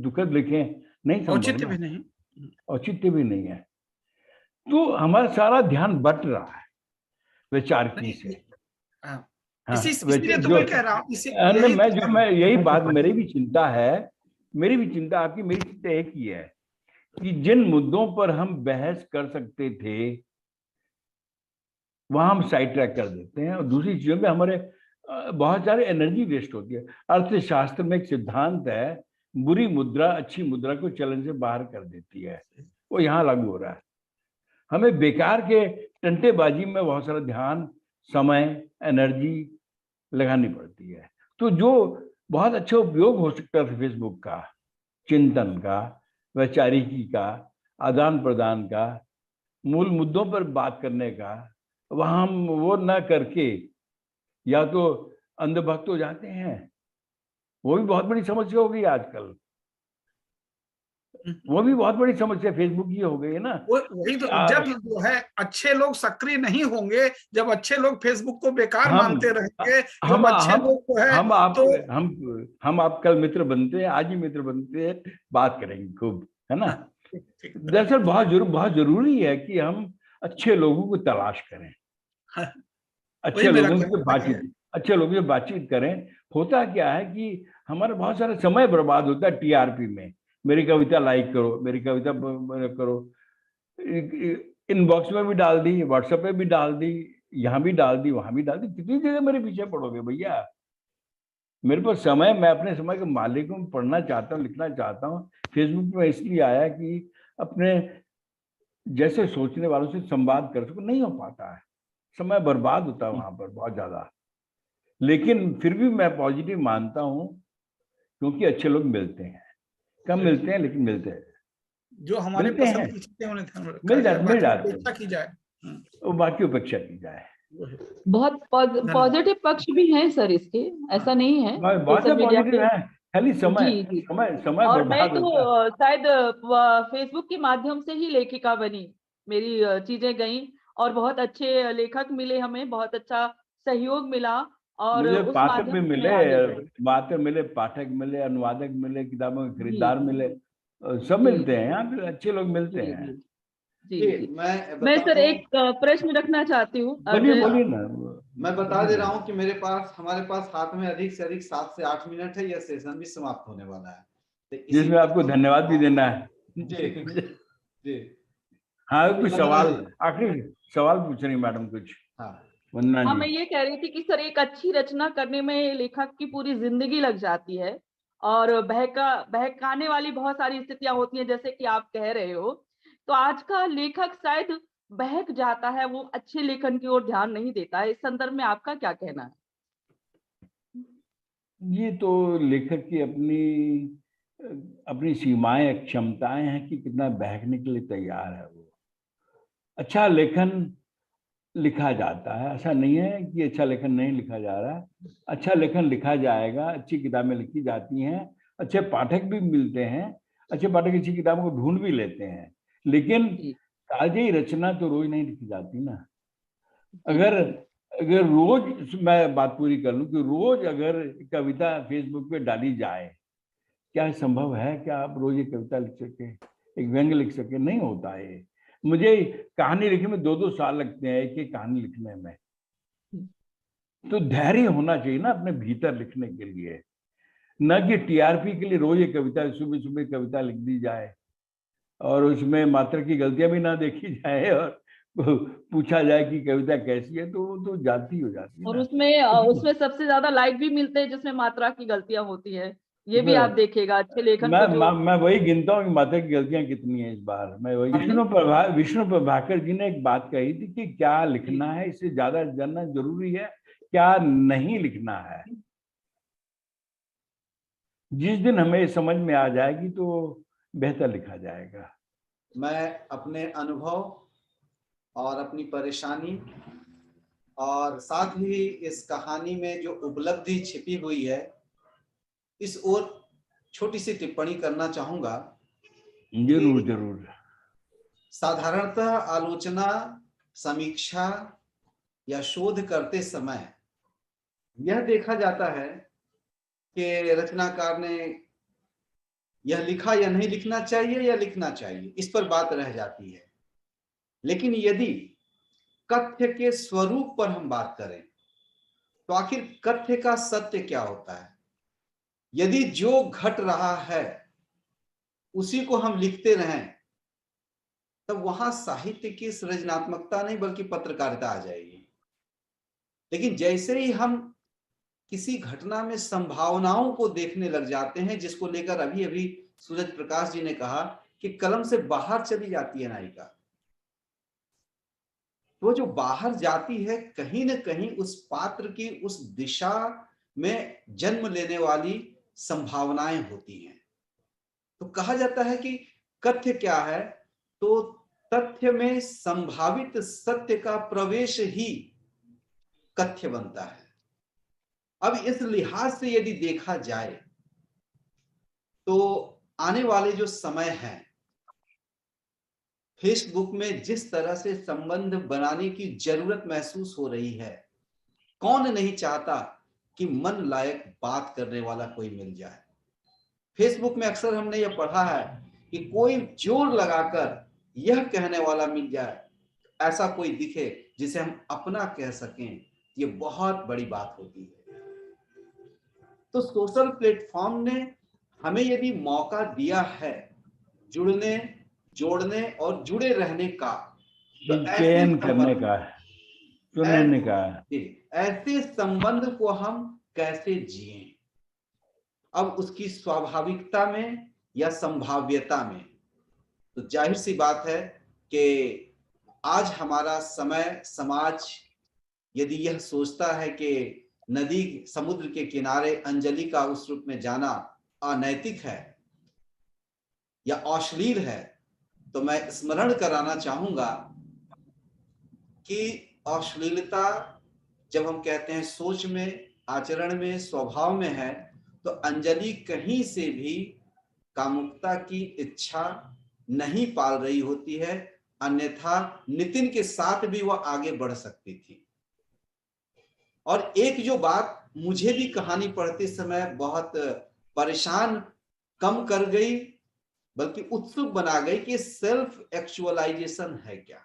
दुखद लिखें? नहीं, औचित्य भी नहीं, औचित्य भी नहीं है। तो हमारा सारा ध्यान बट रहा है वैचारिकी से। इसलिए तो मैं कह रहा हूं, मैं यही बात, मेरी भी चिंता आपकी, मेरी चिंता एक ही है कि जिन मुद्दों पर हम बहस कर सकते थे वहां हम साइड ट्रैक कर देते हैं, और दूसरी चीजों में हमारे बहुत सारी एनर्जी वेस्ट होती है। अर्थशास्त्र में एक सिद्धांत है, बुरी मुद्रा अच्छी मुद्रा को चलन से बाहर कर देती है, वो यहाँ लागू हो रहा है। हमें बेकार के टंटेबाजी में बहुत सारा ध्यान, समय, एनर्जी लगानी पड़ती है। तो जो बहुत अच्छा उपयोग हो सकता है फेसबुक का, चिंतन का, वैचारिकी का, आदान प्रदान का, मूल मुद्दों पर बात करने का, वहां हम वो ना करके या तो अंधभक्त हो जाते हैं, वो भी बहुत बड़ी समस्या हो गई आजकल। वो भी बहुत बड़ी समस्या फेसबुक की हो गई है ना। वही तो, जब जो है अच्छे लोग सक्रिय नहीं होंगे, जब अच्छे लोग फेसबुक को बेकार मानते रहेंगे, जब अच्छे लोग जो है हम आप कल मित्र बनते हैं, आज ही मित्र बनते हैं, बात करेंगे खूब, है ना। दरअसल बहुत जरूरी है कि हम अच्छे लोगों को तलाश करें, अच्छे लोगों से बातचीत करें। होता क्या है कि हमारा बहुत सारा समय बर्बाद होता है टीआरपी में। मेरी कविता लाइक करो, मेरी कविता करो, इनबॉक्स में भी डाल दी, व्हाट्सएप पे भी डाल दी, यहाँ भी डाल दी, वहां भी डाल दी, कितनी जगह मेरे पीछे पड़ोगे भैया। मेरे पास समय, मैं अपने समय के मालिक हूँ, पढ़ना चाहता हूँ, लिखना चाहता हूँ। फेसबुक में इसलिए आया कि अपने जैसे सोचने वालों से संवाद कर सकूं, नहीं हो पाता है, समय बर्बाद होता है वहां पर बहुत ज्यादा। लेकिन फिर भी मैं पॉजिटिव मानता हूँ, क्योंकि अच्छे लोग मिलते हैं, कम मिलते हैं लेकिन मिलते हैं, जो हमारे पसंद की चीजें मिल जाते की जाए, वो बाकी उपेक्षा की जाए। बहुत पॉजिटिव पक्ष भी हैं सर इसके, ऐसा नहीं है, बहुत पॉजिटिव है, खाली समय जी। समय और मैं बर्बाद तो होता है। शायद फेसबुक के माध्यम से ही लेखिका बनी, मेरी चीजें गई और बहुत अच्छे लेखक मिले, हमें बहुत अच्छा सहयोग मिला, और मुझे उस पाठक माध्यम भी से मिले, मैं आगे बढ़ी। पाठक मिले, अनुवादक मिले, किताबों के खरीदार जी मिले, सब मिलते हैं यहाँ पे, अच्छे लोग मिलते जी हैं। जी। मैं सर एक प्रश्न रखना चाहती हूँ। बोलिए ना। मैं बता दे रहा हूँ कि हमारे पास हाथ में अधिक से अधिक 7 से 8 मिनट है, यह सेशन भी समाप्त होने वाला है, तो जिसमें आपको धन्यवाद भी देना है। जी हाँ, कुछ सवाल, आखिरी सवाल पूछ रही मैडम कुछ? वंदना जी। मैं ये कह रही थी कि सर एक अच्छी रचना करने में लेखक की पूरी जिंदगी लग जाती है, और बहकाने वाली बहुत सारी स्थितियां होती हैं, जैसे कि आप कह रहे हो। तो आज का लेखक शायद बहक जाता है, वो अच्छे लेखन की ओर ध्यान नहीं देता है। इस संदर्भ में आपका क्या कहना है? ये तो लेखक की अपनी सीमाएं, क्षमताएं हैं कि कितना बहकने के लिए तैयार है वो। अच्छा लेखन लिखा जाता है, ऐसा नहीं है कि अच्छा लेखन नहीं लिखा जा रहा है। अच्छा लेखन लिखा जाएगा, अच्छी किताबें लिखी जाती हैं, अच्छे पाठक भी मिलते हैं, अच्छे पाठक अच्छी किताबों को ढूंढ भी लेते हैं, लेकिन ताजी रचना तो रोज नहीं लिखी जाती ना। अगर रोज, मैं बात पूरी कर लूं कि रोज अगर कविता फेसबुक पे डाली जाए, क्या संभव है कि आप रोज एक कविता लिख सके, एक व्यंग्य लिख सके? नहीं होता है। मुझे कहानी लिखने में 2-2 साल लगते हैं, एक कहानी लिखने में। तो धैर्य होना चाहिए ना अपने भीतर लिखने के लिए, न कि टीआरपी के लिए रोज एक कविता, सुबह सुबह कविता लिख दी जाए और उसमें मात्रा की गलतियां भी ना देखी जाए और पूछा जाए कि कविता कैसी है, तो वो तो जाती हो जाती है। और उसमें सबसे ज्यादा लाइक भी मिलते हैं जिसमें मात्रा की गलतियां होती है, ये भी आप देखिएगा अच्छे लेखन को जो मैं वही गिनता हूँ कि मात्रा की गलतियां कितनी है इस बार। मैं वही, विष्णु प्रभाकर जी ने एक बात कही थी कि क्या लिखना है, इससे ज्यादा जानना जरूरी है क्या नहीं लिखना है। जिस दिन हमें समझ में आ जाएगी तो बेहतर लिखा जाएगा। मैं अपने अनुभव और अपनी परेशानी और साथ ही इस कहानी में जो उपलब्धि छिपी हुई है, इस ओर छोटी सी टिप्पणी करना चाहूंगा। जरूर। साधारणतः आलोचना, समीक्षा या शोध करते समय यह देखा जाता है कि रचनाकार ने यह लिखा या नहीं लिखना चाहिए या लिखना चाहिए, इस पर बात रह जाती है। लेकिन यदि कथ्य के स्वरूप पर हम बात करें तो आखिर कथ्य का सत्य क्या होता है? यदि जो घट रहा है उसी को हम लिखते रहें तब वहां साहित्य की सृजनात्मकता नहीं बल्कि पत्रकारिता आ जाएगी। लेकिन जैसे ही हम किसी घटना में संभावनाओं को देखने लग जाते हैं, जिसको लेकर अभी अभी सूरज प्रकाश जी ने कहा कि कलम से बाहर चली जाती है नायिका, तो जो बाहर जाती है कहीं ना कहीं उस पात्र की उस दिशा में जन्म लेने वाली संभावनाएं होती हैं। तो कहा जाता है कि कथ्य क्या है? तो तथ्य में संभावित सत्य का प्रवेश ही कथ्य बनता है। अब इस लिहाज से यदि देखा जाए तो आने वाले जो समय है, फेसबुक में जिस तरह से संबंध बनाने की जरूरत महसूस हो रही है, कौन नहीं चाहता कि मन लायक बात करने वाला कोई मिल जाए। फेसबुक में अक्सर हमने यह पढ़ा है कि कोई जोर लगाकर यह कहने वाला मिल जाए, ऐसा कोई दिखे जिसे हम अपना कह सकें, ये बहुत बड़ी बात होती है। तो सोशल प्लेटफॉर्म ने हमें यदि मौका दिया है जुड़ने, जोड़ने और जुड़े रहने का, तो चयन करने का, चुनने का, ऐसे संबंध को हम कैसे जिएं, अब उसकी स्वाभाविकता में या संभाव्यता में। तो जाहिर सी बात है कि आज हमारा समय, समाज यदि यह सोचता है कि नदी समुद्र के किनारे अंजलि का उस रूप में जाना अनैतिक है या अश्लील है, तो मैं स्मरण कराना चाहूंगा कि अश्लीलता जब हम कहते हैं सोच में, आचरण में, स्वभाव में है, तो अंजलि कहीं से भी कामुकता की इच्छा नहीं पाल रही होती है, अन्यथा नितिन के साथ भी वह आगे बढ़ सकती थी। और एक जो बात मुझे भी कहानी पढ़ते समय बहुत परेशान कम कर गई, बल्कि उत्सुक बना गई कि सेल्फ एक्चुअलाइजेशन है क्या।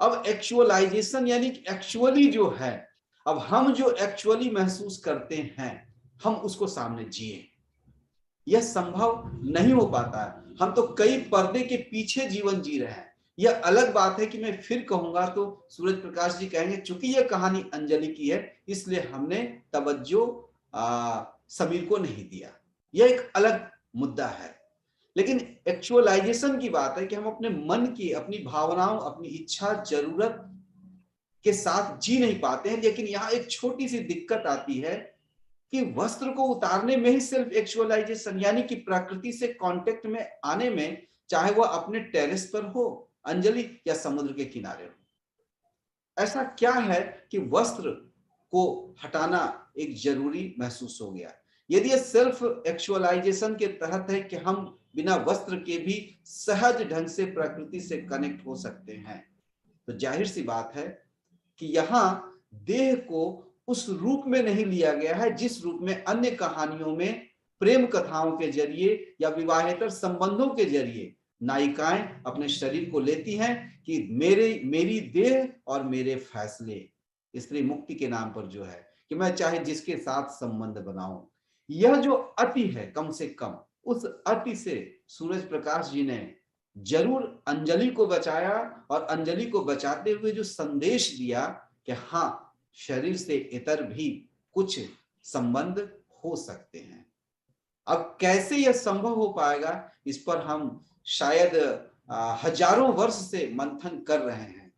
अब एक्चुअलाइजेशन यानी एक्चुअली जो है, अब हम जो एक्चुअली महसूस करते हैं हम उसको सामने जिए, यह संभव नहीं हो पाता है। हम तो कई पर्दे के पीछे जीवन जी रहे हैं। यह अलग बात है कि मैं फिर कहूंगा तो सूरज प्रकाश जी कहेंगे चूंकि यह कहानी अंजलि की है इसलिए हमने तवज्जो समीर को नहीं दिया, यह एक अलग मुद्दा है। लेकिन एक्चुअलाइजेशन की बात है कि हम अपने मन की, अपनी भावनाओं, अपनी इच्छा, जरूरत के साथ जी नहीं पाते हैं। लेकिन यहाँ एक छोटी सी दिक्कत आती है कि वस्त्र को उतारने में ही सेल्फ एक्चुअलाइजेशन, यानी कि प्रकृति से कांटेक्ट में आने में, चाहे वह अपने टेरेस पर हो अंजलि या समुद्र के किनारे हो। ऐसा क्या है कि वस्त्र को हटाना एक जरूरी महसूस हो गया। यदि यह सेल्फ एक्चुअलाइजेशन के तहत है कि हम बिना वस्त्र के भी सहज ढंग से प्रकृति से कनेक्ट हो सकते हैं, तो जाहिर सी बात है कि यहाँ देह को उस रूप में नहीं लिया गया है जिस रूप में अन्य कहानियों में प्रेम कथाओं के जरिए या विवाहेतर संबंधों के जरिए नायिकाएं अपने शरीर को लेती हैं कि मेरी देह और मेरे फैसले, स्त्री मुक्ति के नाम पर जो है कि मैं चाहे जिसके साथ संबंध बनाऊं। यह जो अति है, कम से कम उस अति से सूरज प्रकाश जी ने जरूर अंजलि को बचाया, और अंजलि को बचाते हुए जो संदेश दिया कि हाँ, शरीर से इतर भी कुछ संबंध हो सकते हैं। अब कैसे यह संभव हो पाएगा, इस पर हम शायद हजारों वर्ष से मंथन कर रहे हैं।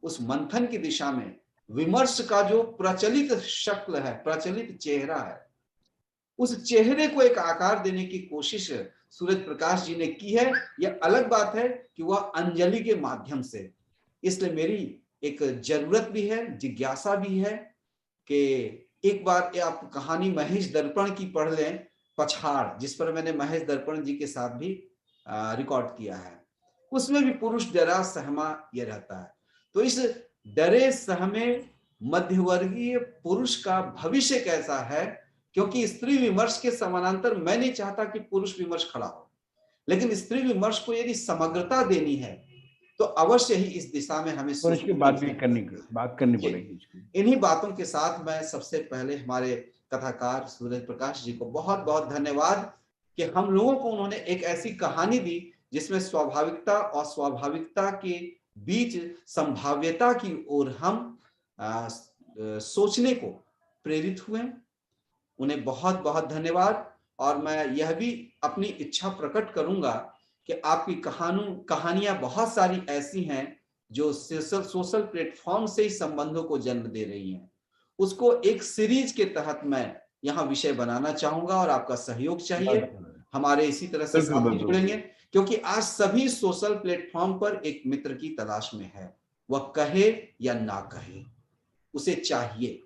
उस मंथन की दिशा में विमर्श का जो प्रचलित शक्ल है, प्रचलित चेहरा है, उस चेहरे को एक आकार देने की कोशिश सूरज प्रकाश जी ने की है। यह अलग बात है कि वह अंजलि के माध्यम से। इसलिए मेरी एक जरूरत भी है, जिज्ञासा भी है कि एक बार आप कहानी महेश दर्पण की पढ़ लें, पछाड़, जिस पर मैंने महेश दर्पण जी के साथ भी रिकॉर्ड किया है। उसमें भी पुरुष डरा सहमा ये रहता है। तो इस डरे सहमे मध्यवर्गीय पुरुष का भविष्य कैसा है, क्योंकि स्त्री विमर्श के समानांतर मैं नहीं चाहता कि पुरुष विमर्श खड़ा हो, लेकिन स्त्री विमर्श को यदि समग्रता देनी है तो अवश्य ही इस दिशा में हमें बात करनी पड़ेगी। इन्हीं बातों के साथ मैं सबसे पहले हमारे कथाकार सूरज प्रकाश जी को बहुत बहुत धन्यवाद कि हम लोगों को उन्होंने एक ऐसी कहानी दी जिसमें स्वाभाविकता और स्वाभाविकता के बीच संभाव्यता की ओर हम सोचने को प्रेरित हुए। उन्हें बहुत बहुत धन्यवाद। और मैं यह भी अपनी इच्छा प्रकट करूंगा कि आपकी कहानियां बहुत सारी ऐसी हैं जो सोशल प्लेटफॉर्म से ही संबंधों को जन्म दे रही हैं। उसको एक सीरीज के तहत मैं यहाँ विषय बनाना चाहूंगा और आपका सहयोग चाहिए। हमारे इसी तरह से बिल्कुल, साथी बिल्कुल। जुड़ेंगे, क्योंकि आज सभी सोशल प्लेटफॉर्म पर एक मित्र की तलाश में है, वह कहे या ना कहे, उसे चाहिए